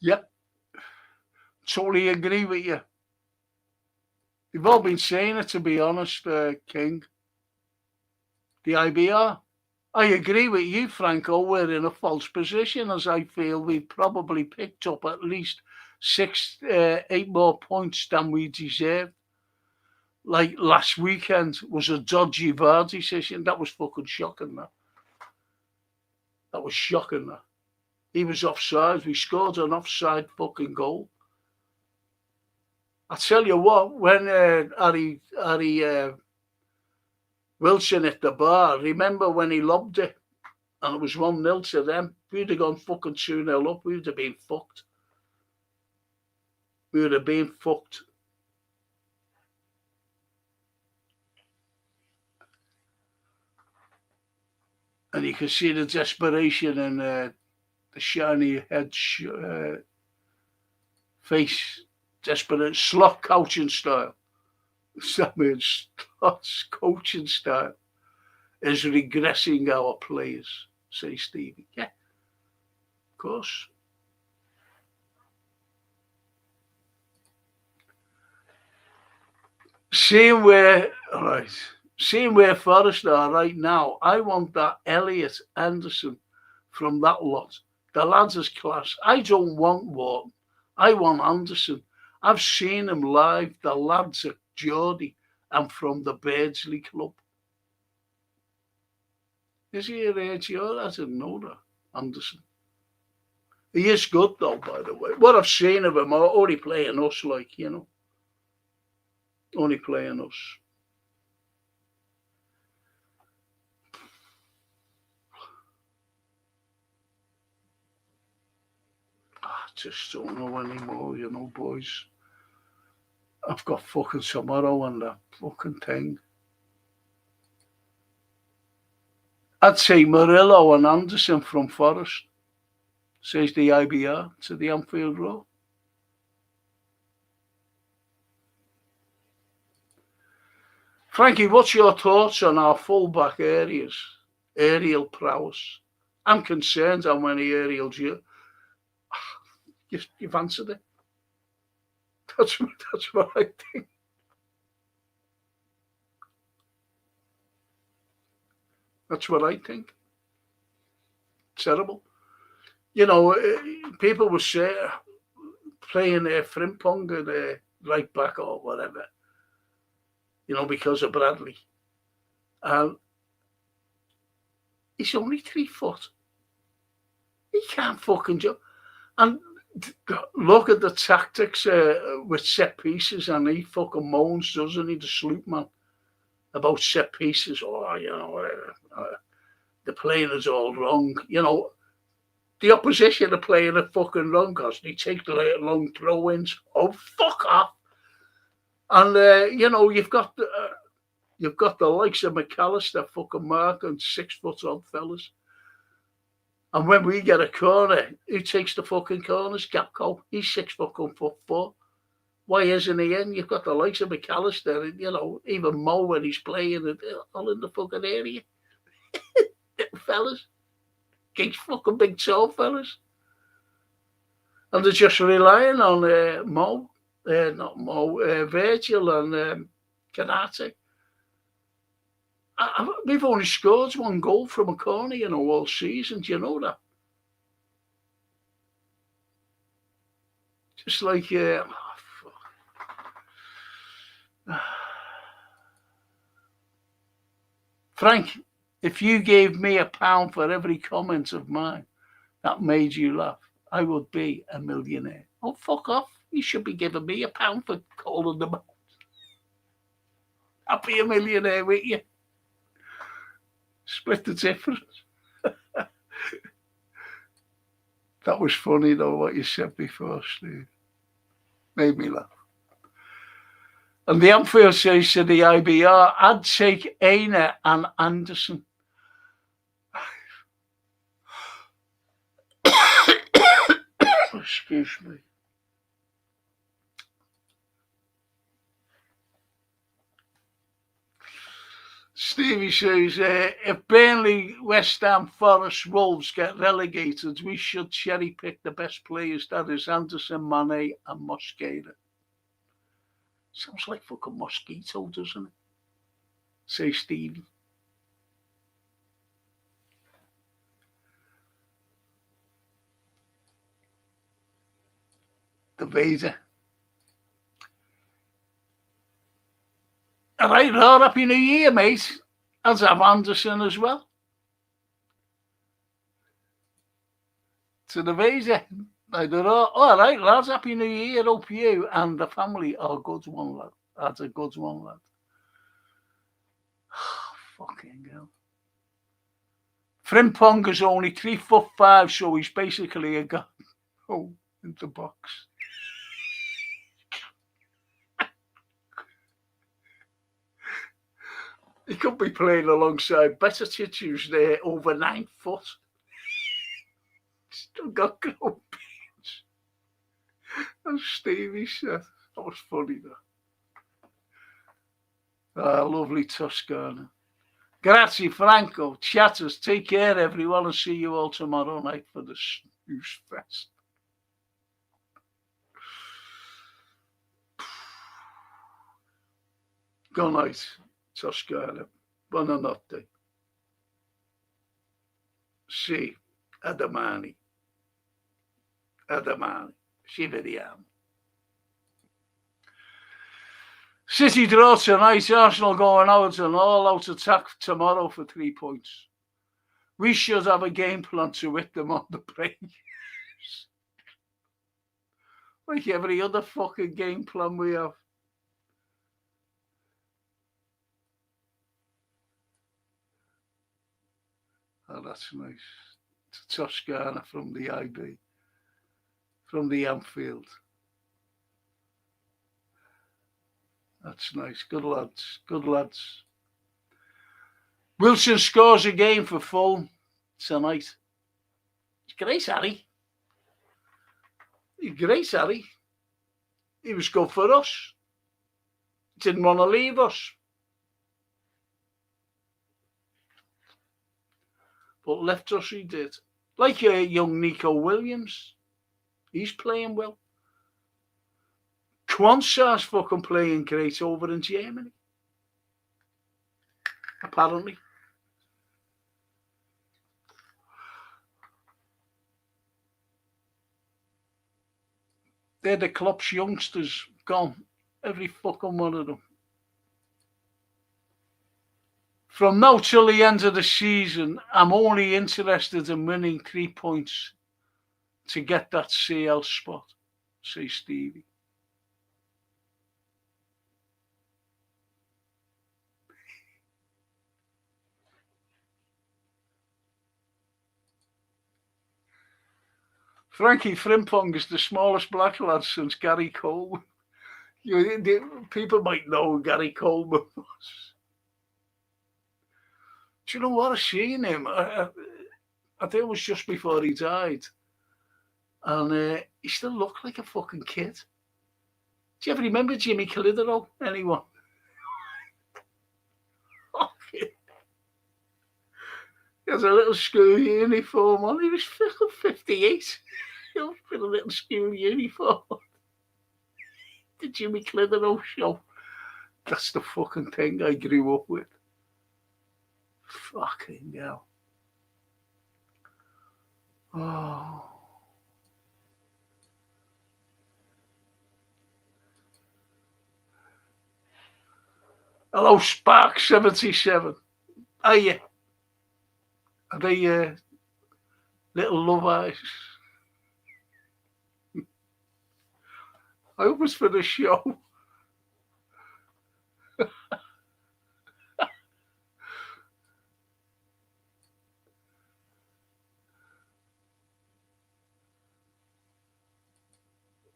Yep. Totally agree with you. You've all been saying it, to be honest, King. The IBR. I agree with you, Franco. We're in a false position, as I feel we've probably picked up at least 8 more points than we deserve. Like last weekend was a dodgy VAR decision. That was fucking shocking, that was shocking, that. He was offside. We scored an offside fucking goal. I tell you what, when Harry Wilson hit the bar, remember when he lobbed it and it was 1-0 to them? If we'd have gone fucking 2-0 up, we would have been fucked. We would have been fucked. And you can see the desperation in the shiny head face. Desperate slot coaching style. That means Slot's coaching style is regressing our players, say Stevie. Yeah, of course. Seeing where Forest are right now, I want that Elliot Anderson from that lot. The lad's is class. I don't want Wharton. I want Anderson. I've seen him live. The lad's at Geordie and from the Beardsley Club. Is he a Geordie? I didn't know that, Anderson. He is good, though, by the way. What I've seen of him, only playing us, like, you know. Only playing us. I just don't know anymore, you know, boys. I've got fucking tomorrow and that fucking thing. I'd say Murillo and Anderson from Forest, says the IBR, to the Anfield Road. Frankie, what's your thoughts on our full-back areas, aerial prowess? I'm concerned how many aerials you've answered it. That's what I think. That's what I think. Terrible. You know, people will say playing Frimpong at right back or whatever, you know, because of Bradley. He's only 3 foot. He can't fucking jump. And look at the tactics with set pieces, and he fucking moans, doesn't he, the sloop man? about set pieces. Oh, the playing is all wrong. The opposition are playing it fucking wrong because they take the long throw-ins. Oh, fuck off! And you've got the likes of McAllister fucking marking 6 foot odd fellas. And when we get a corner, who takes the fucking corners? Gapco. He's 6 fucking foot 4. Why isn't he in? You've got the likes of McAllister, and, even Mo when he's playing it, all in the fucking area. Fellas. Big fucking big tall fellas. And they're just relying on Virgil and Kanate. We've only scored 1 goal from a corner, all season. Do you know that? Just like, Frank, if you gave me £1 for every comment of mine that made you laugh, I would be a millionaire. Oh, fuck off. You should be giving me £1 for calling them out. I'll be a millionaire with you. Split the difference. That was funny, though, what you said before, Steve. Made me laugh. And the Anfield says to the IBR, I'd take Aina and Anderson. Excuse me. Stevie says, if Burnley, West Ham, Forest, Wolves get relegated, we should cherry pick the best players. That is Anderson, Mane and Mosquera. Sounds like fucking mosquito, doesn't it? Say Stevie. The Vader. All right, Lord, Happy New Year, mate. Let's have Anderson as well. To the Vader. I don't know. All right, lads, Happy New Year. Hope you and the family are good one, lad. That's a good one, lad. Fucking hell. Frimpong is only 3'5", so he's basically a guy. Oh, in the box. He could be playing alongside better tissues there, over 9 foot. Still got growing pains. And Stevie said, that was funny, though. Lovely Toscana. Grazie, Franco. Chatters, take care, everyone, and see you all tomorrow night for the Snooze Fest. Good night, Toscana. Buonanotte. Sì, a domani. A domani. Ci vediamo. City draw tonight. Arsenal going out and all-out attack tomorrow for 3 points. We should have a game plan to hit them on the break. Like every other fucking game plan we have. Oh, that's nice. To Toscana from the IB. From the Anfield. That's nice. Good lads. Good lads. Wilson scores again for Fulham tonight. It's great, Harry. He's great, Harry. He was good for us. Didn't want to leave us. But left us, he did. Like young Nico Williams. He's playing well. Kwanzaa's fucking playing great over in Germany. Apparently. They're the Klopp's youngsters gone. Every fucking one of them. From now till the end of the season, I'm only interested in winning 3 points to get that CL spot, say Stevie. Frankie Frimpong is the smallest black lad since Gary Coleman. People might know who Gary Coleman was. Do you know what? I seen him. I think it was just before he died. And he still looked like a fucking kid. Do you ever remember Jimmy Clitheroe? Anyone? He has a little school uniform on. He was 58. He was with a little school uniform. The Jimmy Clitheroe show. That's the fucking thing I grew up with. Fucking hell. Oh. Hello, Spark 77. Are you? Are they little love eyes? I hope it's for the show.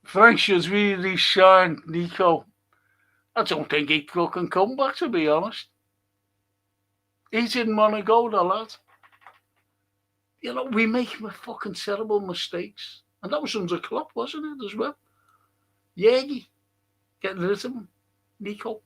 Frank should really shine Nico. I don't think he can come back, to be honest. He didn't want to go, the lad. You know, we make fucking terrible mistakes. And that was under Klopp, wasn't it, as well? Yegi, getting rid of him. Nico.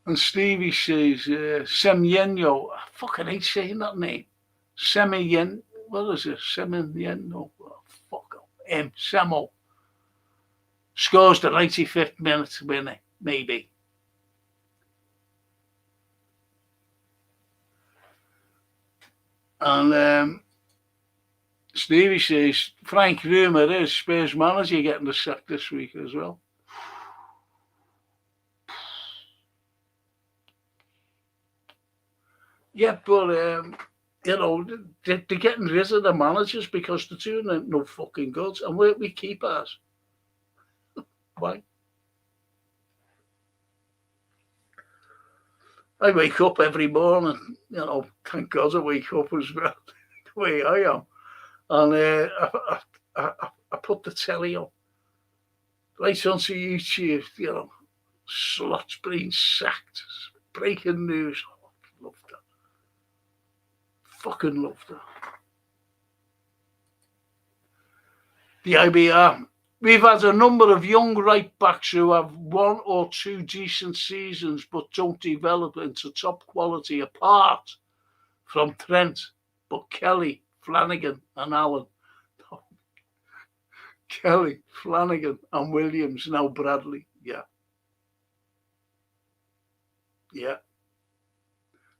And Stevie says, Semyenyo. I fucking hate saying that name. Semyen. What is it? Semyenyo. Oh, fuck. Samo. Scores the 95th minute winner, maybe. And Stevie says, Frank, rumour is Spurs manager getting the sack this week as well. Yeah, but, you know, they're getting rid of the managers because they're doing no fucking good. And we keep ours. Why? I wake up every morning, you know, thank God I wake up as well, the way I am. And I put the telly on. Right onto YouTube, you know, slots being sacked, breaking news. Oh, love that. Fucking love that. The IBR. We've had a number of young right-backs who have one or two decent seasons but don't develop into top quality apart from Trent, but Kelly, Flanagan and Allen. Kelly, Flanagan and Williams, now Bradley. Yeah. Yeah.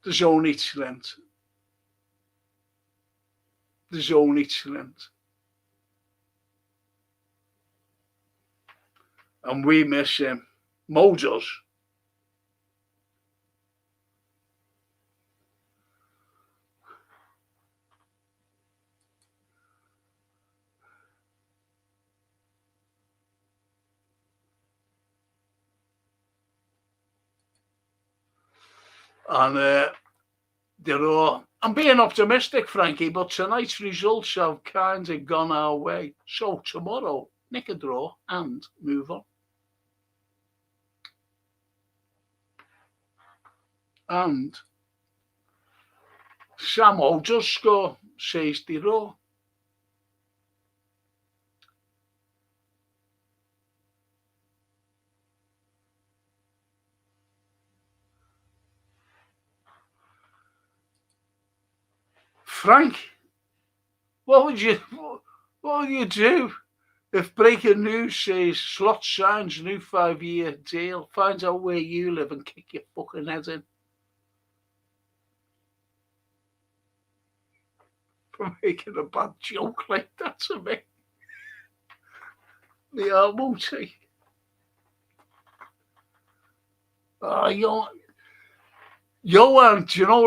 There's only Trent. There's only Trent. And we miss him. Mo does. And they're all... I'm being optimistic, Frankie, but tonight's results have kind of gone our way. So tomorrow, nick a draw and move on. And Samo does score, says the raw. Frank, what would you do if breaking news says Slot signs new 5-year deal, finds out where you live and kick your fucking head in? For making a bad joke like that to me. The Almonte. Johan, do you know,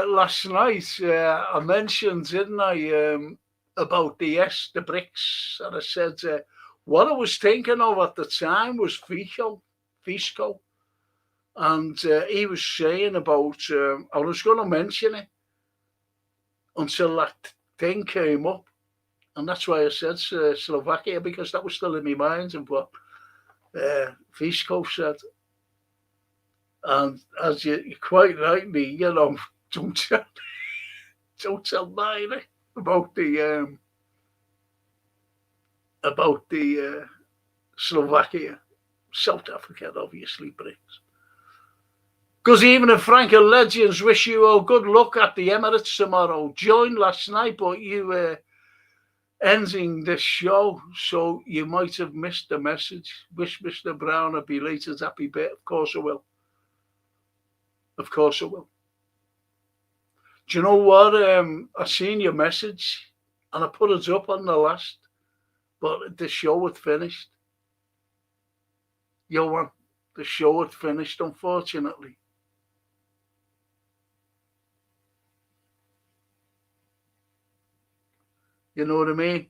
last night I mentioned, didn't I, about the bricks, and I said what I was thinking of at the time was Fisco. And he was saying about, I was going to mention it until that thing came up. And that's why I said Slovakia, because that was still in my mind of what Fiskov said. And as you quite rightly, don't tell Myra about the Slovakia. South Africa obviously brings. Because even if Frank and Legends wish you all good luck at the Emirates tomorrow, joined last night, but you were ending this show, so you might have missed the message. Wish Mr. Brown a belated happy birthday. Of course I will. Of course I will. Do you know what? I seen your message and I put it up on the last, but the show had finished. Johan, the show had finished, unfortunately. You know what I mean?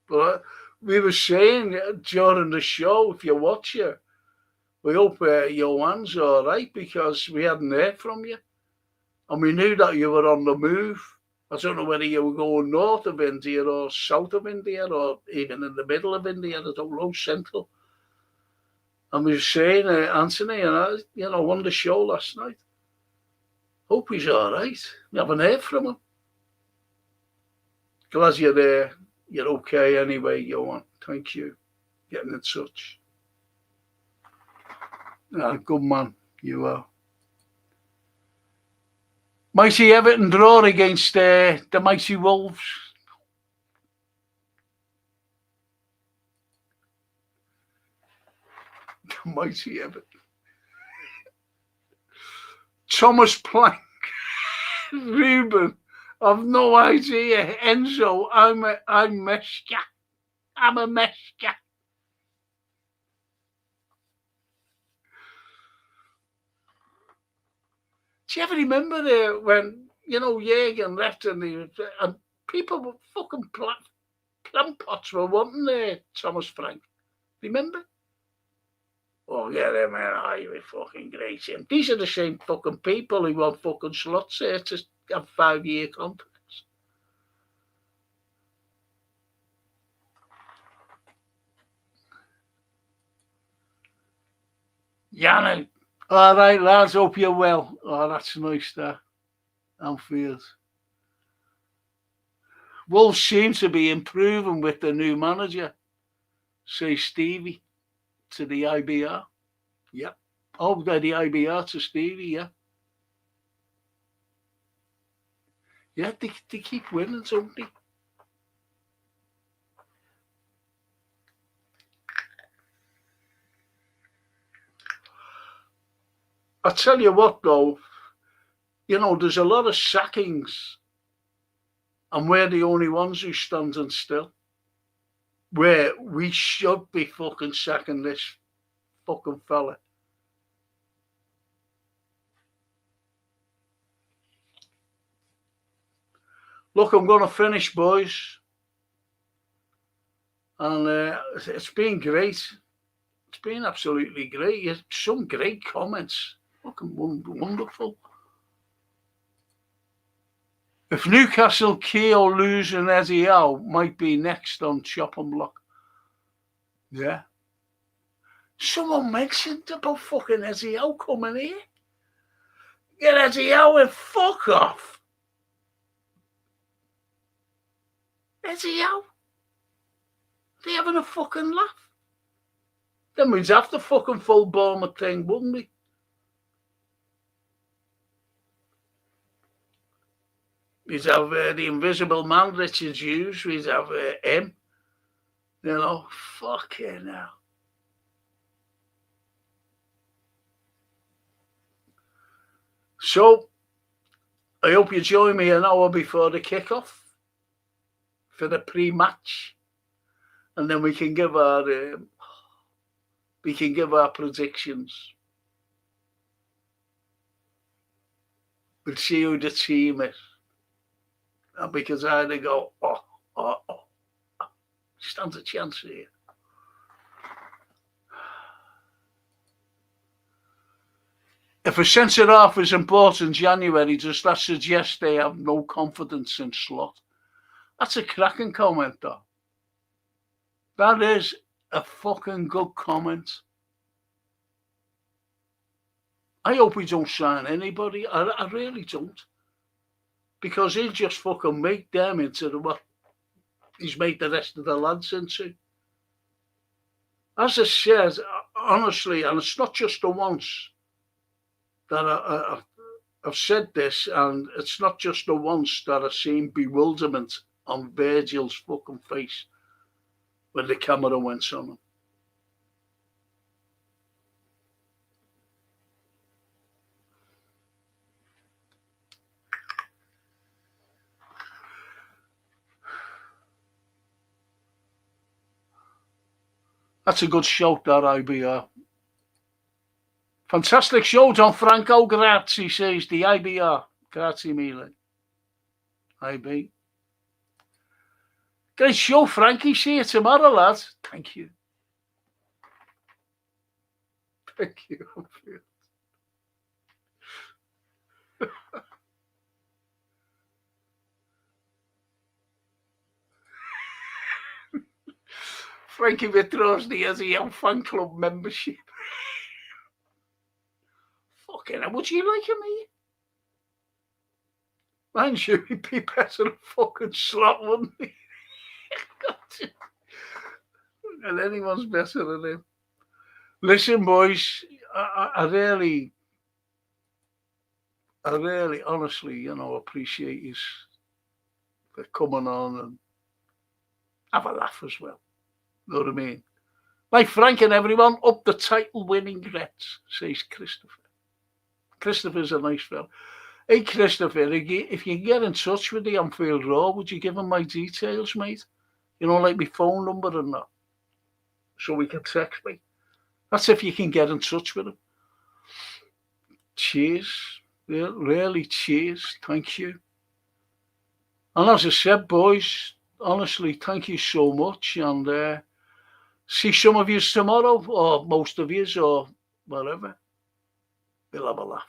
But we were saying during the show, if you watch it, we hope Johan's all right, because we hadn't heard from you. And we knew that you were on the move. I don't know whether you were going north of India or south of India or even in the middle of India, I don't know, central. And we were saying, Anthony and I, won the show last night. Hope he's all right. We haven't heard from him. Glad you're there. You're okay anyway, Johan. Thank you. Getting in touch. Good man, you are. Mighty Everton draw against the mighty Wolves. The mighty Everton. Thomas Plank. Ruben. I've no idea. Enzo, I'm Meshka. I'm a Meshka. Do you ever remember when, Jürgen left and people were fucking plant pots were wanting Thomas Frank? Remember? Oh, yeah, man, you were fucking great. These are the same fucking people who want fucking slots here to have 5-year contracts. Yannick. All right, lads, hope you're well. Oh, that's nice, that. Anfield. Wolves seem to be improving with the new manager, say Stevie, to the IBR. Yeah. Oh, the IBR to Stevie, yeah. Yeah, they keep winning, don't they? I tell you what, though, there's a lot of sackings, and we're the only ones who standing still. Where we should be fucking sacking this fucking fella. Look, I'm going to finish, boys. And it's been great. It's been absolutely great. Some great comments. Fucking wonderful. If Newcastle Keogh losing Eddie Howe might be next on chopping block. Yeah. Someone mentioned about fucking Eddie Howe coming here. Get Eddie Howe and fuck off. Eddie Howe. They having a fucking laugh. Then we'd have the fucking full Bournemouth thing, wouldn't we? We'd have the Invisible Man, Richard Hughes. We'd have him. Fucking hell. So, I hope you join me an hour before the kickoff for the pre-match, and then we can give our predictions. We'll see who the team is. And because I go, stands a chance here. If a centre-half is important in January, does that suggest they have no confidence in Slot? That's a cracking comment, though. That is a fucking good comment. I hope we don't sign anybody. I really don't. Because he'll just fucking make them into what he's made the rest of the lads into. As I said, honestly, and it's not just the once that I've said this, and it's not just the once that I've seen bewilderment on Virgil's fucking face when the camera went on him. That's a good shout, that IBR. Fantastic show, Don Franco. Grazie, says the IBR. Grazie mille. IB. Great show, Frankie. See you tomorrow, lad. Thank you. Thank you. Frankie withdraws the Young fan club membership. Fucking hell, would you like me? Mind you, he'd be better than fucking Slot, wouldn't he? And anyone's better than him. Listen, boys, I really, honestly, appreciate you for coming on and have a laugh as well. Know what I mean? Like Frank and everyone, up the title-winning Reds, says Christopher. Christopher's a nice fella. Hey, Christopher, if you get in touch with the Anfield Road, would you give him my details, mate? Like my phone number and that, so he can text me. That's if you can get in touch with him. Cheers. Really, cheers. Thank you. And as I said, boys, honestly, thank you so much. And see some of you tomorrow, or most of you, or whatever. We'll have a laugh.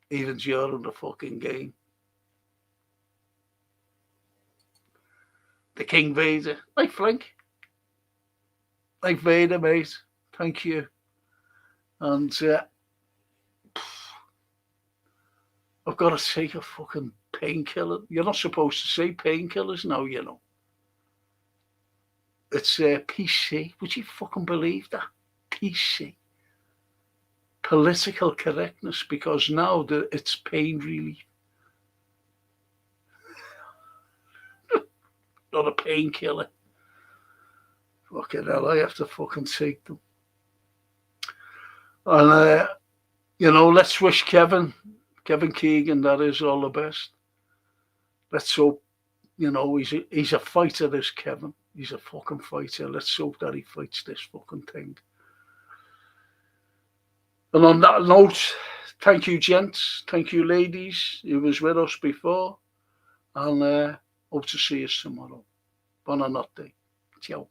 Even during the fucking game. The King Vader. Like Frank. Like Vader, mate. Thank you. And I've got to take a fucking painkiller. You're not supposed to say painkillers now, It's PC. Would you fucking believe that? PC. Political correctness, because now it's pain relief. Not a painkiller. Fucking hell, I have to fucking take them. And, let's wish Kevin Keegan, that is, all the best. Let's hope, he's a fighter, this Kevin. He's a fucking fighter. Let's hope that he fights this fucking thing. And on that note, thank you, gents. Thank you, ladies, who was with us before. And hope to see you tomorrow. Buonanotte. Ciao.